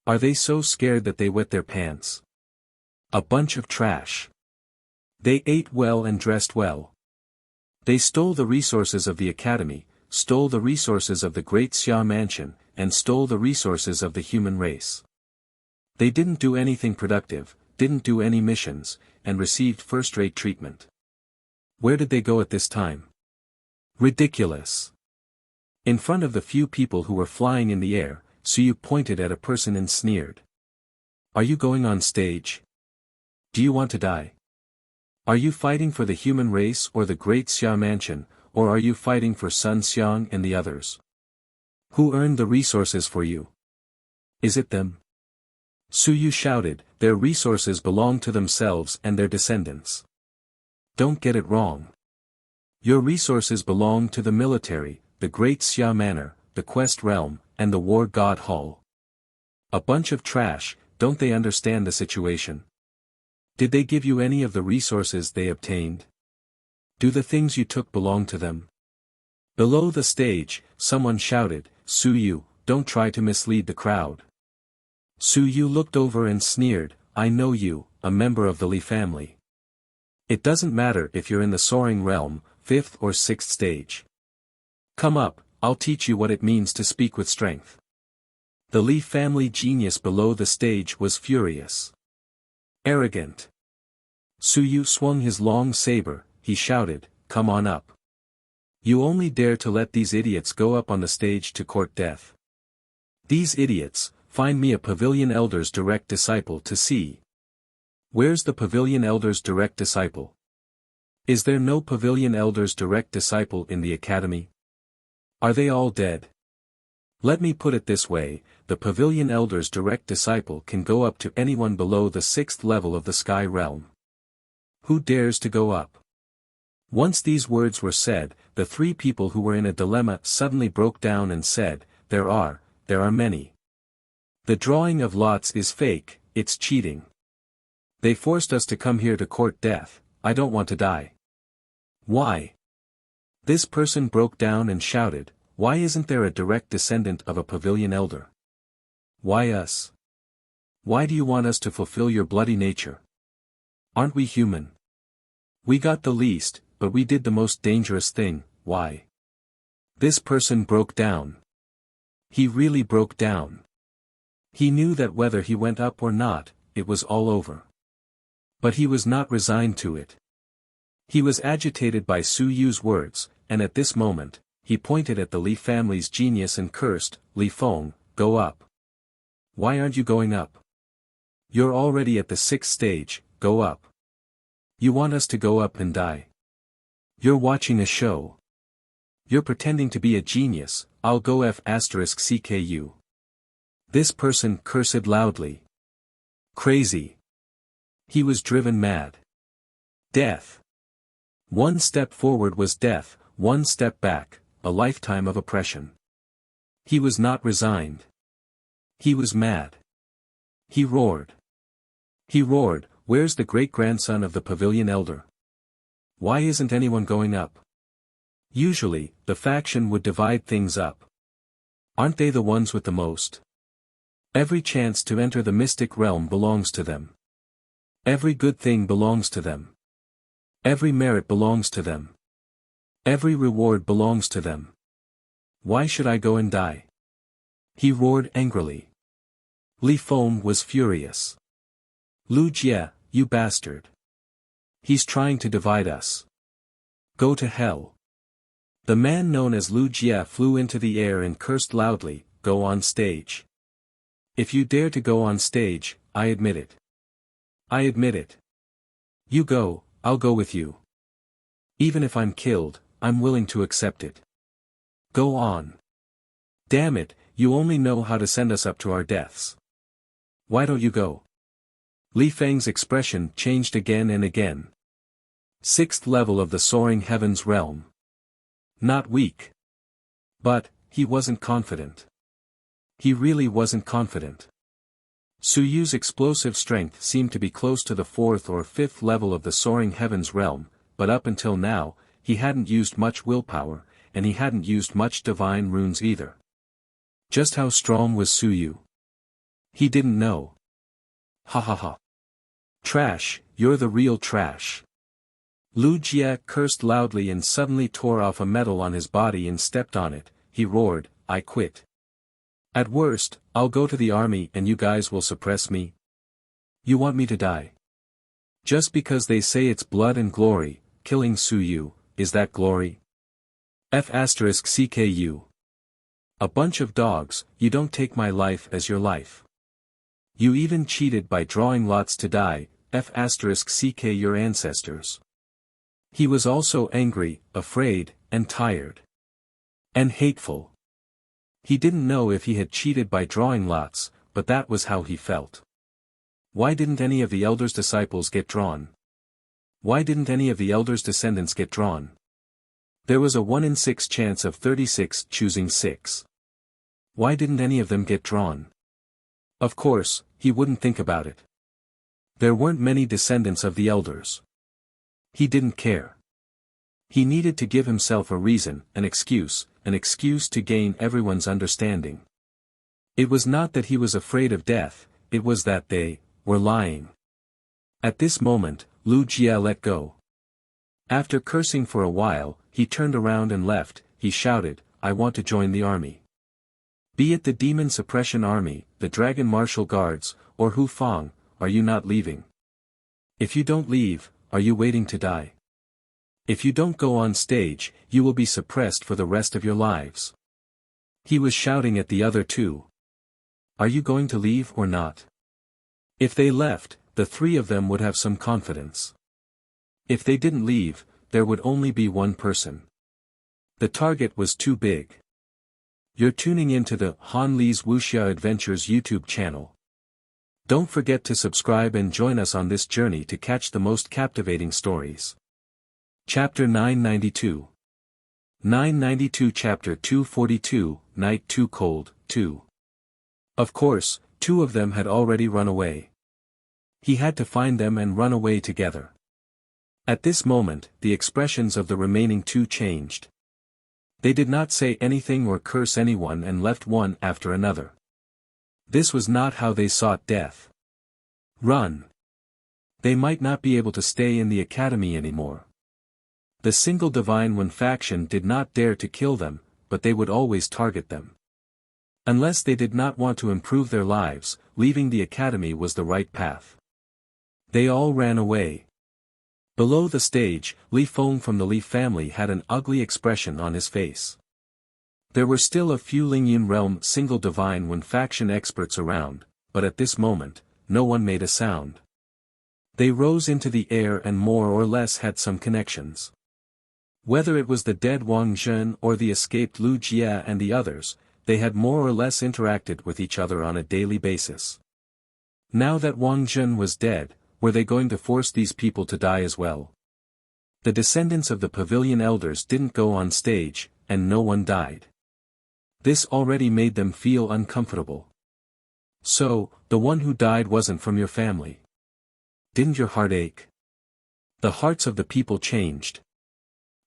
Are they so scared that they wet their pants? A bunch of trash. They ate well and dressed well. They stole the resources of the academy, stole the resources of the great Xia mansion, and stole the resources of the human race. They didn't do anything productive, didn't do any missions, and received first-rate treatment. Where did they go at this time? Ridiculous. In front of the few people who were flying in the air, Su Yu pointed at a person and sneered. Are you going on stage? Do you want to die? Are you fighting for the human race or the great Xia mansion, or are you fighting for Sun Xiang and the others? Who earned the resources for you? Is it them? Su Yu shouted, their resources belong to themselves and their descendants. Don't get it wrong. Your resources belong to the military, the great Xia Manor, the Quest Realm, and the War God Hall. A bunch of trash, don't they understand the situation? Did they give you any of the resources they obtained? Do the things you took belong to them? Below the stage, someone shouted, Su Yu, don't try to mislead the crowd. Su Yu looked over and sneered, I know you, a member of the Li family. It doesn't matter if you're in the soaring realm, 5th or 6th stage. Come up, I'll teach you what it means to speak with strength. The Li family genius below the stage was furious. Arrogant. Su Yu swung his long saber, he shouted, come on up. You only dare to let these idiots go up on the stage to court death. These idiots, find me a Pavilion Elder's direct disciple to see. Where's the Pavilion Elder's direct disciple? Is there no Pavilion Elder's direct disciple in the academy? Are they all dead? Let me put it this way, the Pavilion Elder's direct disciple can go up to anyone below the 6th level of the Sky Realm. Who dares to go up? Once these words were said, the 3 people who were in a dilemma suddenly broke down and said, there are many. The drawing of lots is fake, it's cheating. They forced us to come here to court death, I don't want to die. Why? This person broke down and shouted, why isn't there a direct descendant of a Pavilion Elder? Why us? Why do you want us to fulfill your bloody nature? Aren't we human? We got the least, but we did the most dangerous thing, why? This person broke down. He really broke down. He knew that whether he went up or not, it was all over. But he was not resigned to it. He was agitated by Su Yu's words, and at this moment, he pointed at the Li family's genius and cursed, Li Feng, go up. Why aren't you going up? You're already at the 6th stage, go up. You want us to go up and die. You're watching a show. You're pretending to be a genius, I'll go F***CKU. This person cursed loudly. Crazy. He was driven mad. Death. 1 step forward was death, 1 step back, a lifetime of oppression. He was not resigned. He was mad. He roared. He roared, where's the great-grandson of the Pavilion Elder? Why isn't anyone going up? Usually, the faction would divide things up. Aren't they the ones with the most? Every chance to enter the mystic realm belongs to them. Every good thing belongs to them. Every merit belongs to them. Every reward belongs to them. Why should I go and die? He roared angrily. Li Feng was furious. Lu Jie, you bastard. He's trying to divide us. Go to hell. The man known as Lu Jie flew into the air and cursed loudly, go on stage. If you dare to go on stage, I admit it. I admit it. You go, I'll go with you. Even if I'm killed, I'm willing to accept it. Go on. Damn it, you only know how to send us up to our deaths. Why don't you go? Li Feng's expression changed again and again. 6th level of the soaring heavens realm. Not weak. But, he wasn't confident. He really wasn't confident. Su Yu's explosive strength seemed to be close to the 4th or 5th level of the soaring heavens realm, but up until now, he hadn't used much willpower, and he hadn't used much divine runes either. Just how strong was Su Yu? He didn't know. Ha ha ha. Trash, you're the real trash. Lu Jie cursed loudly and suddenly tore off a medal on his body and stepped on it. He roared, I quit. At worst, I'll go to the army and you guys will suppress me. You want me to die? Just because they say it's blood and glory, killing Su Yu, is that glory? F***CKU. A bunch of dogs, you don't take my life as your life. You even cheated by drawing lots to die, F***CK your ancestors. He was also angry, afraid, and tired. And hateful. He didn't know if he had cheated by drawing lots, but that was how he felt. Why didn't any of the Elder's disciples get drawn? Why didn't any of the Elder's descendants get drawn? There was a 1 in 6 chance of 36 choosing 6. Why didn't any of them get drawn? Of course, he wouldn't think about it. There weren't many descendants of the elders. He didn't care. He needed to give himself a reason, an excuse to gain everyone's understanding. It was not that he was afraid of death, it was that they were lying. At this moment, Wuxia let go. After cursing for a while, he turned around and left. He shouted, "I want to join the army. Be it the Demon Suppression Army, the Dragon Martial Guards, or Hu Fang, are you not leaving? If you don't leave, are you waiting to die? If you don't go on stage, you will be suppressed for the rest of your lives." He was shouting at the other two. Are you going to leave or not? If they left, the three of them would have some confidence. If they didn't leave, there would only be one person. The target was too big. You're tuning into the Han Li's Wuxia Adventures YouTube channel. Don't forget to subscribe and join us on this journey to catch the most captivating stories. Chapter 992. 992 Chapter 242, Night Too Cold, 2. Of course, two of them had already run away. He had to find them and run away together. At this moment, the expressions of the remaining two changed. They did not say anything or curse anyone and left one after another. This was not how they sought death. Run. They might not be able to stay in the academy anymore. The single Divine One faction did not dare to kill them, but they would always target them. Unless they did not want to improve their lives, leaving the academy was the right path. They all ran away. Below the stage, Li Feng from the Li family had an ugly expression on his face. There were still a few Lingyun realm single Divine One faction experts around, but at this moment, no one made a sound. They rose into the air and more or less had some connections. Whether it was the dead Wang Zhen or the escaped Lu Jia and the others, they had more or less interacted with each other on a daily basis. Now that Wang Zhen was dead, were they going to force these people to die as well? The descendants of the pavilion elders didn't go on stage, and no one died. This already made them feel uncomfortable. So, the one who died wasn't from your family. Didn't your heart ache? The hearts of the people changed.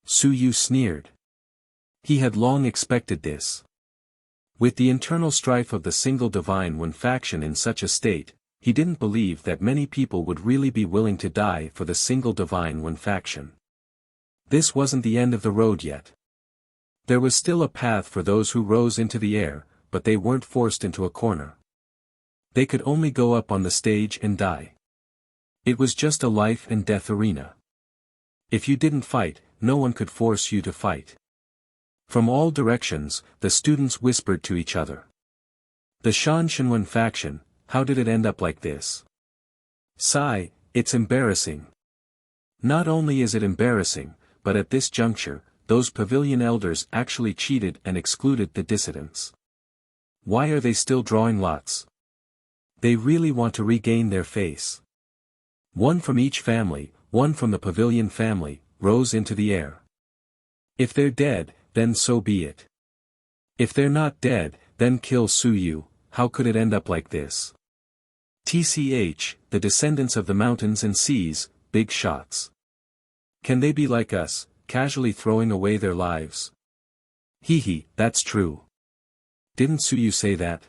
Su Yu sneered. He had long expected this. With the internal strife of the single Divine One faction in such a state, he didn't believe that many people would really be willing to die for the single Divine One faction. This wasn't the end of the road yet. There was still a path for those who rose into the air, but they weren't forced into a corner. They could only go up on the stage and die. It was just a life and death arena. If you didn't fight, no one could force you to fight. From all directions, the students whispered to each other. The Shan Shenwen faction, how did it end up like this? Sigh, it's embarrassing. Not only is it embarrassing, but at this juncture, those pavilion elders actually cheated and excluded the dissidents. Why are they still drawing lots? They really want to regain their face. One from each family, one from the pavilion family, rose into the air. If they're dead, then so be it. If they're not dead, then kill Su Yu. How could it end up like this? TCH, the descendants of the mountains and seas, big shots. Can they be like us, casually throwing away their lives? Hee, that's true. Didn't Su Yu say that?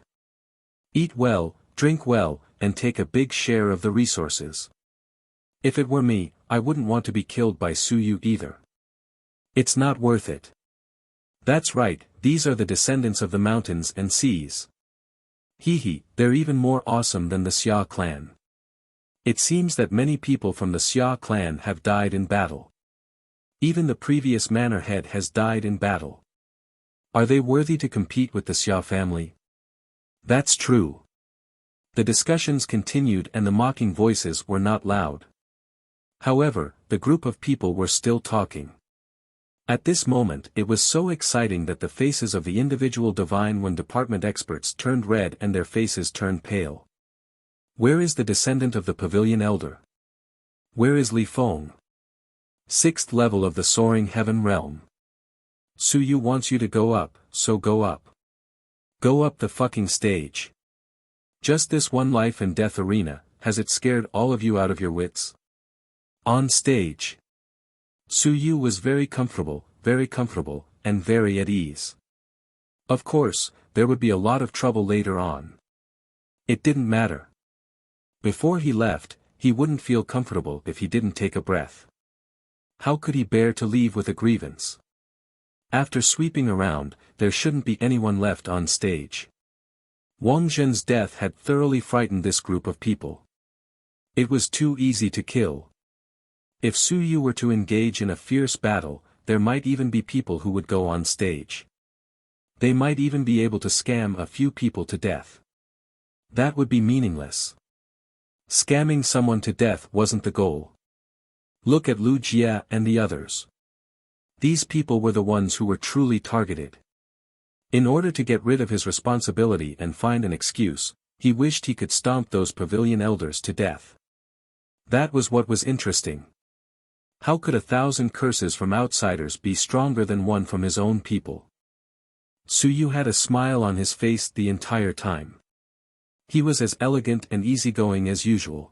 Eat well, drink well, and take a big share of the resources. If it were me, I wouldn't want to be killed by Su Yu either. It's not worth it. That's right, these are the descendants of the mountains and seas. Hee, they're even more awesome than the Xia clan. It seems that many people from the Xia clan have died in battle. Even the previous manor head has died in battle. Are they worthy to compete with the Xia family? That's true. The discussions continued and the mocking voices were not loud. However, the group of people were still talking. At this moment it was so exciting that the faces of the individual Divine One department experts turned red and their faces turned pale. Where is the descendant of the pavilion elder? Where is Li Feng? 6th level of the soaring heaven realm. Su Yu wants you to go up, so go up. Go up the fucking stage. Just this one life and death arena, has it scared all of you out of your wits? On stage. Su Yu was very comfortable, and very at ease. Of course, there would be a lot of trouble later on. It didn't matter. Before he left, he wouldn't feel comfortable if he didn't take a breath. How could he bear to leave with a grievance? After sweeping around, there shouldn't be anyone left on stage. Wang Zhen's death had thoroughly frightened this group of people. It was too easy to kill. If Su Yu were to engage in a fierce battle, there might even be people who would go on stage. They might even be able to scam a few people to death. That would be meaningless. Scamming someone to death wasn't the goal. Look at Lu Jia and the others. These people were the ones who were truly targeted. In order to get rid of his responsibility and find an excuse, he wished he could stomp those pavilion elders to death. That was what was interesting. How could 1,000 curses from outsiders be stronger than one from his own people? Su Yu had a smile on his face the entire time. He was as elegant and easygoing as usual.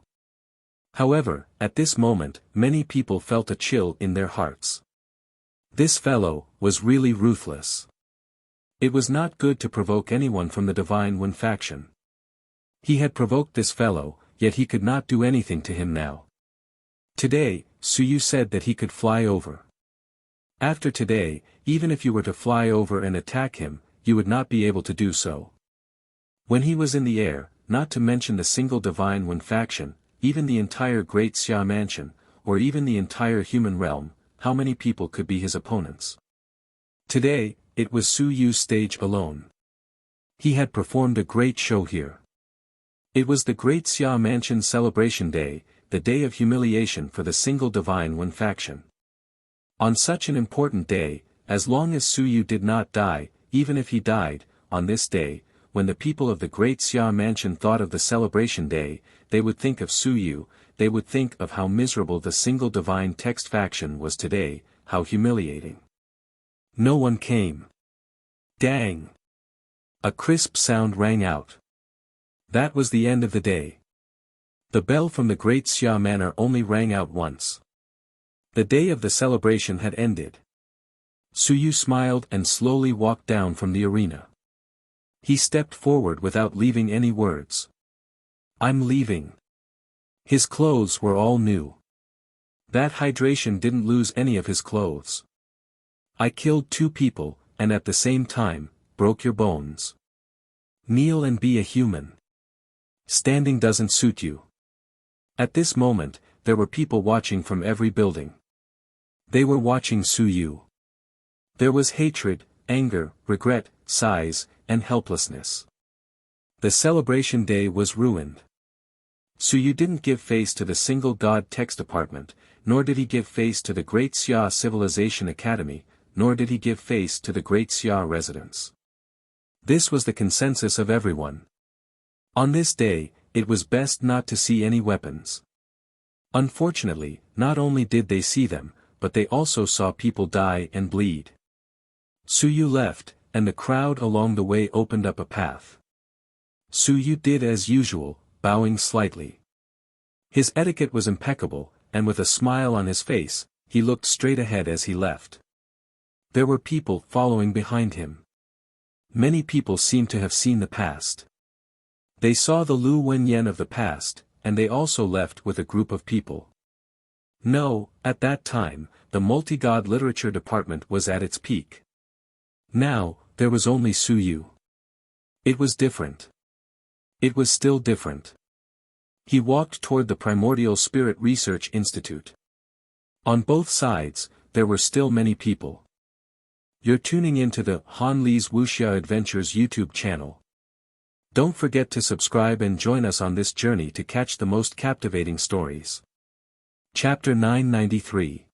However, at this moment, many people felt a chill in their hearts. This fellow was really ruthless. It was not good to provoke anyone from the Divine One faction. He had provoked this fellow, yet he could not do anything to him now. Today, Su Yu said that he could fly over. After today, even if you were to fly over and attack him, you would not be able to do so. When he was in the air, not to mention the single Divine One faction, even the entire Great Xia Mansion, or even the entire human realm, how many people could be his opponents? Today, it was Su Yu's stage alone. He had performed a great show here. It was the Great Xia Mansion Celebration Day, the day of humiliation for the single Divine One faction. On such an important day, as long as Su Yu did not die, even if he died, on this day, when the people of the Great Xia Mansion thought of the celebration day, they would think of Su Yu, they would think of how miserable the single divine text faction was today, how humiliating. No one came. Dang! A crisp sound rang out. That was the end of the day. The bell from the Great Xia Manor only rang out once. The day of the celebration had ended. Su Yu smiled and slowly walked down from the arena. He stepped forward without leaving any words. I'm leaving. His clothes were all new. That hydration didn't lose any of his clothes. I killed 2 people, and at the same time, broke your bones. Kneel and be a human. Standing doesn't suit you. At this moment, there were people watching from every building. They were watching Su Yu. There was hatred, anger, regret, sighs, and helplessness. The celebration day was ruined. Su Yu didn't give face to the single god text department, nor did he give face to the Great Xia Civilization Academy, nor did he give face to the Great Xia residents. This was the consensus of everyone. On this day, it was best not to see any weapons. Unfortunately, not only did they see them, but they also saw people die and bleed. Su Yu left, and the crowd along the way opened up a path. Su Yu did as usual, bowing slightly. His etiquette was impeccable, and with a smile on his face, he looked straight ahead as he left. There were people following behind him. Many people seemed to have seen the past. They saw the Lu Wenyan of the past, and they also left with a group of people. No, at that time, the multi-god literature department was at its peak. Now, there was only Su Yu. It was different. It was still different. He walked toward the Primordial Spirit Research Institute. On both sides, there were still many people. You're tuning into the Han Li's Wuxia Adventures YouTube channel. Don't forget to subscribe and join us on this journey to catch the most captivating stories. Chapter 993.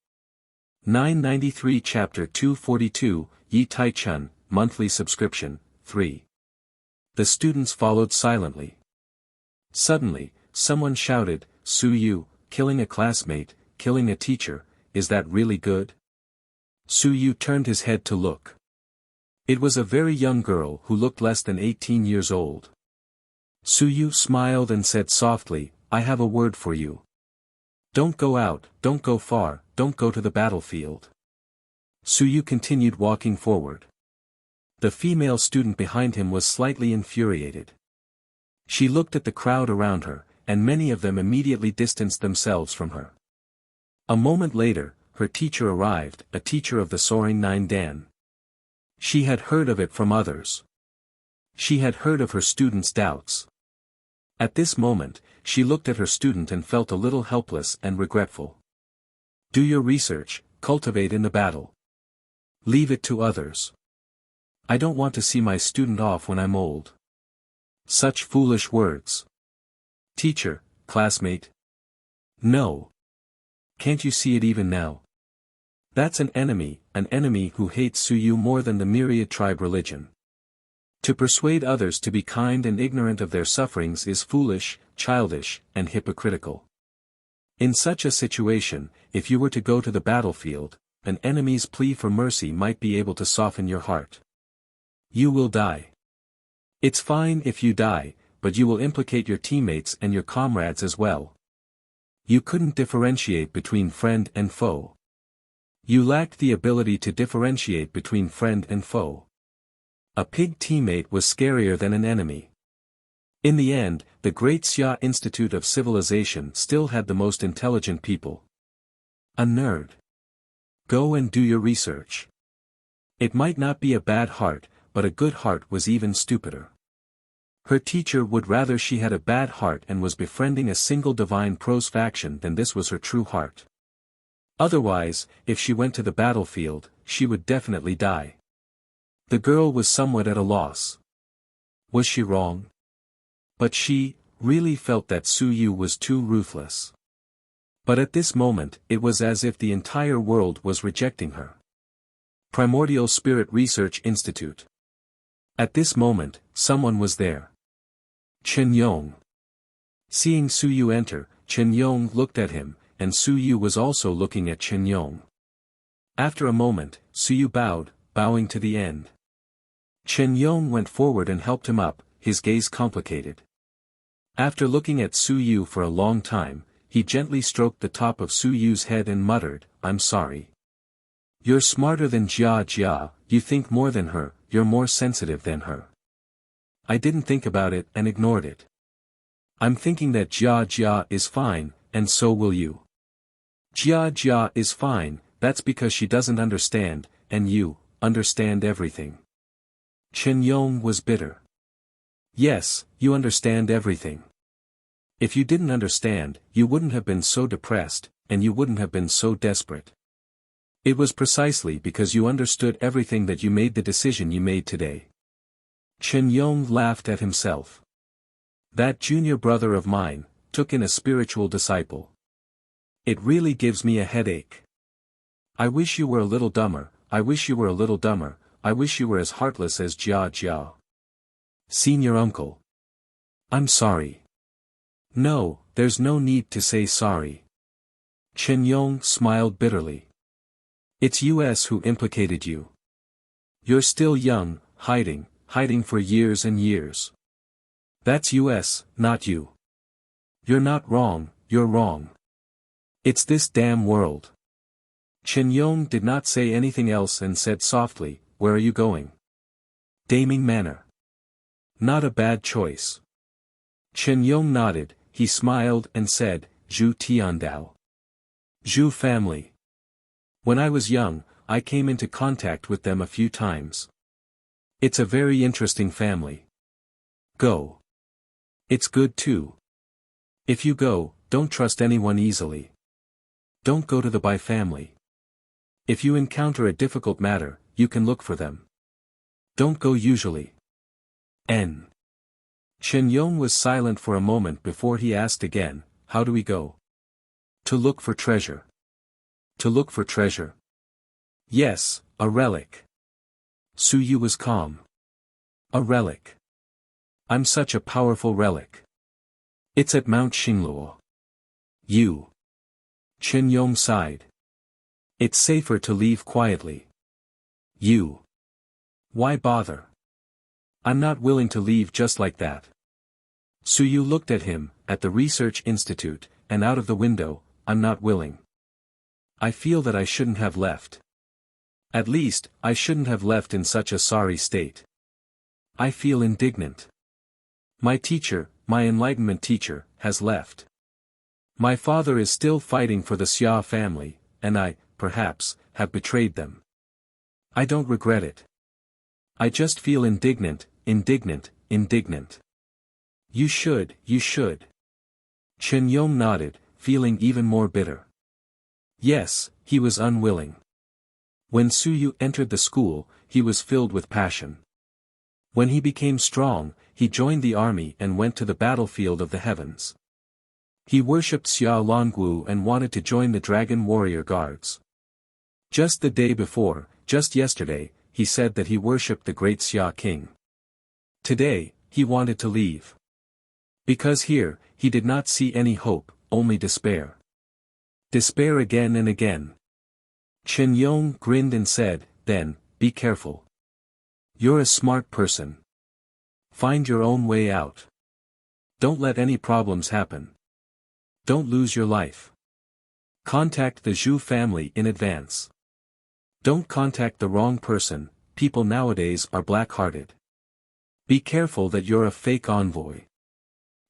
993 Chapter 242, Yi Tai Chun, Monthly Subscription, 3. The students followed silently. Suddenly, someone shouted, Su Yu, killing a classmate, killing a teacher, is that really good? Su Yu turned his head to look. It was a very young girl who looked less than 18 years old. Su Yu smiled and said softly, I have a word for you. Don't go out, don't go far, don't go to the battlefield. Su Yu continued walking forward. The female student behind him was slightly infuriated. She looked at the crowd around her, and many of them immediately distanced themselves from her. A moment later, her teacher arrived, a teacher of the Soaring Nine Dan. She had heard of it from others. She had heard of her students' doubts. At this moment, she looked at her student and felt a little helpless and regretful. Do your research, cultivate in the battle. Leave it to others. I don't want to see my student off when I'm old. Such foolish words. Teacher, classmate. No. Can't you see it even now? That's an enemy who hates Su Yu more than the myriad tribe religion. To persuade others to be kind and ignorant of their sufferings is foolish, childish, and hypocritical. In such a situation, if you were to go to the battlefield, an enemy's plea for mercy might be able to soften your heart. You will die. It's fine if you die, but you will implicate your teammates and your comrades as well. You couldn't differentiate between friend and foe. You lacked the ability to differentiate between friend and foe. A pig teammate was scarier than an enemy. In the end, the Great Xia Institute of Civilization still had the most intelligent people. A nerd. Go and do your research. It might not be a bad heart, but a good heart was even stupider. Her teacher would rather she had a bad heart and was befriending a single divine pros faction than this was her true heart. Otherwise, if she went to the battlefield, she would definitely die. The girl was somewhat at a loss. Was she wrong? But she really felt that Su Yu was too ruthless. But at this moment, it was as if the entire world was rejecting her. Primordial Spirit Research Institute. At this moment, someone was there. Chen Yong. Seeing Su Yu enter, Chen Yong looked at him, and Su Yu was also looking at Chen Yong. After a moment, Su Yu bowed, bowing to the end. Chen Yong went forward and helped him up, his gaze complicated. After looking at Su Yu for a long time, he gently stroked the top of Su Yu's head and muttered, I'm sorry. You're smarter than Jia Jia, you think more than her, you're more sensitive than her. I didn't think about it and ignored it. I'm thinking that Jia Jia is fine, and so will you. Jia Jia is fine, that's because she doesn't understand, and you understand everything. Chen Yong was bitter. Yes, you understand everything. If you didn't understand, you wouldn't have been so depressed, and you wouldn't have been so desperate. It was precisely because you understood everything that you made the decision you made today. Chen Yong laughed at himself. That junior brother of mine took in a spiritual disciple. It really gives me a headache. I wish you were a little dumber, I wish you were a little dumber, I wish you were as heartless as Jia Jia. Senior uncle. I'm sorry. No, there's no need to say sorry. Chen Yong smiled bitterly. It's US who implicated you. You're still young, hiding for years and years. That's US, not you. You're not wrong, you're wrong. It's this damn world. Chen Yong did not say anything else and said softly, where are you going? Daming Manor. Not a bad choice. Chen Yong nodded, he smiled and said, Zhu Tiandao. Zhu family. When I was young, I came into contact with them a few times. It's a very interesting family. Go. It's good too. If you go, don't trust anyone easily. Don't go to the Bai family. If you encounter a difficult matter, you can look for them. Don't go usually. N. Chen Yong was silent for a moment before he asked again, how do we go? To look for treasure. To look for treasure. Yes, a relic. Su Yu was calm. A relic. I'm such a powerful relic. It's at Mount Xingluo. You. Chen Yong sighed. It's safer to leave quietly. You. Why bother? I'm not willing to leave just like that. Suyu looked at him, at the research institute, and out of the window. I'm not willing. I feel that I shouldn't have left. At least, I shouldn't have left in such a sorry state. I feel indignant. My teacher, my enlightenment teacher, has left. My father is still fighting for the Xia family, and I, perhaps, have betrayed them. I don't regret it. I just feel indignant, indignant, indignant. You should. Chen Yong nodded, feeling even more bitter. Yes, he was unwilling. When Suyu entered the school, he was filled with passion. When he became strong, he joined the army and went to the battlefield of the heavens. He worshipped Xia Longgu and wanted to join the Dragon Warrior Guards. Just the day before, just yesterday, he said that he worshipped the great Xia King. Today, he wanted to leave. Because here, he did not see any hope, only despair. Despair again and again. Chen Yong grinned and said, then, be careful. You're a smart person. Find your own way out. Don't let any problems happen. Don't lose your life. Contact the Zhu family in advance. Don't contact the wrong person, people nowadays are black-hearted. Be careful that you're a fake envoy.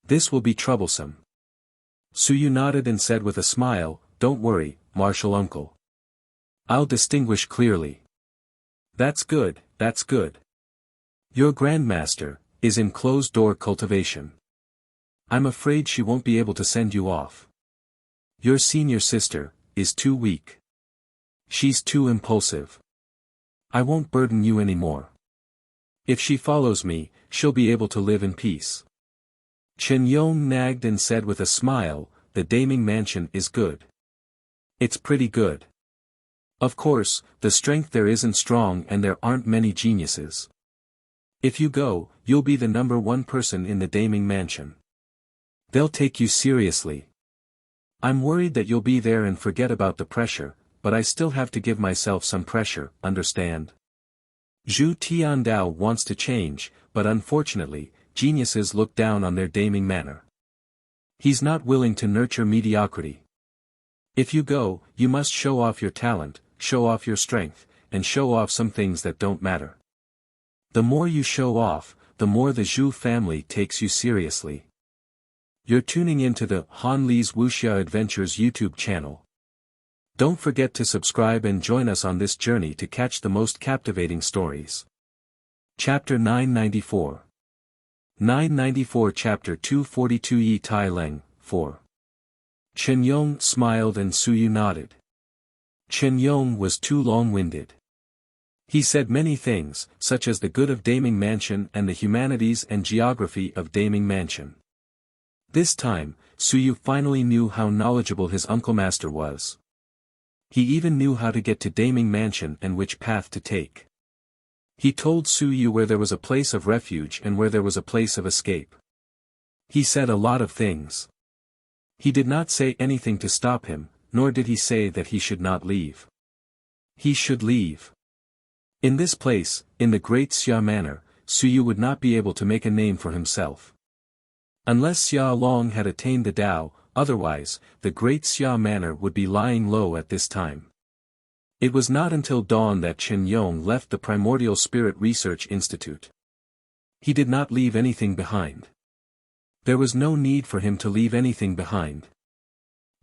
This will be troublesome. Suyu nodded and said with a smile, don't worry, martial uncle. I'll distinguish clearly. That's good, that's good. Your grandmaster is in closed-door cultivation. I'm afraid she won't be able to send you off. Your senior sister is too weak. She's too impulsive. I won't burden you anymore. If she follows me, she'll be able to live in peace. Chen Yong nagged and said with a smile, the Daming Mansion is good. It's pretty good. Of course, the strength there isn't strong and there aren't many geniuses. If you go, you'll be the #1 person in the Daming Mansion. They'll take you seriously. I'm worried that you'll be there and forget about the pressure, but I still have to give myself some pressure, understand? Zhu Tiandao wants to change, but unfortunately, geniuses look down on their daming manner. He's not willing to nurture mediocrity. If you go, you must show off your talent, show off your strength, and show off some things that don't matter. The more you show off, the more the Zhu family takes you seriously. You're tuning into the Han Li's Wuxia Adventures YouTube channel. Don't forget to subscribe and join us on this journey to catch the most captivating stories. Chapter 994. 994 Chapter 242 Yi Tai Leng, 4. Chen Yong smiled and Suyu nodded. Chen Yong was too long-winded. He said many things, such as the good of Daming Mansion and the humanities and geography of Daming Mansion. This time, Suyu finally knew how knowledgeable his uncle master was. He even knew how to get to Daming Mansion and which path to take. He told Suyu where there was a place of refuge and where there was a place of escape. He said a lot of things. He did not say anything to stop him, nor did he say that he should not leave. He should leave. In this place, in the Great Xia Manor, Suyu would not be able to make a name for himself. Unless Xia Long had attained the Tao, otherwise, the Great Xia Manor would be lying low at this time. It was not until dawn that Chen Yong left the Primordial Spirit Research Institute. He did not leave anything behind. There was no need for him to leave anything behind.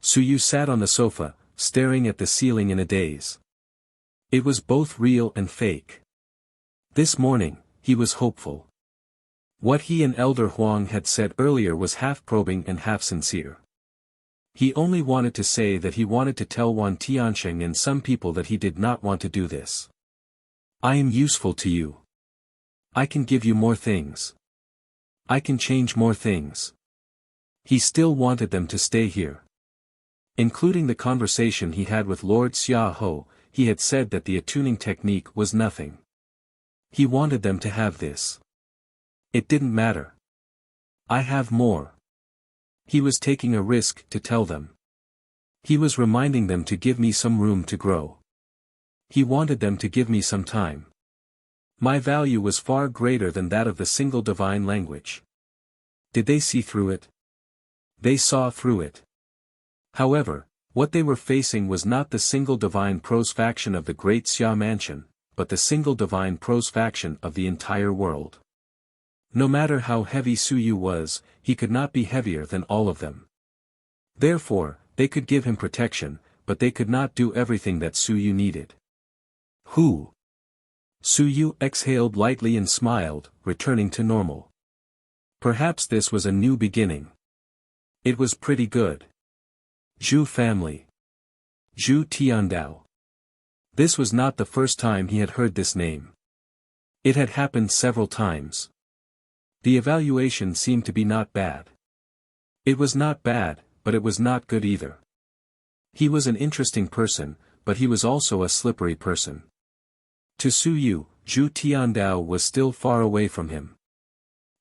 Suyu sat on the sofa, staring at the ceiling in a daze. It was both real and fake. This morning, he was hopeful. What he and Elder Huang had said earlier was half probing and half sincere. He only wanted to say that he wanted to tell Wan Tiansheng and some people that he did not want to do this. I am useful to you. I can give you more things. I can change more things. He still wanted them to stay here. Including the conversation he had with Lord Xia Ho, he had said that the attuning technique was nothing. He wanted them to have this. It didn't matter. I have more. He was taking a risk to tell them. He was reminding them to give me some room to grow. He wanted them to give me some time. My value was far greater than that of the single divine language. Did they see through it? They saw through it. However, what they were facing was not the single divine prose faction of the great Xia mansion, but the single divine prose faction of the entire world. No matter how heavy Su Yu was, he could not be heavier than all of them. Therefore, they could give him protection, but they could not do everything that Su Yu needed. Who? Su Yu exhaled lightly and smiled, returning to normal. Perhaps this was a new beginning. It was pretty good. Zhu family. Zhu Tiandao. This was not the first time he had heard this name. It had happened several times. The evaluation seemed to be not bad. It was not bad, but it was not good either. He was an interesting person, but he was also a slippery person. To Su Yu, Zhu Tiandao was still far away from him.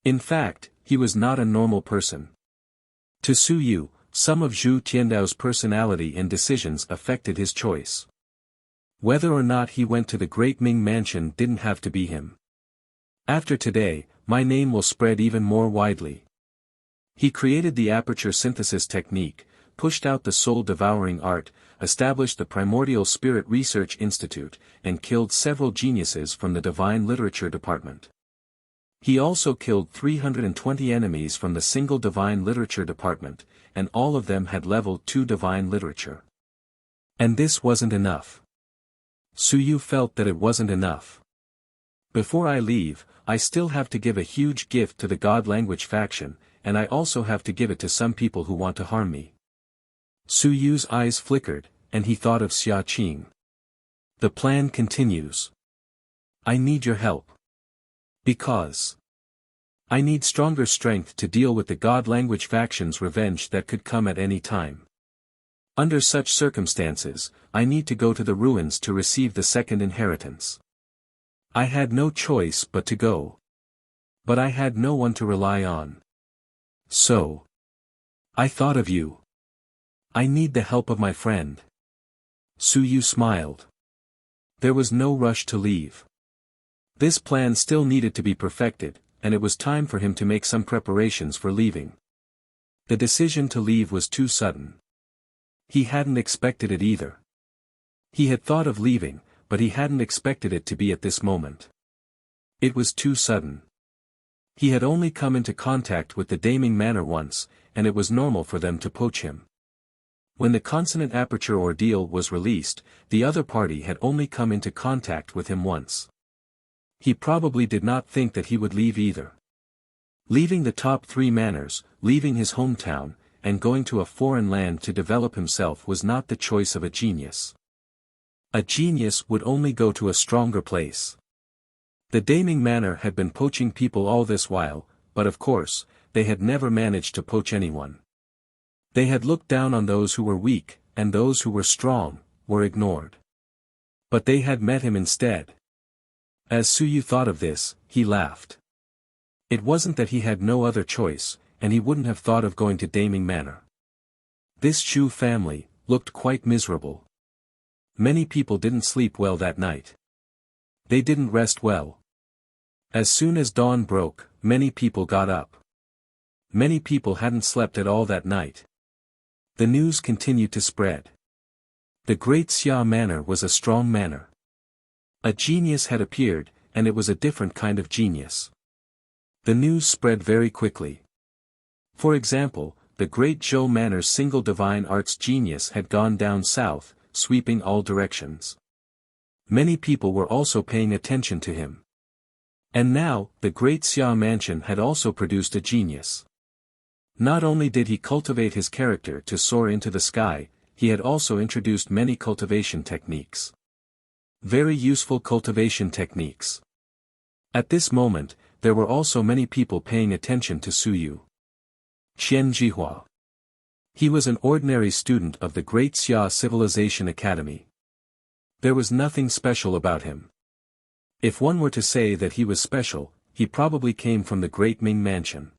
In fact, he was not a normal person. To Su Yu, some of Zhu Tiandao's personality and decisions affected his choice. Whether or not he went to the Great Ming Mansion didn't have to be him. After today, my name will spread even more widely. He created the aperture synthesis technique, pushed out the soul-devouring art, established the Primordial Spirit Research Institute, and killed several geniuses from the Divine Literature Department. He also killed 320 enemies from the single Divine Literature Department, and all of them had level 2 Divine Literature. And this wasn't enough. Su Yu felt that it wasn't enough. Before I leave, I still have to give a huge gift to the God Language faction, and I also have to give it to some people who want to harm me. Su Yu's eyes flickered, and he thought of Xia Qing. The plan continues. I need your help. Because I need stronger strength to deal with the God Language faction's revenge that could come at any time. Under such circumstances, I need to go to the ruins to receive the second inheritance. I had no choice but to go. But I had no one to rely on. So I thought of you. I need the help of my friend. Su Yu smiled. There was no rush to leave. This plan still needed to be perfected, and it was time for him to make some preparations for leaving. The decision to leave was too sudden. He hadn't expected it either. He had thought of leaving, but he hadn't expected it to be at this moment. It was too sudden. He had only come into contact with the Daming Manor once, and it was normal for them to poach him. When the consonant aperture ordeal was released, the other party had only come into contact with him once. He probably did not think that he would leave either. Leaving the top 3 manors, leaving his hometown, and going to a foreign land to develop himself was not the choice of a genius. A genius would only go to a stronger place. The Daming Manor had been poaching people all this while, but of course, they had never managed to poach anyone. They had looked down on those who were weak, and those who were strong, were ignored. But they had met him instead. As Su Yu thought of this, he laughed. It wasn't that he had no other choice, and he wouldn't have thought of going to Daming Manor. This Zhu family looked quite miserable. Many people didn't sleep well that night. They didn't rest well. As soon as dawn broke, many people got up. Many people hadn't slept at all that night. The news continued to spread. The Great Xia Manor was a strong manor. A genius had appeared, and it was a different kind of genius. The news spread very quickly. For example, the Great Zhou Manor's single divine arts genius had gone down south, sweeping all directions. Many people were also paying attention to him. And now, the Great Xia Mansion had also produced a genius. Not only did he cultivate his character to soar into the sky, he had also introduced many cultivation techniques. Very useful cultivation techniques. At this moment, there were also many people paying attention to Su Yu. Qian Jihua. He was an ordinary student of the Great Xia Civilization Academy. There was nothing special about him. If one were to say that he was special, he probably came from the Great Ming Mansion.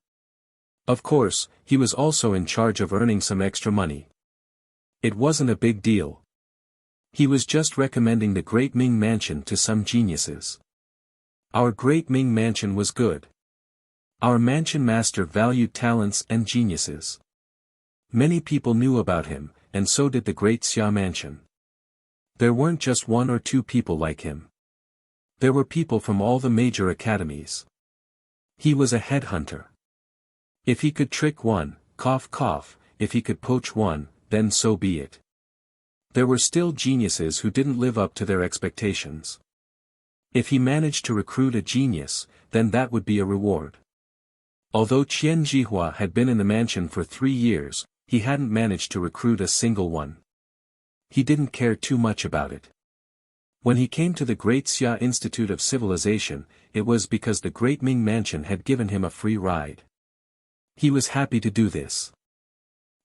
Of course, he was also in charge of earning some extra money. It wasn't a big deal. He was just recommending the Great Ming Mansion to some geniuses. Our Great Ming Mansion was good. Our mansion master valued talents and geniuses. Many people knew about him, and so did the great Xia mansion. There weren't just one or two people like him. There were people from all the major academies. He was a headhunter. If he could trick one, cough cough, if he could poach one, then so be it. There were still geniuses who didn't live up to their expectations. If he managed to recruit a genius, then that would be a reward. Although Qian Jihua had been in the mansion for 3 years, he hadn't managed to recruit a single one. He didn't care too much about it. When he came to the Great Xia Institute of Civilization, it was because the Great Ming Mansion had given him a free ride. He was happy to do this.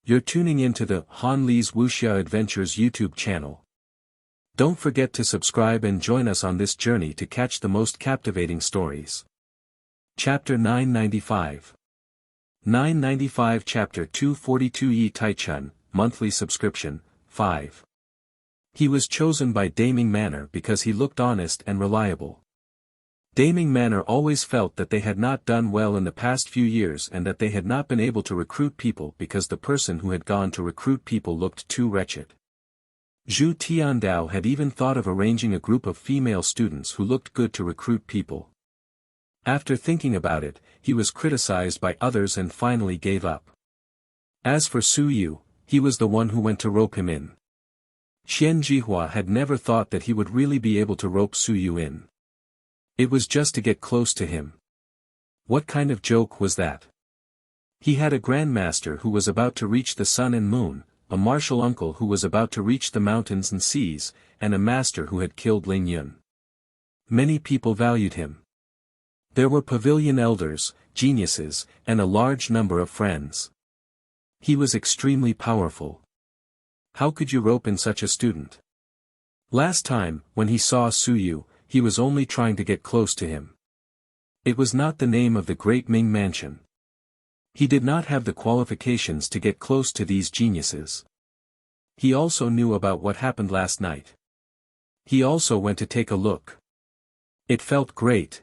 You're tuning into the Han Li's Wuxia Adventures YouTube channel. Don't forget to subscribe and join us on this journey to catch the most captivating stories. Chapter 995. 995 Chapter 242 Yi Taichun, Monthly Subscription, 5. He was chosen by Daming Manor because he looked honest and reliable. Daming Manor always felt that they had not done well in the past few years and that they had not been able to recruit people because the person who had gone to recruit people looked too wretched. Zhu Tiandao had even thought of arranging a group of female students who looked good to recruit people. After thinking about it, he was criticized by others and finally gave up. As for Su Yu, he was the one who went to rope him in. Qian Jihua had never thought that he would really be able to rope Su Yu in. It was just to get close to him. What kind of joke was that? He had a grandmaster who was about to reach the sun and moon, a martial uncle who was about to reach the mountains and seas, and a master who had killed Ling Yun. Many people valued him. There were pavilion elders, geniuses, and a large number of friends. He was extremely powerful. How could you rope in such a student? Last time, when he saw Su Yu, he was only trying to get close to him. It was not the name of the Great Ming Mansion. He did not have the qualifications to get close to these geniuses. He also knew about what happened last night. He also went to take a look. It felt great.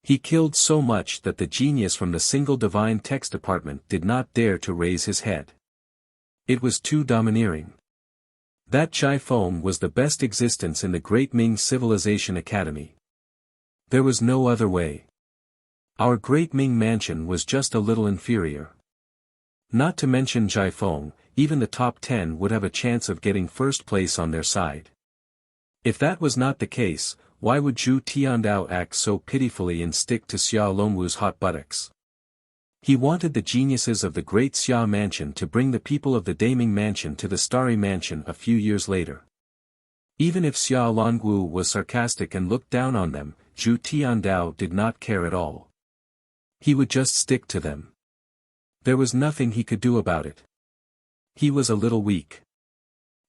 He killed so much that the genius from the single divine text department did not dare to raise his head. It was too domineering. That Chai Feng was the best existence in the Great Ming Civilization Academy. There was no other way. Our Great Ming Mansion was just a little inferior. Not to mention Chai Feng, even the top 10 would have a chance of getting first place on their side. If that was not the case, why would Zhu Tiandao act so pitifully and stick to Xia Longwu's hot buttocks? He wanted the geniuses of the Great Xia Mansion to bring the people of the Daming Mansion to the Starry Mansion a few years later. Even if Xia Longwu was sarcastic and looked down on them, Zhu Tiandao did not care at all. He would just stick to them. There was nothing he could do about it. He was a little weak.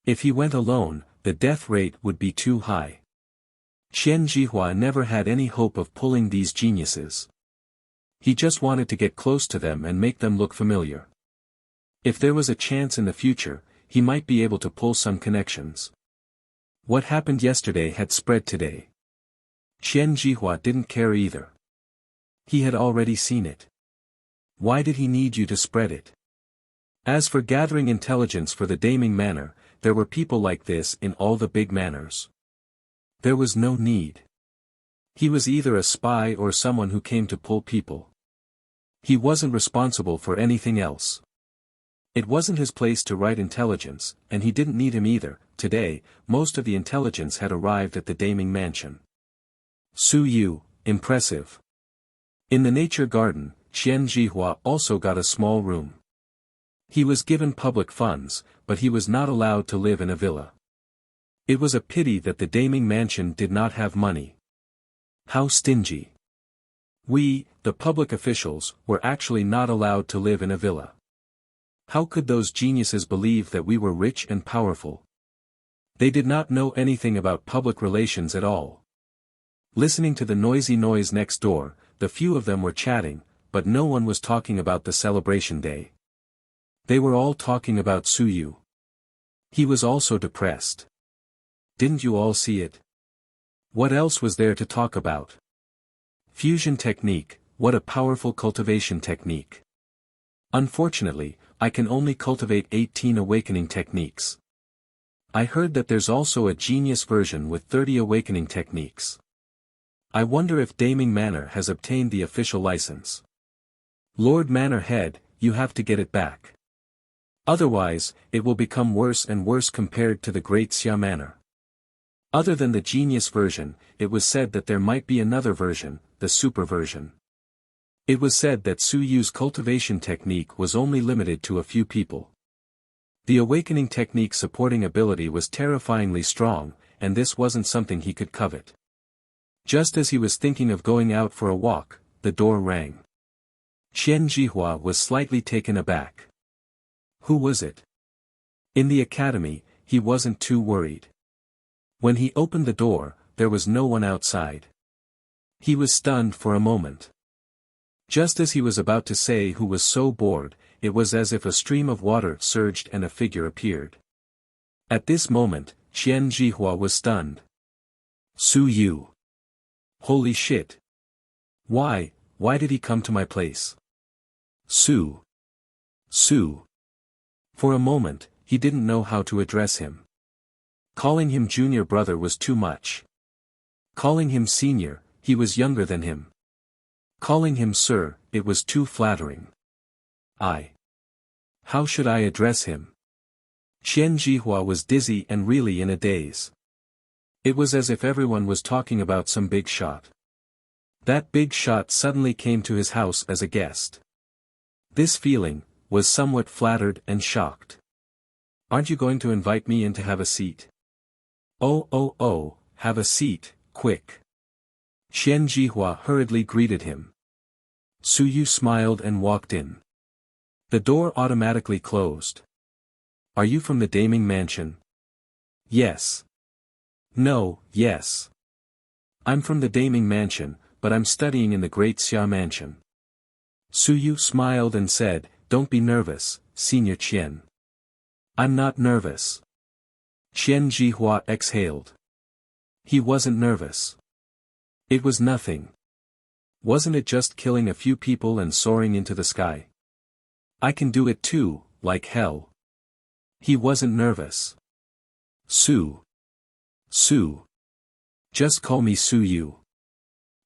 If he went alone, the death rate would be too high. Qian Jihua never had any hope of pulling these geniuses. He just wanted to get close to them and make them look familiar. If there was a chance in the future, he might be able to pull some connections. What happened yesterday had spread today. Qian Jihua didn't care either. He had already seen it. Why did he need you to spread it? As for gathering intelligence for the Daming Manor, there were people like this in all the big manors. There was no need. He was either a spy or someone who came to pull people. He wasn't responsible for anything else. It wasn't his place to write intelligence, and he didn't need him either. Today, most of the intelligence had arrived at the Daming Mansion. Su Yu, impressive. In the nature garden, Qian Jihua also got a small room. He was given public funds, but he was not allowed to live in a villa. It was a pity that the Daming Mansion did not have money. How stingy. We, the public officials, were actually not allowed to live in a villa. How could those geniuses believe that we were rich and powerful? They did not know anything about public relations at all. Listening to the noisy noise next door, the few of them were chatting, but no one was talking about the celebration day. They were all talking about Su Yu. He was also depressed. Didn't you all see it? What else was there to talk about? Fusion technique, What a powerful cultivation technique. Unfortunately, I can only cultivate 18 awakening techniques. I heard that there's also a genius version with 30 awakening techniques. I wonder if Daming Manor has obtained the official license. Lord Manor Head, you have to get it back. Otherwise, it will become worse and worse compared to the Great Xia Manor. Other than the genius version, it was said that there might be another version, the super version. It was said that Su Yu's cultivation technique was only limited to a few people. The awakening technique supporting ability was terrifyingly strong, and this wasn't something he could covet. Just as he was thinking of going out for a walk, the door rang. Qian Jihua was slightly taken aback. Who was it? In the academy, he wasn't too worried. When he opened the door, there was no one outside. He was stunned for a moment. Just as he was about to say who was so bored, it was as if a stream of water surged and a figure appeared. At this moment, Qian Jihua was stunned. Su Yu. Holy shit. Why did he come to my place? Su. For a moment, he didn't know how to address him. Calling him junior brother was too much. Calling him senior, he was younger than him. Calling him sir, it was too flattering. How should I address him? Qian Jihua was dizzy and really in a daze. It was as if everyone was talking about some big shot. That big shot suddenly came to his house as a guest. This feeling was somewhat flattered and shocked. Aren't you going to invite me in to have a seat? Oh, have a seat, quick. Qian Jihua hurriedly greeted him. Su Yu smiled and walked in. The door automatically closed. Are you from the Daming Mansion? Yes. No, yes. I'm from the Daming Mansion, but I'm studying in the Great Xia Mansion. Su Yu smiled and said, Don't be nervous, Senior Qian. I'm not nervous. Qian Jihua exhaled. He wasn't nervous. It was nothing. Wasn't it just killing a few people and soaring into the sky? I can do it too, like hell. He wasn't nervous. Su. Just call me Su Yu.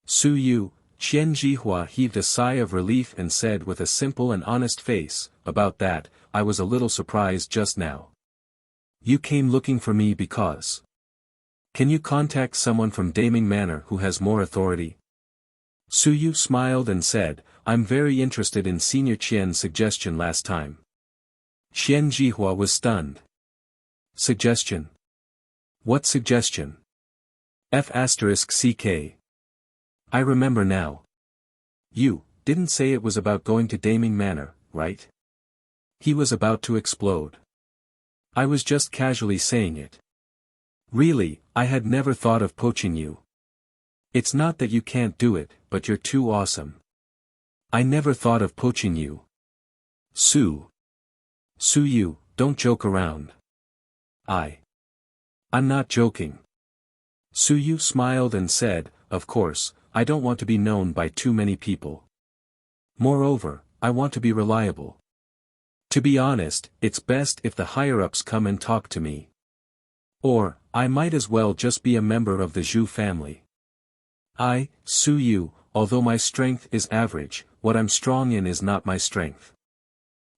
Su Yu. Qian Jihua heaved a sigh of relief and said with a simple and honest face, About that, I was a little surprised just now. You came looking for me because... Can you contact someone from Daming Manor who has more authority? Su Yu smiled and said, I'm very interested in Senior Qian's suggestion last time. Qian Jihua was stunned. Suggestion? What suggestion? F***CK. I remember now. You didn't say it was about going to Daming Manor, right? He was about to explode. I was just casually saying it. Really, I had never thought of poaching you. It's not that you can't do it, but you're too awesome. I never thought of poaching you. Su Yu, don't joke around. I'm not joking. Su Yu smiled and said, Of course, I don't want to be known by too many people. Moreover, I want to be reliable. To be honest, it's best if the higher-ups come and talk to me. Or, I might as well just be a member of the Zhu family. Su Yu, although my strength is average, what I'm strong in is not my strength.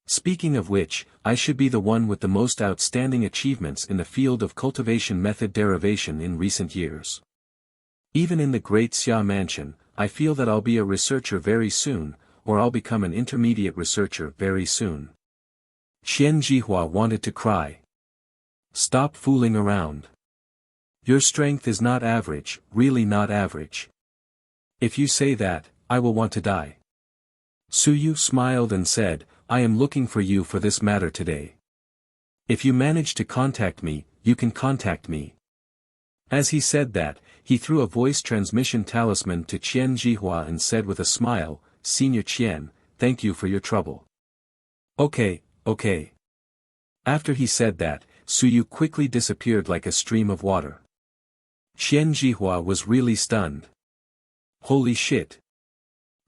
Speaking of which, I should be the one with the most outstanding achievements in the field of cultivation method derivation in recent years. Even in the Great Xia Mansion, I feel that I'll be a researcher very soon, or I'll become an intermediate researcher very soon. Qian Jihua wanted to cry. Stop fooling around. Your strength is not average, really not average. If you say that, I will want to die. Su Yu smiled and said, I am looking for you for this matter today. If you manage to contact me, you can contact me. As he said that, he threw a voice transmission talisman to Qian Jihua and said with a smile, Senior Qian, thank you for your trouble. Okay. After he said that, Su Yu quickly disappeared like a stream of water. Qian Jihua was really stunned. Holy shit.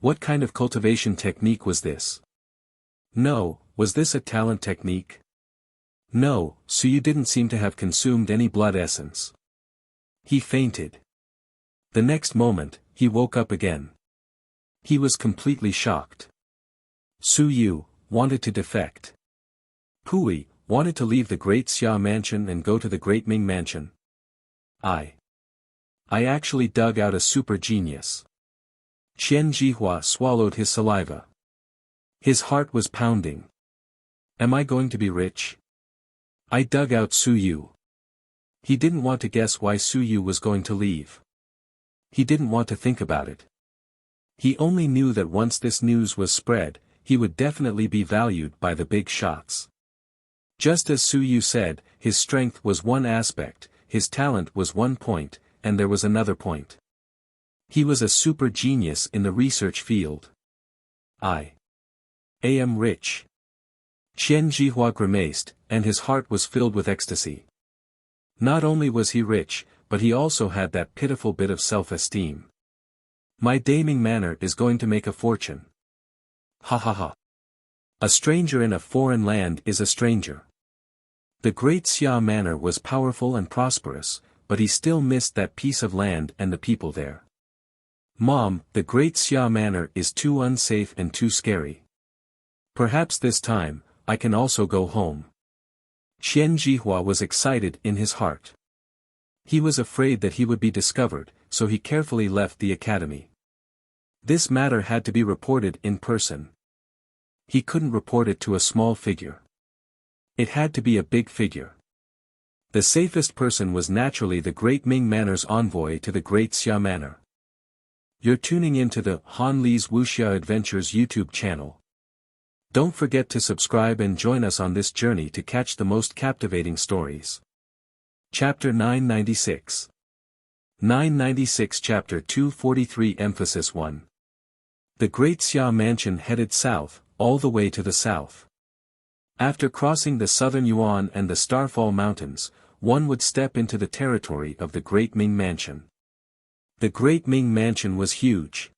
What kind of cultivation technique was this? No, was this a talent technique? No, so you didn't seem to have consumed any blood essence. He fainted. The next moment, he woke up again. He was completely shocked. Su Yu wanted to defect. Pui wanted to leave the Great Xia Mansion and go to the Great Ming Mansion. I actually dug out a super genius. Qian Jihua swallowed his saliva. His heart was pounding. Am I going to be rich? I dug out Su Yu. He didn't want to guess why Su Yu was going to leave. He didn't want to think about it. He only knew that once this news was spread, he would definitely be valued by the big shots. Just as Su Yu said, his strength was one aspect, his talent was one point, and there was another point. He was a super genius in the research field. I am rich. Qian Jihua grimaced, and his heart was filled with ecstasy. Not only was he rich, but he also had that pitiful bit of self-esteem. My damning manner is going to make a fortune. Ha ha ha. A stranger in a foreign land is a stranger. The Great Xia Manor was powerful and prosperous, but he still missed that piece of land and the people there. Mom, the Great Xia Manor is too unsafe and too scary. Perhaps this time, I can also go home. Qian Jihua was excited in his heart. He was afraid that he would be discovered, so he carefully left the academy. This matter had to be reported in person. He couldn't report it to a small figure. It had to be a big figure. The safest person was naturally the Great Ming Manor's envoy to the Great Xia Manor. You're tuning into the Han Li's Wuxia Adventures YouTube channel. Don't forget to subscribe and join us on this journey to catch the most captivating stories. Chapter 996. 996 Chapter 243 Emphasis 1. The Great Xia Mansion headed south, all the way to the south. After crossing the southern Yuan and the Starfall Mountains, one would step into the territory of the Great Ming Mansion. The Great Ming Mansion was huge.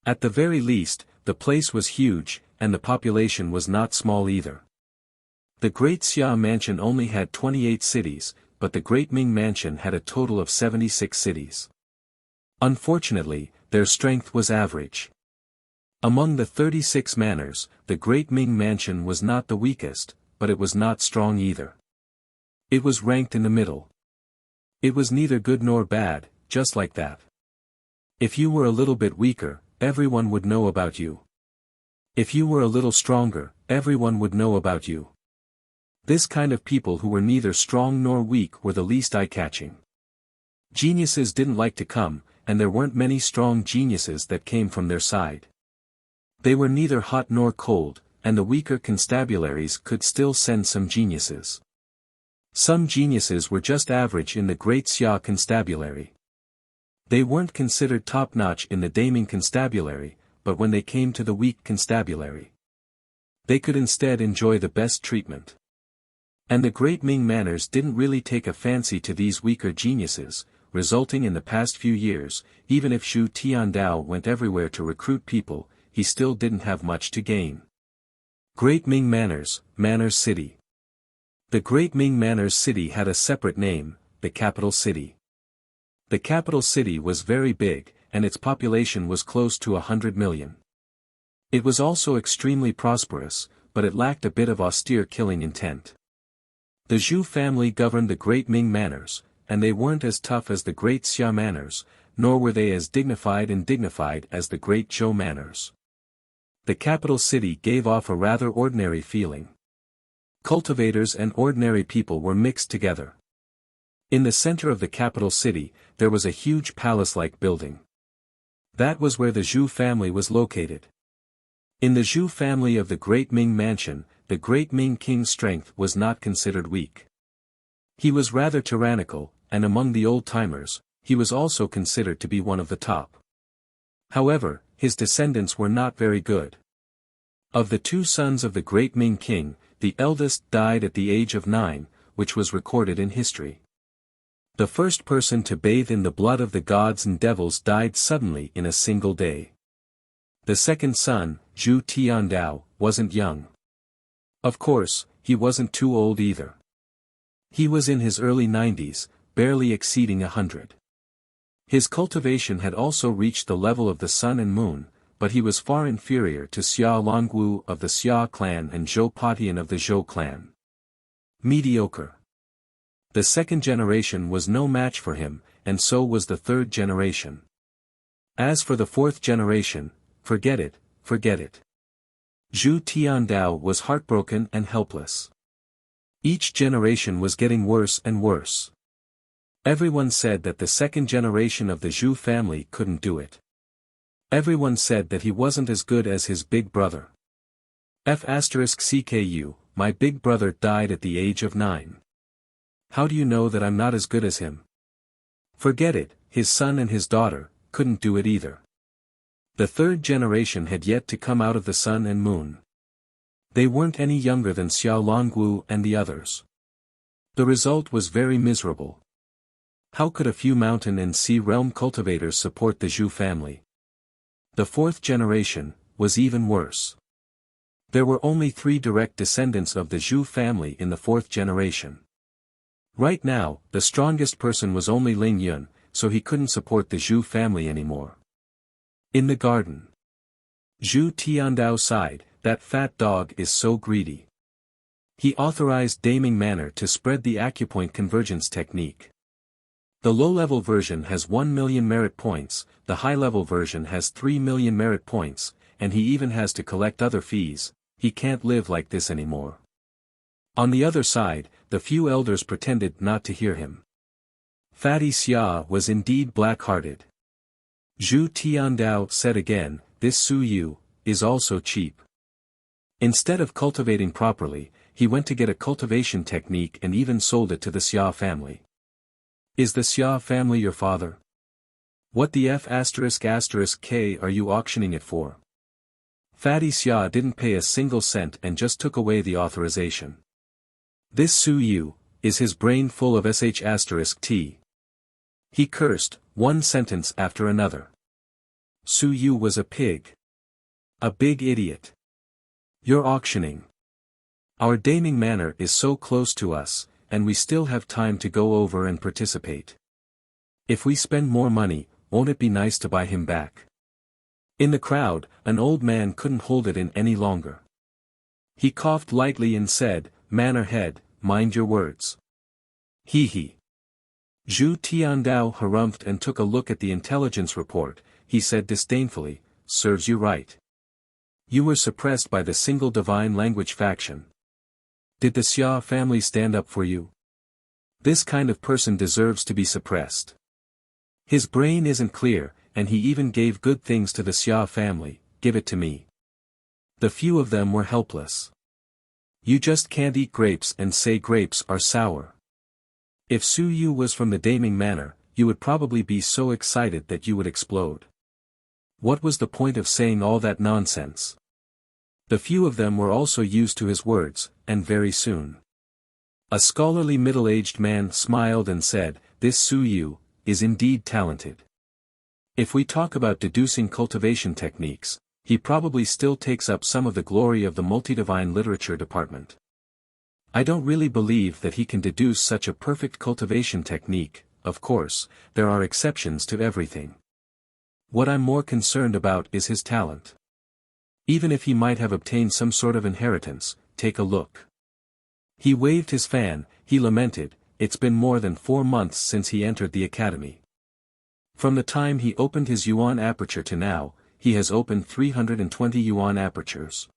At the very least, the place was huge, and the population was not small either. The Great Xia Mansion only had 28 cities, but the Great Ming Mansion had a total of 76 cities. Unfortunately, their strength was average. Among the 36 manors, the Great Ming Mansion was not the weakest, but it was not strong either. It was ranked in the middle. It was neither good nor bad, just like that. If you were a little bit weaker, everyone would know about you. If you were a little stronger, everyone would know about you. This kind of people who were neither strong nor weak were the least eye-catching. Geniuses didn't like to come, and there weren't many strong geniuses that came from their side. They were neither hot nor cold, and the weaker constabularies could still send some geniuses. Some geniuses were just average in the Great Xia Constabulary. They weren't considered top-notch in the Daming Constabulary, but when they came to the weak constabulary, they could instead enjoy the best treatment. And the Great Ming Manors didn't really take a fancy to these weaker geniuses, resulting in the past few years, even if Xu Tiandao went everywhere to recruit people, he still didn't have much to gain. Great Ming Manors, Manors City. The Great Ming Manors City had a separate name, the capital city. The capital city was very big, and its population was close to 100 million. It was also extremely prosperous, but it lacked a bit of austere killing intent. The Zhu family governed the Great Ming Manors, and they weren't as tough as the Great Xia Manors, nor were they as dignified as the Great Zhou Manors. The capital city gave off a rather ordinary feeling. Cultivators and ordinary people were mixed together. In the center of the capital city, there was a huge palace-like building. That was where the Zhu family was located. In the Zhu family of the Great Ming Mansion, the Great Ming King's strength was not considered weak. He was rather tyrannical, and among the old-timers, he was also considered to be one of the top. However, his descendants were not very good. Of the two sons of the Great Ming King, the eldest died at the age of 9, which was recorded in history. The first person to bathe in the blood of the gods and devils died suddenly in a single day. The second son, Zhu Tiandao, wasn't young. Of course, he wasn't too old either. He was in his early 90s, barely exceeding 100. His cultivation had also reached the level of the sun and moon, but he was far inferior to Xia Longwu of the Xia clan and Zhou Patian of the Zhou clan. Mediocre. The second generation was no match for him, and so was the third generation. As for the fourth generation, forget it, forget it. Zhu Tiandao was heartbroken and helpless. Each generation was getting worse and worse. Everyone said that the second generation of the Zhu family couldn't do it. Everyone said that he wasn't as good as his big brother. F***CKU, my big brother died at the age of 9. How do you know that I'm not as good as him? Forget it, his son and his daughter couldn't do it either. The third generation had yet to come out of the sun and moon. They weren't any younger than Xiao Longwu and the others. The result was very miserable. How could a few mountain and sea realm cultivators support the Zhu family? The fourth generation was even worse. There were only 3 direct descendants of the Zhu family in the fourth generation. Right now, the strongest person was only Ling Yun, so he couldn't support the Zhu family anymore. In the garden. Zhu Tiandao sighed, that fat dog is so greedy. He authorized Daming Manor to spread the acupoint convergence technique. The low-level version has 1 million merit points, the high-level version has 3 million merit points, and he even has to collect other fees. He can't live like this anymore. On the other side, the few elders pretended not to hear him. Fatty Xia was indeed black-hearted. Zhu Tiandao said again, this Su Yu is also cheap. Instead of cultivating properly, he went to get a cultivation technique and even sold it to the Xia family. Is the Xia family your father? What the F***K are you auctioning it for? Fatty Xia didn't pay a single cent and just took away the authorization. This Su Yu is his brain full of sh**t. He cursed, one sentence after another. Su Yu was a pig. A big idiot. You're auctioning. Our Daming Manor is so close to us, and we still have time to go over and participate. If we spend more money, won't it be nice to buy him back? In the crowd, an old man couldn't hold it in any longer. He coughed lightly and said, Manor head, mind your words. Hee hee. Zhu Tiandao harumphed and took a look at the intelligence report. He said disdainfully, serves you right. You were suppressed by the single divine language faction. Did the Xia family stand up for you? This kind of person deserves to be suppressed. His brain isn't clear, and he even gave good things to the Xia family, give it to me. The few of them were helpless. You just can't eat grapes and say grapes are sour. If Su Yu was from the Daming Manor, you would probably be so excited that you would explode. What was the point of saying all that nonsense? The few of them were also used to his words, and very soon. A scholarly middle-aged man smiled and said, this Su Yu is indeed talented. If we talk about deducing cultivation techniques, he probably still takes up some of the glory of the multi-divine literature department. I don't really believe that he can deduce such a perfect cultivation technique. Of course, there are exceptions to everything. What I'm more concerned about is his talent. Even if he might have obtained some sort of inheritance, take a look. He waved his fan, he lamented, it's been more than 4 months since he entered the academy. From the time he opened his yuan aperture to now, he has opened 320 yuan apertures.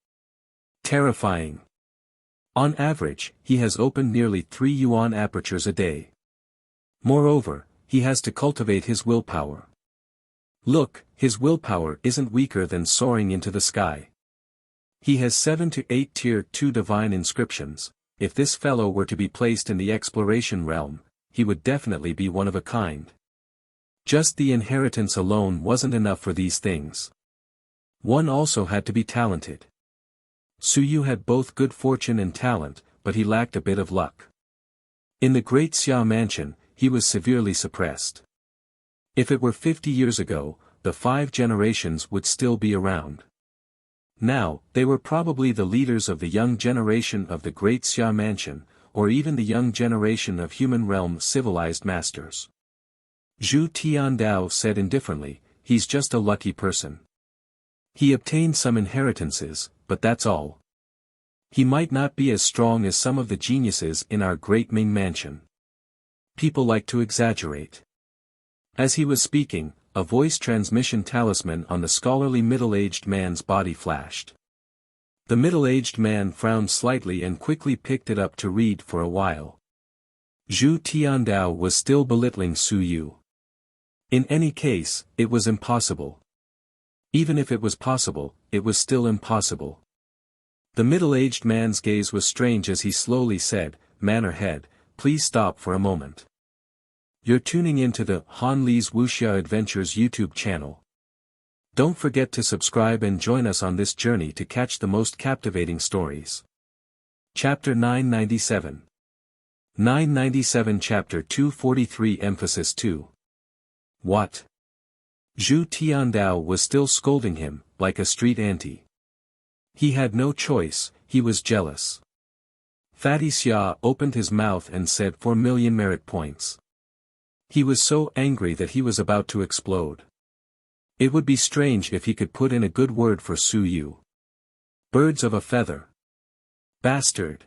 Terrifying. On average, he has opened nearly 3 yuan apertures a day. Moreover, he has to cultivate his willpower. Look, his willpower isn't weaker than soaring into the sky. He has 7 to 8 tier 2 divine inscriptions. If this fellow were to be placed in the exploration realm, he would definitely be one of a kind. Just the inheritance alone wasn't enough for these things. One also had to be talented. Su Yu had both good fortune and talent, but he lacked a bit of luck. In the Great Xia Mansion, he was severely suppressed. If it were 50 years ago, the 5 generations would still be around. Now, they were probably the leaders of the young generation of the Great Xia Mansion, or even the young generation of human realm civilized masters. Zhu Tiandao said indifferently, he's just a lucky person. He obtained some inheritances, but that's all. He might not be as strong as some of the geniuses in our great Ming mansion. People like to exaggerate. As he was speaking, a voice transmission talisman on the scholarly middle-aged man's body flashed. The middle-aged man frowned slightly and quickly picked it up to read for a while. Zhu Tiandao was still belittling Su Yu. In any case, it was impossible. Even if it was possible, it was still impossible. The middle-aged man's gaze was strange as he slowly said, "Manor head, please stop for a moment. You're tuning into the Han Li's Wuxia Adventures YouTube channel. Don't forget to subscribe and join us on this journey to catch the most captivating stories." Chapter 997. 997 Chapter 243 Emphasis 2. What? Zhu Tiandao was still scolding him, like a street auntie. He had no choice, he was jealous. Fatty Xia opened his mouth and said 4 million merit points. He was so angry that he was about to explode. It would be strange if he could put in a good word for Su Yu. Birds of a feather. Bastard.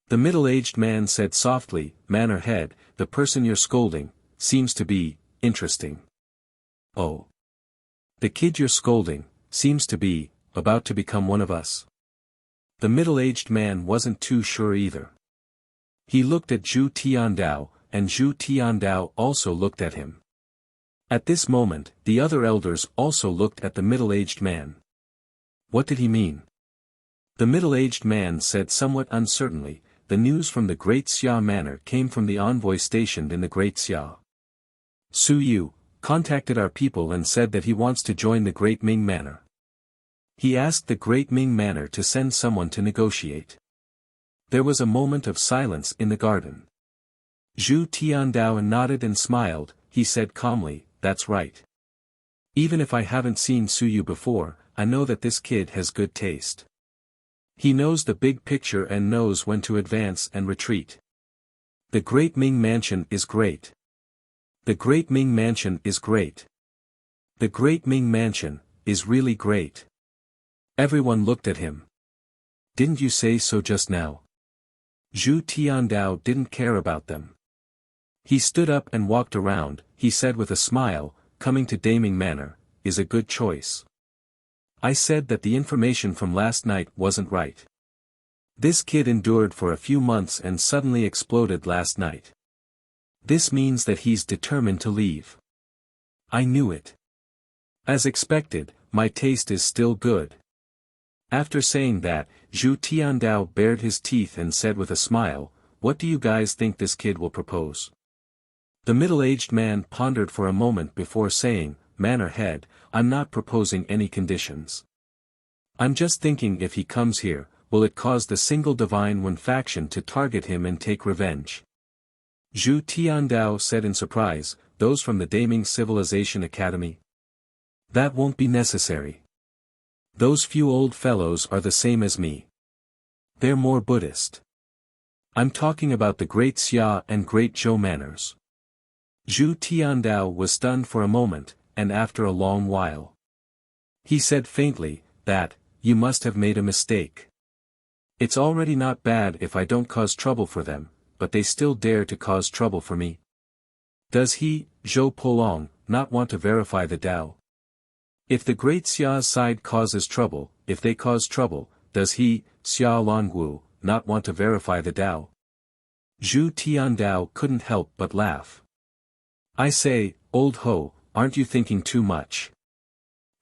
The middle-aged man said softly, "Manor head, the person you're scolding, seems to be, interesting." Oh. The kid you're scolding, seems to be, about to become one of us. The middle-aged man wasn't too sure either. He looked at Zhu Tiandao, and Zhu Tiandao also looked at him. At this moment, the other elders also looked at the middle-aged man. What did he mean? The middle-aged man said somewhat uncertainly, "The news from the Great Xia Manor came from the envoy stationed in the Great Xia. Su Yu contacted our people and said that he wants to join the Great Ming Manor. He asked the Great Ming Manor to send someone to negotiate." There was a moment of silence in the garden. Zhu Tiandao nodded and smiled. He said calmly, "That's right. Even if I haven't seen Su Yu before, I know that this kid has good taste. He knows the big picture and knows when to advance and retreat. The Great Ming Mansion is great. The Great Ming Mansion is great. The Great Ming Mansion is really great." Everyone looked at him. "Didn't you say so just now?" Zhu Tiandao didn't care about them. He stood up and walked around. He said with a smile, "Coming to Daming Manor is a good choice. I said that the information from last night wasn't right. This kid endured for a few months and suddenly exploded last night. This means that he's determined to leave. I knew it. As expected, my taste is still good." After saying that, Zhu Tiandao bared his teeth and said with a smile, "What do you guys think this kid will propose?" The middle-aged man pondered for a moment before saying, "Manor head, I'm not proposing any conditions. I'm just thinking if he comes here, will it cause the single Divine One faction to target him and take revenge?" Zhu Tiandao said in surprise, "Those from the Daming Civilization Academy? That won't be necessary. Those few old fellows are the same as me. They're more Buddhist. I'm talking about the Great Xia and Great Zhou manors." Zhu Tiandao was stunned for a moment, and after a long while. He said faintly, "That, you must have made a mistake. It's already not bad if I don't cause trouble for them, but they still dare to cause trouble for me. Does he, Zhou Polong, not want to verify the Tao? If the Great Xia's side causes trouble, if they cause trouble, does he, Xia Longwu, not want to verify the Tao?" Zhu Tiandao couldn't help but laugh. "I say, old ho, aren't you thinking too much?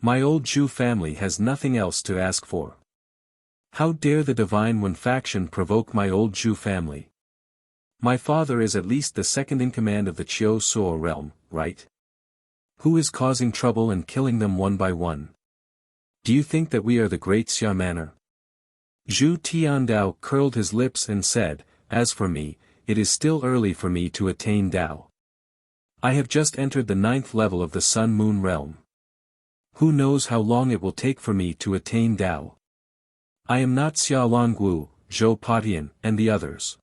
My old Zhu family has nothing else to ask for. How dare the Divine One faction provoke my old Zhu family? My father is at least the second in command of the Chiu Suo realm, right? Who is causing trouble and killing them one by one? Do you think that we are the Great Xia Manor?" Zhu Tiandao curled his lips and said, "As for me, it is still early for me to attain Tao. I have just entered the 9th level of the Sun-Moon realm. Who knows how long it will take for me to attain Tao? I am not Xia Longwu, Zhou Patian, and the others.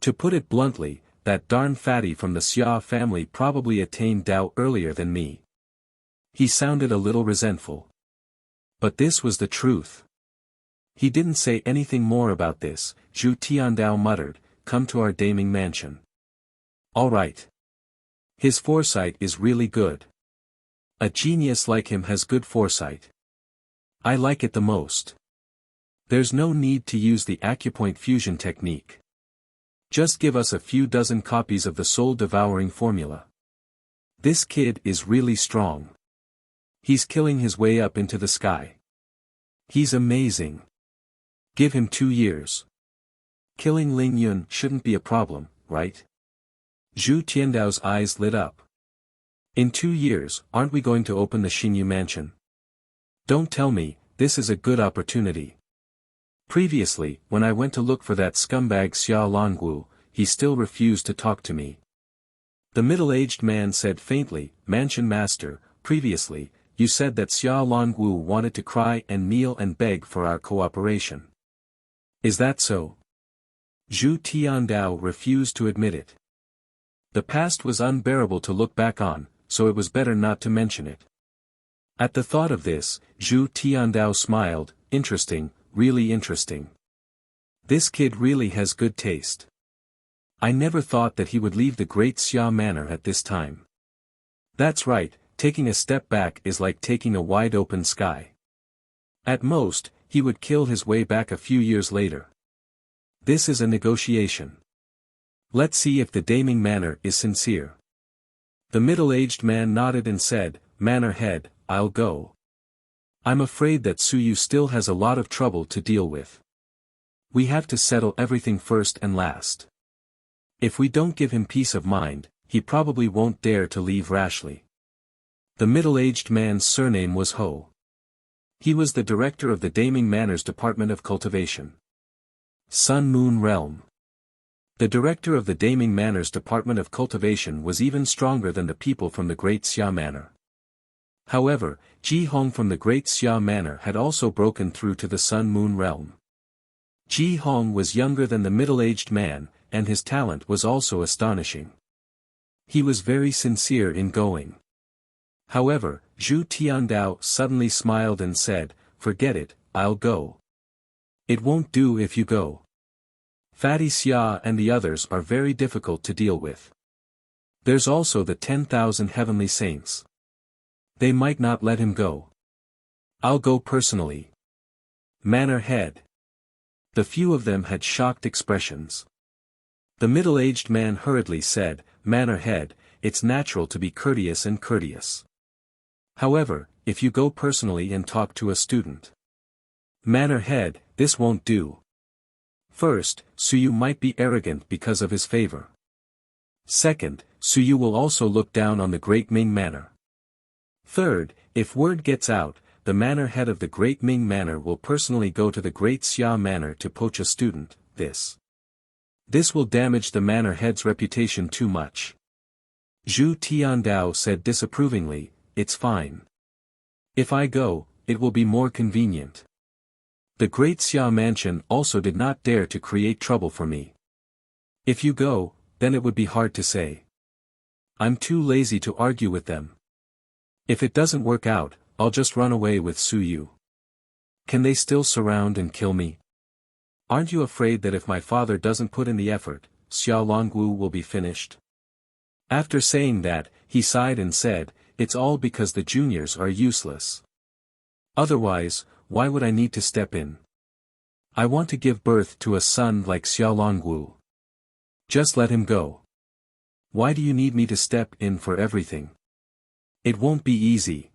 To put it bluntly, that darn fatty from the Xia family probably attained Tao earlier than me. He sounded a little resentful. But this was the truth. He didn't say anything more about this. Zhu Tiandao muttered, "Come to our Daming mansion." All right. His foresight is really good. A genius like him has good foresight. I like it the most. There's no need to use the acupoint fusion technique. Just give us a few dozen copies of the soul-devouring formula. This kid is really strong. He's killing his way up into the sky. He's amazing. Give him 2 years. Killing Ling Yun shouldn't be a problem, right? Zhu Tiandao's eyes lit up. In 2 years, aren't we going to open the Xinyu mansion? Don't tell me, this is a good opportunity. Previously, when I went to look for that scumbag Xia Longwu, he still refused to talk to me. The middle-aged man said faintly, "Mansion master, previously, you said that Xia Longwu wanted to cry and kneel and beg for our cooperation. Is that so?" Zhu Tiandao refused to admit it. The past was unbearable to look back on, so it was better not to mention it. At the thought of this, Zhu Tiandao smiled. Interesting, really interesting. This kid really has good taste. I never thought that he would leave the great Xia Manor at this time. That's right, taking a step back is like taking a wide-open sky. At most, he would kill his way back a few years later. This is a negotiation. Let's see if the Daming Manor is sincere. The middle-aged man nodded and said, "Manor head, I'll go. I'm afraid that Suyu still has a lot of trouble to deal with. We have to settle everything first and last. If we don't give him peace of mind, he probably won't dare to leave rashly." The middle-aged man's surname was Ho. He was the director of the Daming Manor's Department of Cultivation. Sun Moon Realm. The director of the Daming Manor's Department of Cultivation was even stronger than the people from the Great Xia Manor. However, Ji Hong from the Great Xia Manor had also broken through to the Sun Moon Realm. Ji Hong was younger than the middle-aged man, and his talent was also astonishing. He was very sincere in going. However, Zhu Tiandao suddenly smiled and said, "Forget it, I'll go." "It won't do if you go. Fatty Xia and the others are very difficult to deal with. There's also the 10,000 heavenly saints. They might not let him go. I'll go personally." Manor head. The few of them had shocked expressions. The middle-aged man hurriedly said, "Manor head, it's natural to be courteous and courteous. However, if you go personally and talk to a student." "Manor head, this won't do. First, Suyu might be arrogant because of his favor. Second, Suyu will also look down on the Great Ming Manor. Third, if word gets out, the manor head of the Great Ming Manor will personally go to the Great Xia Manor to poach a student. This will damage the manor head's reputation too much." Zhu Tiandao said disapprovingly, "It's fine. If I go, it will be more convenient. The Great Xia Mansion also did not dare to create trouble for me. If you go, then it would be hard to say. I'm too lazy to argue with them. If it doesn't work out, I'll just run away with Suyu. Can they still surround and kill me? Aren't you afraid that if my father doesn't put in the effort, Xia Longwu will be finished?" After saying that, he sighed and said, "It's all because the juniors are useless. Otherwise, why would I need to step in? I want to give birth to a son like Xia Longwu. Just let him go. Why do you need me to step in for everything? It won't be easy."